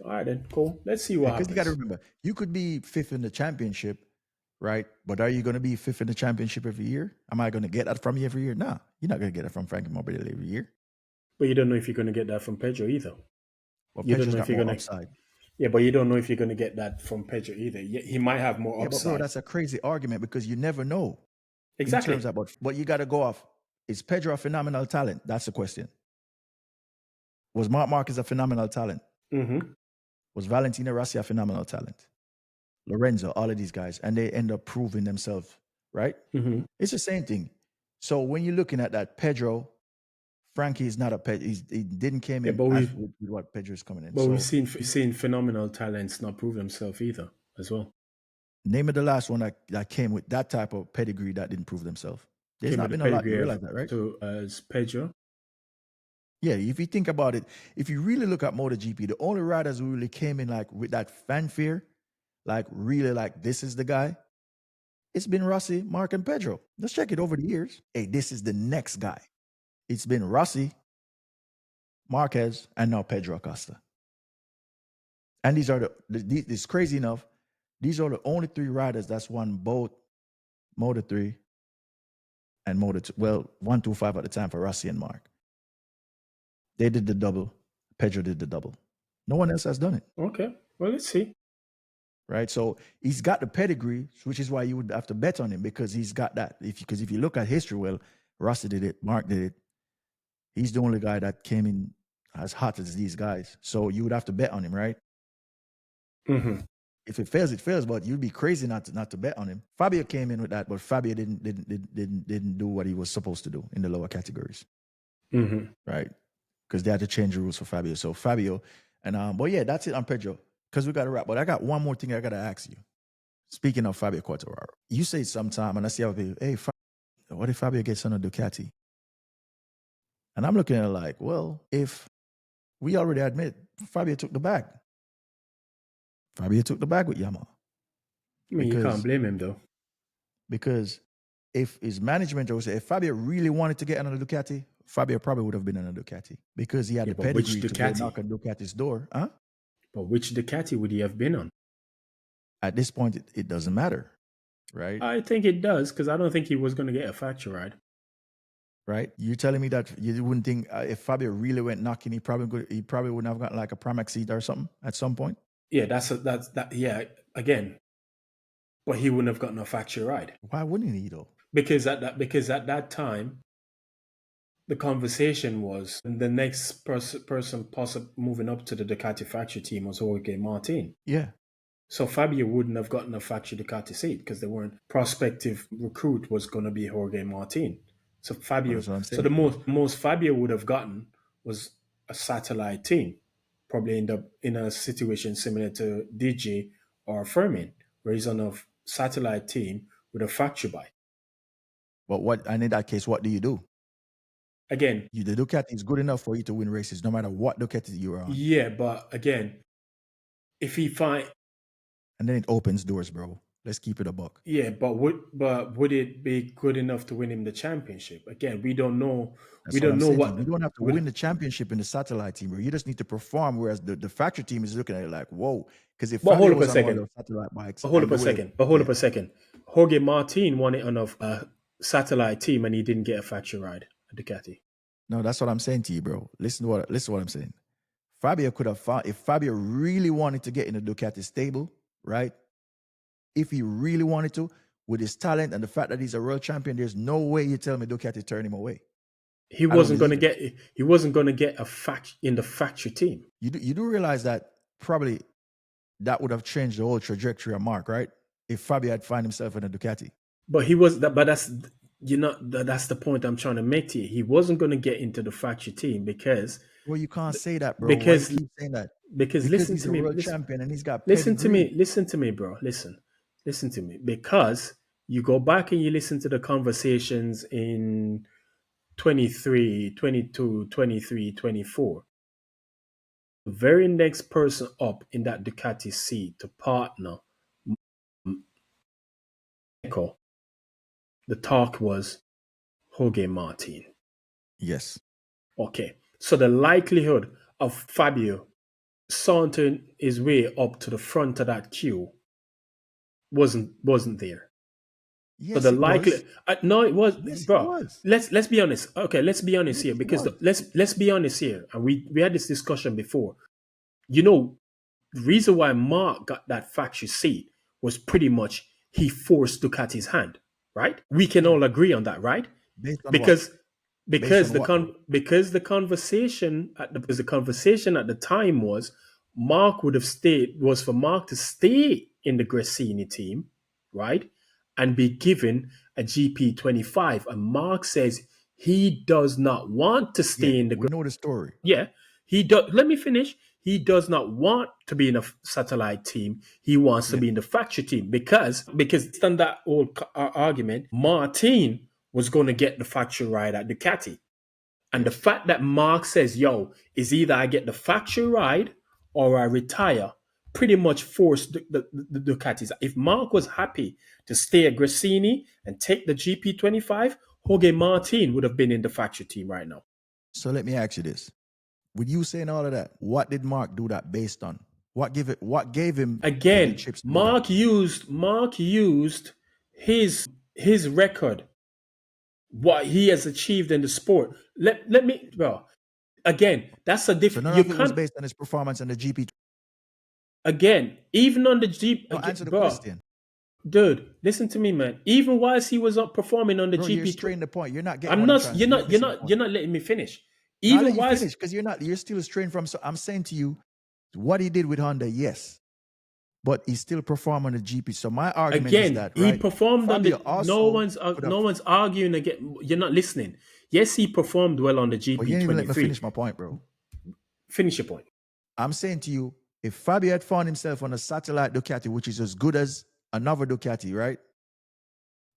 All right then. Cool. Let's see what Because you got to happens. remember, you could be fifth in the championship, right? But are you going to be fifth in the championship every year? Am I going to get that from you every year? No, you're not going to get that from Frankie Morbidelli every year. But you don't know if you're going to get that from Pedro either. Well, You don't Pedro's know if got you're more going to. upside. Yeah, but you don't know if you're going to get that from Pedro either. He might have more Yeah, but bro, upside. that's a crazy argument because you never know. Exactly. In terms of but you got to go off. Is Pedro a phenomenal talent? That's the question. Was Mark Marquez a phenomenal talent? Mm-hmm. Was Valentino Rossi a phenomenal talent? Lorenzo, all of these guys, and they end up proving themselves, right? Mm-hmm. It's the same thing. So when you're looking at that, Pedro, Frankie is not he didn't came Yeah, in but as with what Pedro is coming in. we've So seen phenomenal talents not prove themselves either as well. name of the last one that came with that type of pedigree that didn't prove themselves. There's Came not with been the a lot. You pedigree realize that, right? as Pedro. Yeah, if you think about it, if you really look at MotoGP, the only riders who really came in like with that fanfare, like really like this is the guy, it's been Rossi, Marc, and Pedro. Let's check it over the years. Hey, this is the next guy. It's been Rossi, Marquez, and now Pedro Acosta. And these are it's crazy enough, these are the only three riders that's won both Moto3 and Moto2. Well, 125 at the time for Rossi and Mark. They did the double. Pedro did the double. No one else has done it. Okay. Well, let's see. Right. So he's got the pedigree, which is why you would have to bet on him, because he's got that. Because if you look at history, well, Rossi did it, Mark did it. He's the only guy that came in as hot as these guys. So you would have to bet on him, right? Mm-hmm. If it fails, it fails. But you'd be crazy not to bet on him. Fabio came in with that, but Fabio didn't do what he was supposed to do in the lower categories, right? Because they had to change the rules for Fabio. So Fabio, and but yeah, that's it on Pedro. Because we got to wrap. But I got one more thing I got to ask you. Speaking of Fabio Quartararo, you say sometime, and I see how people, hey, what if Fabio gets on a Ducati? And I'm looking at it like, well, if we already admit Fabio took the bag. Fabio took the bag with Yamaha. I mean, you can't blame him, though. Because if his management, or say, if Fabio really wanted to get on a Ducati, Fabio probably would have been on a Ducati, because he had the pedigree to go knock on Ducati's door. Huh? But which Ducati would he have been on? At this point, it doesn't matter, right? I think it does, because I don't think he was going to get a factory ride. Right? You're telling me that you wouldn't think if Fabio really went knocking, he probably wouldn't have gotten like a Pramac seat or something at some point? Yeah, that's yeah, again. But he wouldn't have gotten a factory ride. Why wouldn't he, though? Because at that time, the conversation was the next person possible moving up to the Ducati factory team was Jorge Martin. Yeah. So Fabio wouldn't have gotten a factory Ducati seat, because they weren't. Prospective recruit was going to be Jorge Martin. So Fabio. So the most Fabio would have gotten was a satellite team, probably end up in a situation similar to DJ or Fermin, where he's on a satellite team with a factory bike. But and in that case, what do you do? Again, the Ducati is good enough for you to win races, no matter what Ducati you're on. Yeah, but again, if he find, and then it opens doors, bro. Let's keep it a buck. Yeah, but would it be good enough to win him the championship? Again, we don't know. We don't know what. You don't have to win the championship in the satellite team, bro. You just need to perform. Whereas the factory team is looking at it like, whoa. Because if hold up a second. Satellite bikes, hold up a second. Jorge Martin won it on a satellite team, and he didn't get a factory ride at Ducati. No, that's what I'm saying to you, bro. Listen to what I'm saying. Fabio could have found, if Fabio really wanted to get in the Ducati stable, right? If he really wanted to, with his talent and the fact that he's a world champion, there's no way you tell me Ducati turned him away. He wasn't going to get a in the factory team. You do realize that probably that would have changed the whole trajectory of Marc, right? If Fabio had found himself in a Ducati. But he was that. But that's the point I'm trying to make to you. He wasn't going to get into the factory team because. Well, you can't say that, bro. Because why you keep saying that? Because listen he's to me, a world champion and he's got. Listen to me, bro. Listen to me. Because you go back and you listen to the conversations in 23, 22, 23, 24. The very next person up in that Ducati seat to partner, Peko, the talk was Jorge Martin. Yes. Okay. So the likelihood of Fabio sauntering his way up to the front of that queue wasn't there. Yes, so the likelihood, no, it was, yes, bro. It was. Let's be honest. Okay, let's be honest here, because let's be honest here, and we had this discussion before. The reason why Marc got that factory seat was pretty much he forced Ducati's hand, right? We can all agree on that, right? Because the conversation at the time was Marc was for Marc to stay in the Gresini team, right? And be given a GP25. And Marc says he does not want to stay in the. We know the story. Yeah, he does. Let me finish. He does not want to be in a satellite team. He wants to be in the factory team because on that old argument, Martin was going to get the factory ride at Ducati. And the fact that Marc says, yo, is either I get the factory ride or I retire, pretty much forced the Ducatis. If Marc was happy to stay at Gresini and take the GP25, Jorge Martin would have been in the factory team right now. So let me ask you this. With you saying all of that, what did Marc do that based on? What gave him again? the chips Marc used his record what he has achieved in the sport. Let me, well, again, that's a So different. none You of it was can't, based on his performance in the GP. again, even on the Jeep, No, answer the bro, question. dude, listen to me, man. Even whilst he was up performing on the Bro, you're GP, straying the point. You're not getting I'm what I'm not. trying to. You're missing the point. You're not letting me finish. I'll let Even you whilst, finish because you're still straying from. So I'm saying to you, what he did with Honda, yes, but he still performed on the GP. So my argument is again, that he right, performed on Fabio the. also could have. No one's arguing again. You're not listening. Yes, he performed well on the But you GP didn't even let me 23. finish my point, bro. Finish your point. I'm saying to you, if Fabio had found himself on a satellite Ducati, which is as good as another Ducati, right,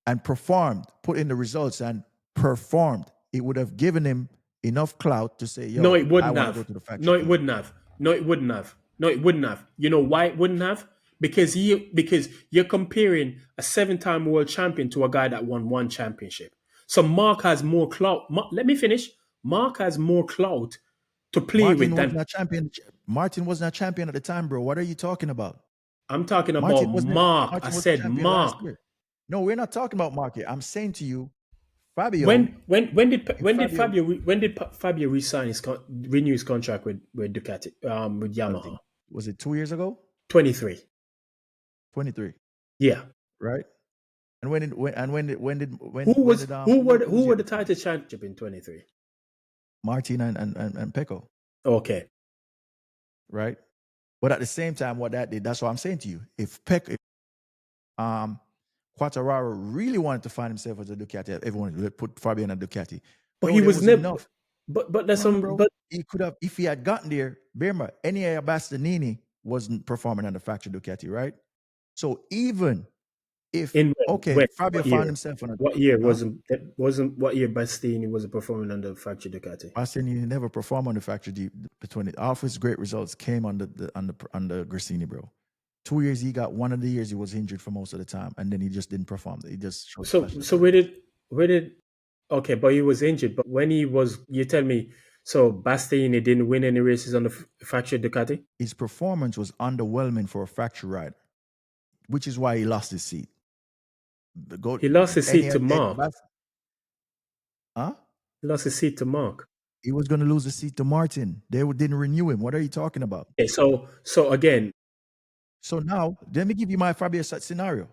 and performed, put in the results and performed, it would have given him enough clout to say, No, yo, it I wouldn't want to go have. to the factory No, it team. wouldn't have. No, it wouldn't have. No, it wouldn't have. You know why it wouldn't have? Because you're comparing a 7-time world champion to a guy that won one championship. So Mark has more clout. Let me finish. Mark has more clout to play with Martin than wasn't a champion. Martin wasn't a champion at the time, bro. What are you talking about? I'm talking about. Martin wasn't Mark. I Martin was a said champion last Mark. year. No, we're not talking about Market. I'm saying to you, Fabio, if When did Fabio, Fabio resign renew his contract with Ducati with I Yamaha? think, was it 2 years ago? 23. 23, Yeah. right? And when did Who lose were yet? the title championship in 23? Martin and Peko, Okay. right? But at the same time, what that did, that's what I'm saying to you. If Quartararo really wanted to find himself as a Ducati, everyone would put Fabio in a Ducati. But Bro, he there was was never. enough. But there's No, some. bro. But He could have, if he had gotten there, remember, Enea Bastianini wasn't performing on the factory Ducati, right? So even if, in okay, when Fabio what found year? himself on a, What year huh? wasn't what year Bastianini was performing under factory Ducati? Bastianini never performed on the factory between it. All of his great results came on on the Grassini, bro. 2 years he got, one of the years he was injured for most of the time, and then he just didn't perform. He just showed flashes So of it. where did okay? But he was injured. But when he was, you tell me. So Bastianini didn't win any races on the factory Ducati. His performance was underwhelming for a factory rider, which is why he lost his seat. He lost his seat to Enea, Mark. huh? He lost his seat to Mark. He was going to lose the seat to Martin. They didn't renew him. What are you talking about? Okay, so again, So now, let me give you my Fabio scenario.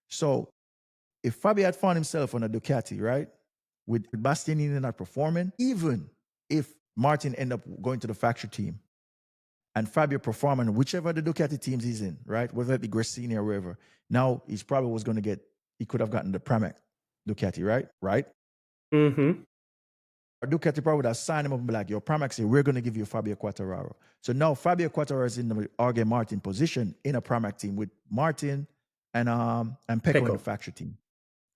So if Fabio had found himself on a Ducati, right, with Bastianini not performing, even if Martin ended up going to the factory team and Fabio performing whichever the Ducati teams he's in, right, whether it be Grassini or wherever, now he's probably was going to get, he could have gotten the Pramac Ducati, right? Right? mm-hmm. Ducati probably would have signed him up and be like, yo, Pramac say, we're going to give you Fabio Quartararo. So now Fabio Quartararo is in the Jorge Martin position in a Pramac team with Martin and Peko in the factory team,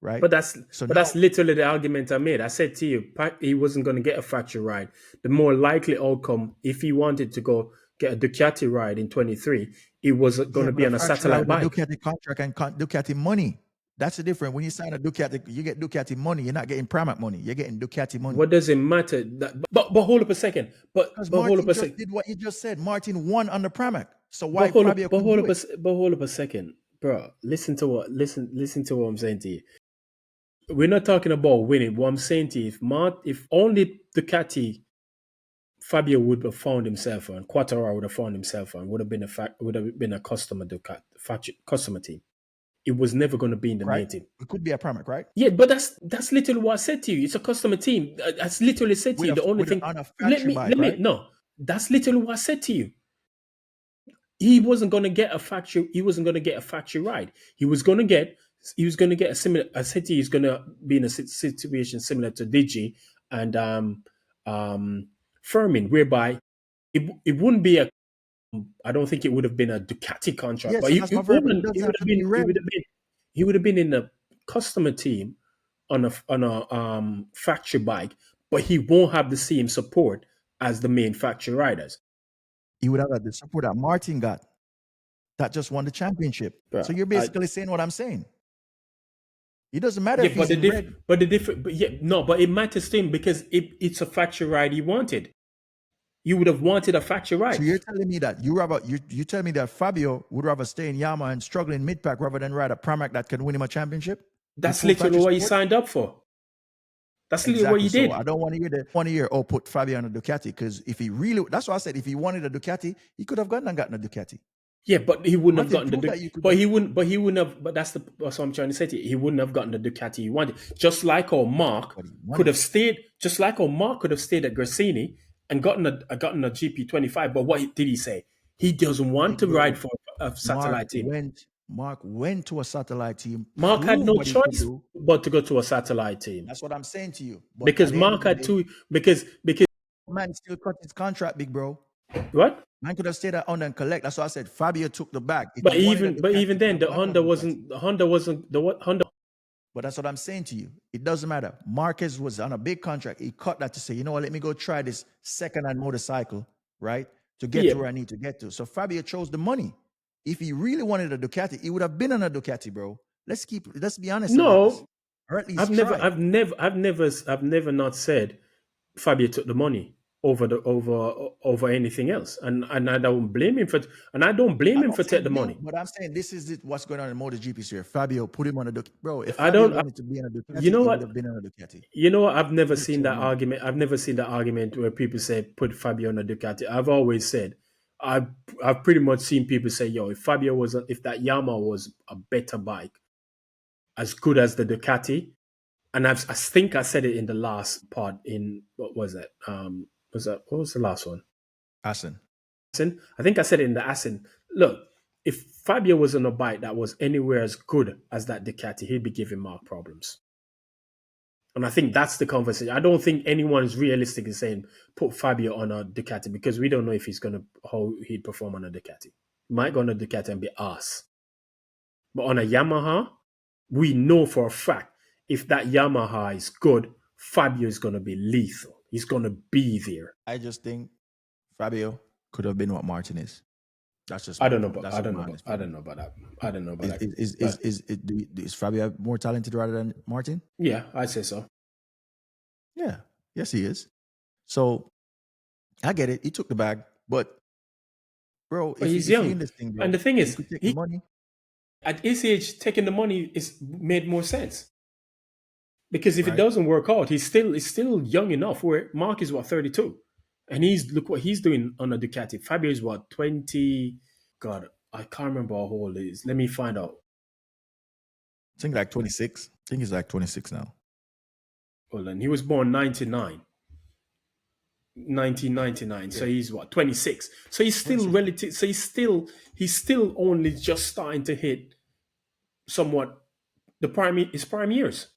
right? But that's So but now, that's literally the argument I made. I said to you, he wasn't going to get a factory ride. The more likely outcome, if he wanted to go get a Ducati ride in 23, it was going yeah, to but be a on a factory ride satellite with a bike. Ducati contract and Ducati money. That's the difference. When you sign a Ducati, you get Ducati money. You're not getting Pramac money. You're getting Ducati money. What does it matter? But hold up a second. Because But hold up Martin a just second. did what you just said. Martin won on the Pramac. So why Fabio couldn't do it? But hold up a second, bro. Listen to what I'm saying to you. We're not talking about winning. What I'm saying to you, if only Ducati Fabio would have found himself on, Quartararo would have found himself on, would have been a customer Ducati factory customer team. It was never going to be in the Right? main team. It could be a Pramac, right? Yeah, but that's literally what I said to you. It's a customer team. That's literally said to With you. a The only with a, thing. on a factory bike, Let me right? no. That's literally what I said to you. He wasn't going to get a factory. He wasn't going to get a factory ride. He was going to get. He was going to get a similar. I said to you, he's going to be in a situation similar to Digi and Fermin, whereby it wouldn't be a. I don't think it would have been a Ducati contract, Yes, but and that's my it verb. It wouldn't. doesn't have to be red. He would have been in a customer team on a factory bike, but he won't have the same support as the main factory riders. He would have had the support that Martin got. That just won the championship. Bro, So you're basically saying what I'm saying. It doesn't matter yeah, if he's in red. but the different, but yeah, no, but it matters to him because it's a factory ride he wanted. You would have wanted a factory So ride. you're telling me that you tell me that Fabio would rather stay in Yamaha and struggle in mid pack rather than ride a Pramac that can win him a championship with That's full literally factory what he support? signed up for. That's literally what he did. So I don't want to hear, oh, put Fabio on a Ducati, because if he really, that's why I said if he wanted a Ducati, he could have gotten a Ducati. Yeah, but he wouldn't have Nothing gotten the proved that you could. but he wouldn't have. But that's what I'm trying to say to you. He wouldn't have gotten the Ducati he wanted. Just like our Mark But he wanted could have it. stayed. Just like our Mark could have stayed at Grassini and gotten a GP25. But what did he say? He doesn't want Big to bro, ride for a satellite team. Mark went to a satellite team. Mark had proved no what he could choice do. but to go to a satellite team. That's what I'm saying to you. But Because at the end Mark of the had day, two. Because man still cut his contract, big bro. what? Man could have stayed at Honda and collect. That's why I said Fabio took the bag. If But he wanted a even Ducati, then, he could the have gone Honda on a Ducati. wasn't the what Honda. But that's what I'm saying to you. It doesn't matter. Marquez was on a big contract. He cut that to say, you know what, let me go try this second-hand motorcycle, right? To get Yeah. to where I need to get to. So Fabio chose the money. If he really wanted a Ducati, he would have been on a Ducati, bro. Let's be honest about this. No, Or at least I've try. never not said Fabio took the money over anything else, and I don't blame him for taking the money. But I'm saying this is what's going on in MotoGP here. Fabio put him on a Ducati. Bro, if I Fabio don't. wanted to be on a Ducati, You know he what? would have been on a Ducati. You know what? I've never He seen chose that money. argument. I've never seen that argument where people say put Fabio on a Ducati. I've always said I've pretty much seen people say, yo, if that Yamaha was a better bike, as good as the Ducati, and I think I said it in the last part in what was it? What was the last one? Assen. I think I said it in the Assen. Look, if Fabio was on a bike that was anywhere as good as that Ducati, he'd be giving Mark problems. And I think that's the conversation. I don't think anyone is realistic in saying put Fabio on a Ducati, because we don't know if how he'd perform on a Ducati. He might go on a Ducati and be ass. But on a Yamaha, we know for a fact if that Yamaha is good, Fabio is going to be lethal. He's going to be there. I just think Fabio could have been what Martin is. That's just I don't know about that. Is Fabio more talented rather than Martin? Yeah, I'd say so. Yeah. Yes, he is. So I get it. He took the bag, but bro, but he's young. In this thing, bro, and the thing is, take the money. At his age, taking the money made more sense. Because if it doesn't work out, he's still young enough. Where Mark is 32, and look what he's doing on a Ducati. Fabio is 20. God, I can't remember how old he is. Let me find out. I think like 26. I think he's like 26 now. Well, and he was born 1999. Yeah. So he's 26. So he's still 26. Relative. So he's still only just starting to hit somewhat his prime years.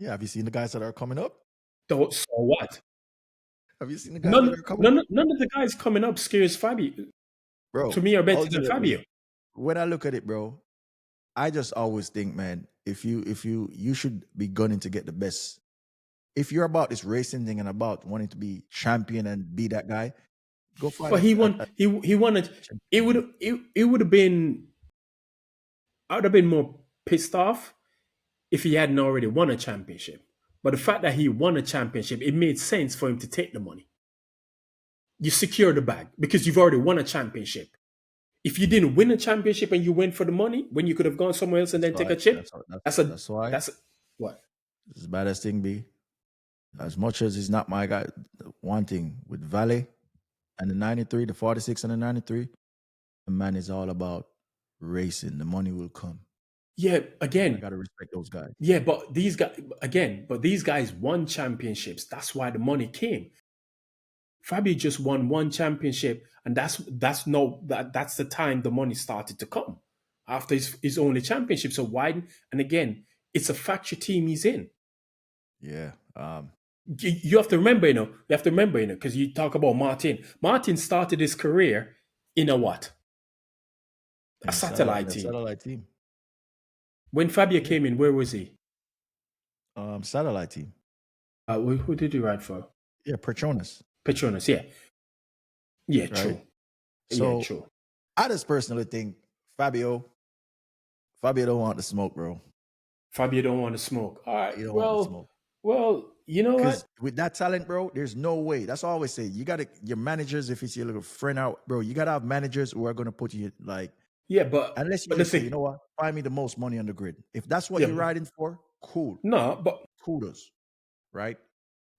Yeah, have you seen the guys that are coming up? So what? Have you seen the guys that are coming up? None of the guys coming up scares Fabio. Bro, to me, are better than Fabio. When I look at it, bro, I just always think, man, if you should be gunning to get the best. If you're about this racing thing and about wanting to be champion and be that guy, go find. But he wanted. It would have been. I would have been more pissed off if he hadn't already won a championship. But the fact that he won a championship, it made sense for him to take the money. You secure the bag because you've already won a championship. If you didn't win a championship and you went for the money, when you could have gone somewhere else and then take a chip, that's why. That's what. It's the baddest thing, B. As much as he's not my guy, one thing with Valley and the 93, the 46 and the 93, the man is all about racing. The money will come. Yeah, again, I gotta respect those guys. Yeah, but these guys won championships. That's why the money came. Fabio just won one championship, and that's the time the money started to come after his only championship. So why? And again, it's a factory team he's in. Yeah. You have to remember, because you talk about Martin. Martin started his career in a what? A satellite team. Satellite team. When Fabio came in, where was he? Satellite team. Who did he ride for? Yeah, Petronas, yeah. Yeah, right? True. So, true. I just personally think Fabio don't want the smoke, bro. Fabio don't want to smoke. All right. Well, you know what? With that talent, bro, there's no way. That's what I always say. You got your managers, if it's your little friend out, bro, you got to have managers who are going to put you like. Yeah, but. Unless you say, you know what? Find me the most money on the grid. If that's what you're riding for, cool. No, but. Kudos. Right?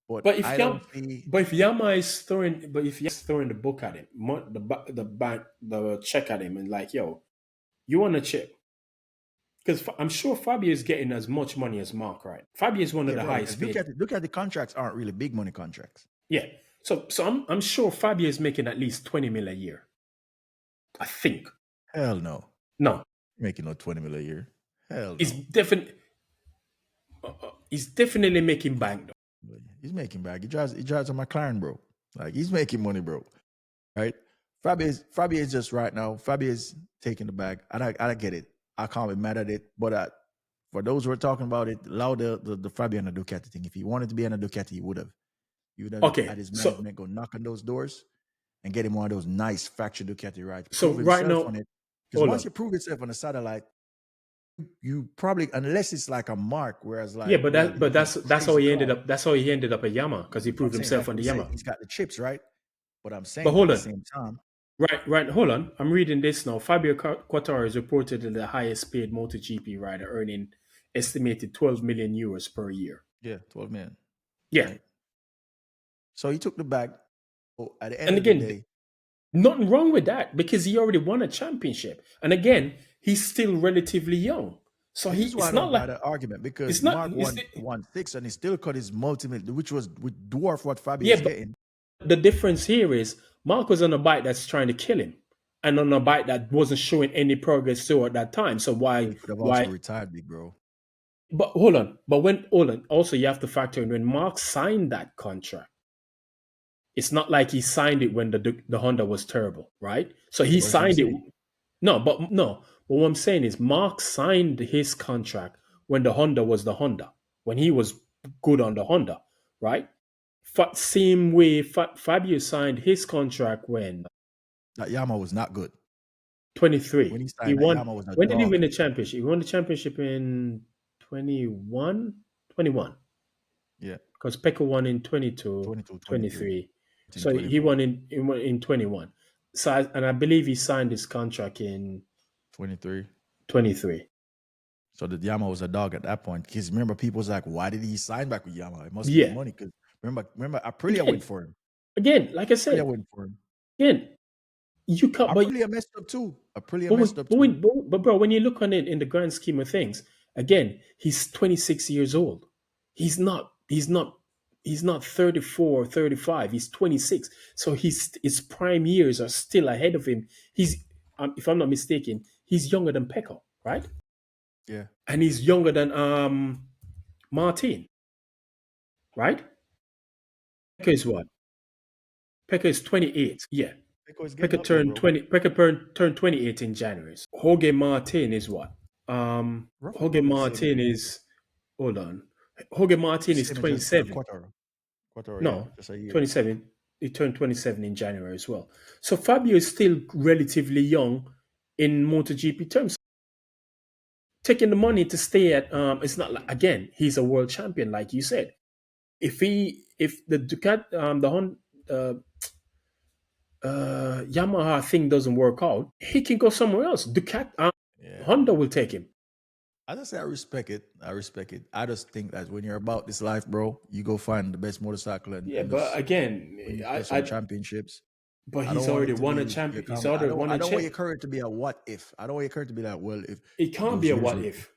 But But if I Yam, don't see. but if Yama is throwing, but if Yama's throwing the book at him, the check at him, and like, yo, you want a chip? Because I'm sure Fabio is getting as much money as Mark, right? Fabio is one of Yeah, the bro. Because highest paid. look at the contracts aren't really big money contracts. Yeah. So I'm sure Fabio is making at least 20 mil a year. I think. Hell no. No, Making no 20 mil a year. Hell he's no. definitely making bank though. He's making back. He drives a McLaren, bro. Like he's making money, bro. Right? Fabio is just right now. Fabio is taking the bag. I get it. I can't be mad at it. But for those who are talking about it, allow the Fabio and the Ducati thing. If he wanted to be on a Ducati, he would have. He would have had Okay, his management go knock on those doors and get him one of those nice factory Ducati rides. so Prove right himself now, on it. Because hold once on. you prove yourself on a satellite, you probably, unless it's like a Mark, whereas Yeah, like, but well, that's how crazy he ended car. up. That's how he ended up at Yamaha because he That's what I'm proved saying. himself That's on what the I'm saying. Yamaha. He's got the chips, right? But I'm But saying at hold the on, same time, right. Hold on. I'm reading this now. Fabio Quartararo is reportedly the highest paid MotoGP rider, earning estimated 12 million euros per year. yeah, 12 million, Yeah, right? So he took the bag. Oh, at the end and of the again, day, nothing wrong with that because he already won a championship. And again, he's still relatively young, so this is why I it's don't not buy like the argument because it's not. Mark won six and he still cut his multimate, which was with dwarf what Fabio Yeah, is but getting. the difference here is Mark was on a bike that's trying to kill him, and on a bike that wasn't showing any progress still at that time. So But he could have also why? retired, big bro. But hold on. But when hold on. Also, you have to factor in when Mark signed that contract. It's not like he signed it when the Honda was terrible, right? So Yeah, he but that's what I'm signed it. saying. No, but no. But what I'm saying is Mark signed his contract when the Honda was the Honda, when he was good on the Honda, right? Same way Fabio signed his contract when That Yama was not good. When 23. he He signed, that won. Yama was a When did he win dog. the championship? He won the championship in 21? 21. Yeah, Because Peko won in 22, 22, 23, 23. in So he 24, won in 21. So and I believe he signed his contract in 23. 23. So the Yama was a dog at that point. Because remember, people was like, why did he sign back with Yama? It must be the Yeah. money. Because remember, Aprilia went Again, for him. like I Aprilia said, went for him. again, you can't. Aprilia messed up too. Aprilia But, messed when, up but, too. when, but bro, when you look on it in the grand scheme of things, again, he's 26 years old. He's not. He's not. He's not 34 or 35. He's 26. So his prime years are still ahead of him. He's, if I'm not mistaken, he's younger than Pecco, right? Yeah. And he's younger than Martin, right? Pecco is what? Pecco is 28. Yeah. Peko is getting Pecco up there, turned bro. 20. Pecco turned 28 in January. So Jorge Martin is what? Roughly Jorge about the same Martin age. is, hold on. Jorge Martin is Same age as 27. Quartaro. Quartaro, yeah. No, Just a year. 27. He turned 27 in January as well. So Fabio is still relatively young in MotoGP terms. Taking the money to stay at, it's not like, again, he's a world champion, like you said. If the Ducat, the Honda, Yamaha thing doesn't work out, he can go somewhere else. Ducat, Yeah, Honda man. will take him. I just say I respect it. I respect it. I just think that when you're about this life, bro, you go find the best motorcycle Yeah, and but just again, get some championships. but I don't he's want already it to won a be champion. He's already won I a don't want champ. your career to be a what if. I don't want your career to be like, well, if It can't be those a years what were if,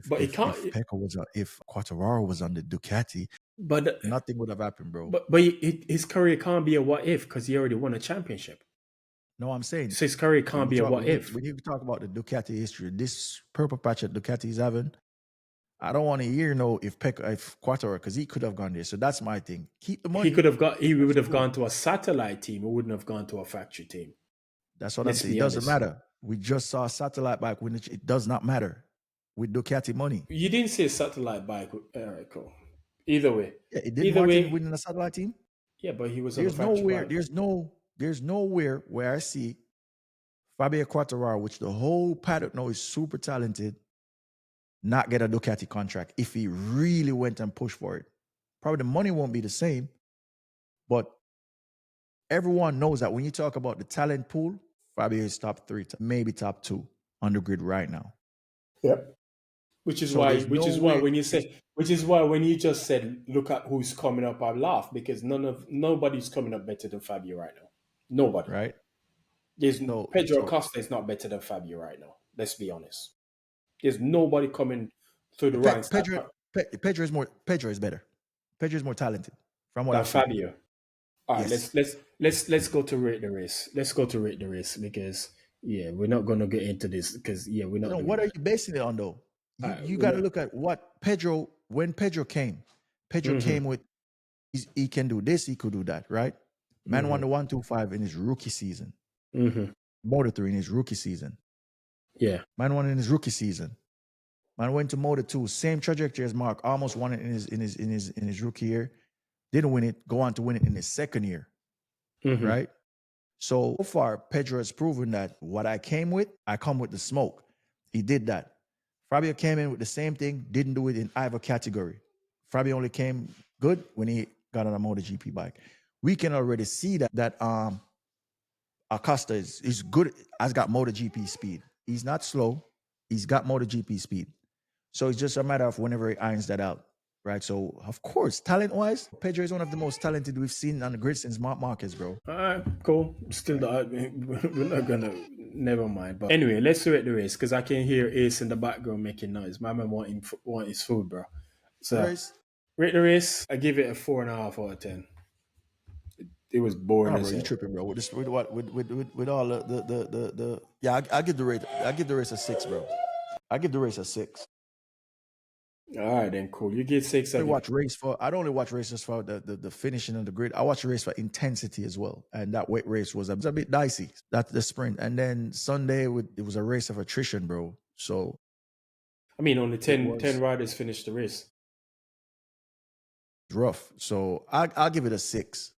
but it can't. if Peko was if Quartararo was on the Ducati, But nothing would have happened, bro. his career can't be a what if because he already won a championship. No, I'm saying So his career can't be a what if. when you talk about the Ducati history, this purple patch that Ducati is having, I don't want to hear if Quartararo, because he could have gone there. So that's my thing. Keep the He money. could have got. He That's would have cool. gone to a satellite team. He wouldn't have gone to a factory team. That's what I'm Let's saying. It be doesn't honest. matter. We just saw a satellite back when it does not matter with Ducati money. You didn't say satellite bike, Cool. Either way, Yeah, it did either Martin way, win in a satellite team. yeah. But he was on a There's factory nowhere, bike. there's nowhere where I see Fabio Quartararo, which the whole paddock know is super talented, not get a Ducati contract if he really went and pushed for it. Probably the money won't be the same, but everyone knows that when you talk about the talent pool, Fabio is top three, maybe top two on the grid right now. Yep. Which is So why, there's no way, when you just said, look at who's coming up, I laugh because nobody's coming up better than Fabio right now. Nobody. right? There's Pedro So Acosta is not better than Fabio right now. Let's be honest. There's nobody coming through the ranks Pedro is better. Pedro is more talented from what than I've seen. Fabio. All right, Yes. let's go to rate the race. Let's go to rate the race because we're not gonna get into this because we're not doing What are that. you basing it on though? All You right, you we're got to not. look at what Pedro when Pedro came. Pedro Mm-hmm, came with he can do this, he could do that, right? Man won mm-hmm, the 125 in his rookie season. mm-hmm. Moto 3 in his rookie season. Yeah. Man won in his rookie season. Man went to Moto 2, same trajectory as Mark, almost won it in his rookie year. Didn't win it, go on to win it in his second year, Mm-hmm. right? So far, Pedro has proven that what I came with, I come with the smoke. He did that. Fabio came in with the same thing, didn't do it in either category. Fabio only came good when he got on a MotoGP bike. We can already see that Acosta is good, has got MotoGP speed. He's not slow. He's got MotoGP speed. So it's just a matter of whenever he irons that out, right? So of course, talent-wise, Pedro is one of the most talented we've seen on the grid since Mark Marquez, bro. All right, cool. Still, we're not gonna. Never mind. But anyway, let's rate the race because I can hear Ace in the background making noise. My man want his food, bro. So Race. rate the race. I give it a 4.5 out of 10. It was boring Oh, as bro, you hell. tripping, bro? With this, with what, with all the yeah, I give the rate. I give the race a 6, bro. I give the race a 6. All right, then cool. You get 6. I I only give. watch race for. I don't only watch races for the finishing of the grid. I watch a race for intensity as well. And that weight race was a bit dicey. That's the sprint, and then Sunday it was a race of attrition, bro. So I mean, only it 10 was riders finished the race. rough. So I'll give it a 6,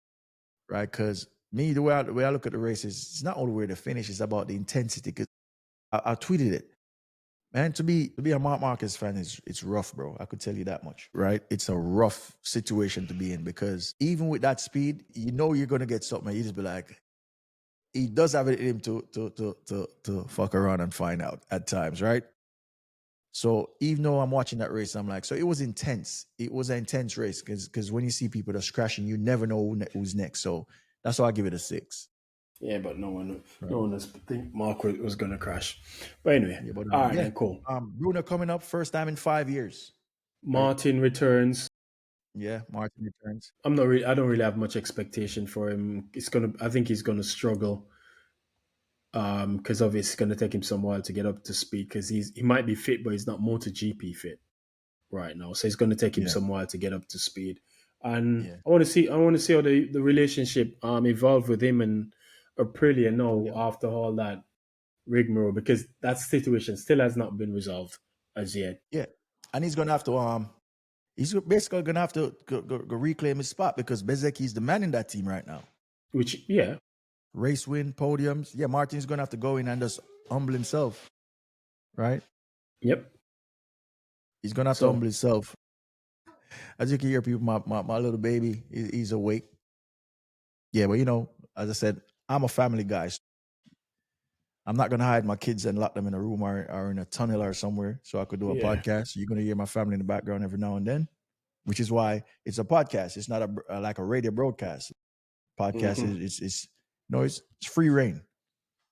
right? Because me, the way I look at the race is it's not only where the finish, it's about the intensity. Because I tweeted it. Man, to be a Mark Marquez fan is it's rough, bro. I could tell you that much, right? It's a rough situation to be in because even with that speed, you know you're gonna get something. And you just be like, he does have it in him to fuck around and find out at times, right? So even though I'm watching that race, I'm like, so it was intense. It was an intense race because when you see people that's crashing, you never know who's next. So that's why I give it a 6. Yeah, but no one Right. was think Mark was gonna crash. But anyway, Yeah, but all right, yeah, then cool. Bruno coming up first time in 5 years, right? Martin returns. Yeah, Martin returns. I don't really have much expectation for him. I think he's gonna struggle. Because obviously it's gonna take him some while to get up to speed. Because he might be fit, but he's not MotoGP fit right now. So it's gonna take him Yeah, some while to get up to speed. And yeah. I want to see how the relationship evolved with him and Aprilia now Fabio. after all that rigmarole because that situation still has not been resolved as yet. Yeah, and he's basically gonna have to go reclaim his spot because Bezeki's the man in that team right now. Which yeah, Race win, podiums. Yeah, Martin's gonna have to go in and just humble himself, right? yep. He's gonna have to So humble himself. As you can hear, people, my little baby, he's awake. Yeah, but as I said, I'm a family guy. So I'm not gonna hide my kids and lock them in a room or in a tunnel or somewhere so I could do a yeah, podcast. You're gonna hear my family in the background every now and then, which is why it's a podcast. It's not like a radio broadcast. Podcast hmm it's free reign,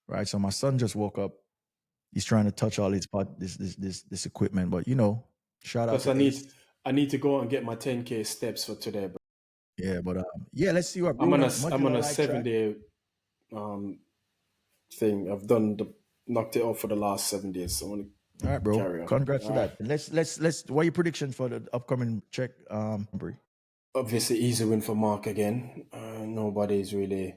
right? So my son just woke up. He's trying to touch all this equipment, but shout out plus to Ace. I need to go out and get my 10K steps for today. Bro. Yeah, but yeah, let's see what Bruno I'm on modular a light track. 7 day um thing. I've knocked it off for the last 7 days. So I want All right, to bro. carry on. Congrats All for right. that. And let's. What are your predictions for the upcoming Czech Grand Prix? Obviously, easy win for Mark again. Nobody's really.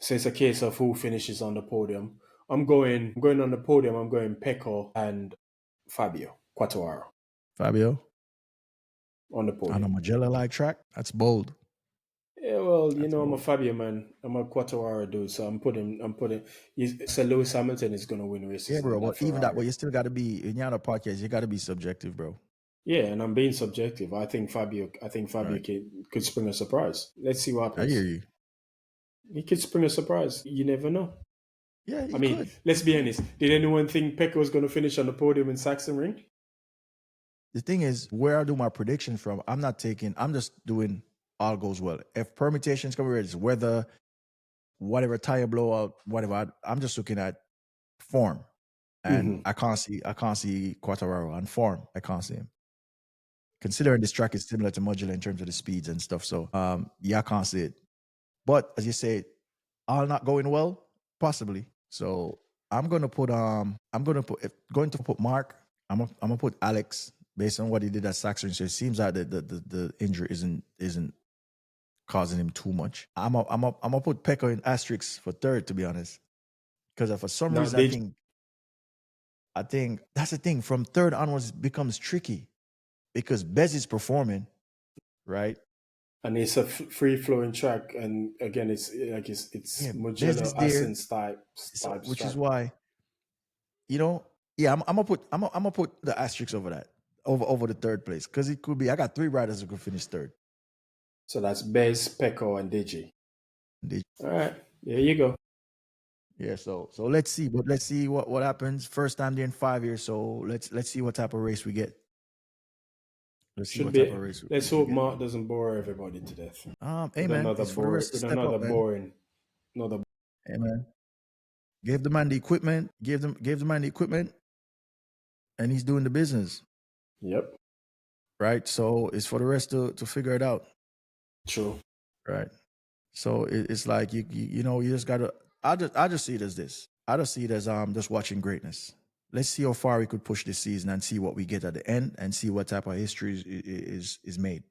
So it's a case of who finishes on the podium. I'm going on the podium. I'm going Peko and Fabio Quartararo Fabio on the on a podium. Magella light track. That's bold. Yeah, well, That's I'm a bold. Fabio man. I'm a Quartararo dude. So I'm putting. So Lewis Hamilton is going to win races Yeah, in bro. that But even that, Ferrari. but you still got to be in your podcast. You got to be subjective, bro. Yeah, and I'm being subjective. I think Fabio. Right. Could spring a surprise. Let's see what I hear happens. you. He could spring a surprise. You never know. Yeah, I he mean, could. let's be honest. Did anyone think Peko was going to finish on the podium in Saxon Ring? the thing is, where I do my prediction from, I'm just doing all goes well. If permutations come it's weather, whatever, tire blowout, whatever, I'm just looking at form. And Mhm. I can't see Quartararo on form. I can't see him. Considering this track is similar to Modular in terms of the speeds and stuff. So yeah, I can't see it. But as you say, all not going well, possibly. So going to put Mark. I'm gonna put Alex based on what he did at Saxon. So it seems like the injury isn't causing him too much. I'm gonna put Peko in asterisks for third, to be honest, because for some Now, reason did I think that's the thing. From third onwards, it becomes tricky because Bez is performing, right? and it's a free flowing track, and again, it's Yeah, Bez Mugello is there, Ascen's type so which is track. why yeah, I'm gonna put the asterisk over that over the third place because it could be I got three riders who could finish third. So that's Bez, Peko, and Digi. They- All right, there you go. Yeah, so let's see, but let's see what happens. First time there in 5 years, so let's see what type of race we get. Let's see Should what type of be. race Let's we hope get. Mark doesn't bore everybody to death Hey man, it's for the rest to with step another up, man. boring another. Hey man, gave the man the equipment, gave the man the equipment, and he's doing the business, Yep, right? So it's for the rest to figure it out, true. right? So it's like you just gotta. I just see it as this. I just see it as just watching greatness. Let's see how far we could push this season and see what we get at the end and see what type of history is made.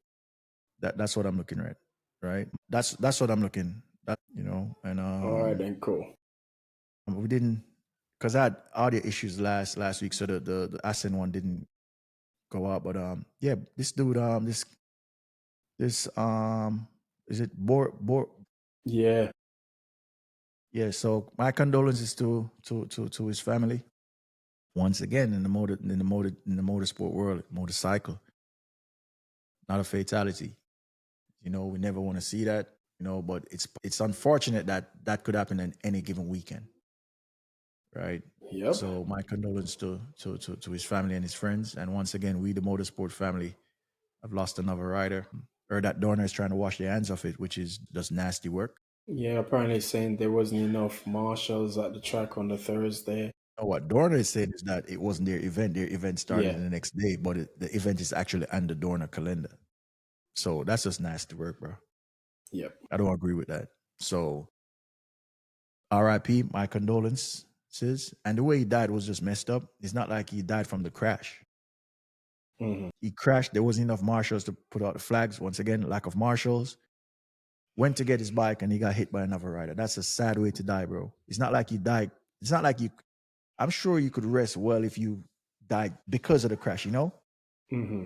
That's what I'm looking at, right? That's what I'm looking. And All right, then cool. we didn't because I had audio issues last week, so the Ascent one didn't go out. But yeah, this dude this is it Bor Yeah, yeah. So my condolences to his family once again in the motorsport world, motorcycle, not a fatality. We never want to see that. But it's unfortunate that that could happen in any given weekend, right? yep, So my condolences to his family and his friends. And once again, we the motorsport family have lost another rider. Or that Dorner is trying to wash their hands off it, which is just nasty work. yeah. Apparently, saying there wasn't enough marshals at the track on the Thursday. What Dorner is saying is that it wasn't their event. Their event started Yeah, the next day, but the event is actually on the Dorner calendar. So that's just nasty work, bro. yep. I don't agree with that. So RIP, my condolences. And the way he died was just messed up. It's not like he died from the crash. Mm-hmm. He crashed. There wasn't enough marshals to put out the flags. Once again, lack of marshals. Went to get his bike and he got hit by another rider. That's a sad way to die, bro. It's not like he died. It's not like you. I'm sure you could rest well if you died because of the crash, Mm-hmm.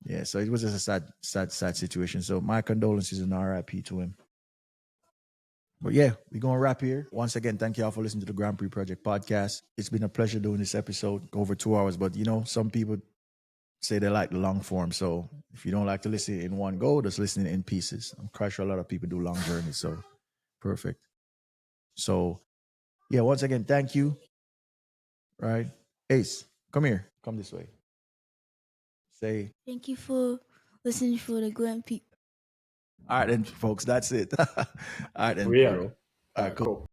Yeah, so it was just a sad situation. So my condolences and RIP to him. But yeah, we're going to wrap here. Once again, thank you all for listening to the Grand Prix Project podcast. It's been a pleasure doing this episode, over 2 hours. But some people say they like the long form. So if you don't like to listen in one go, just listen in pieces. I'm quite sure a lot of people do long journeys. So perfect. So yeah, once again, thank you. Right. Ace, come here. Come this way. Say, Thank you for listening for the Grand Prix. all right, then, folks, that's it. All right, then. We All are. All right, right, cool. cool.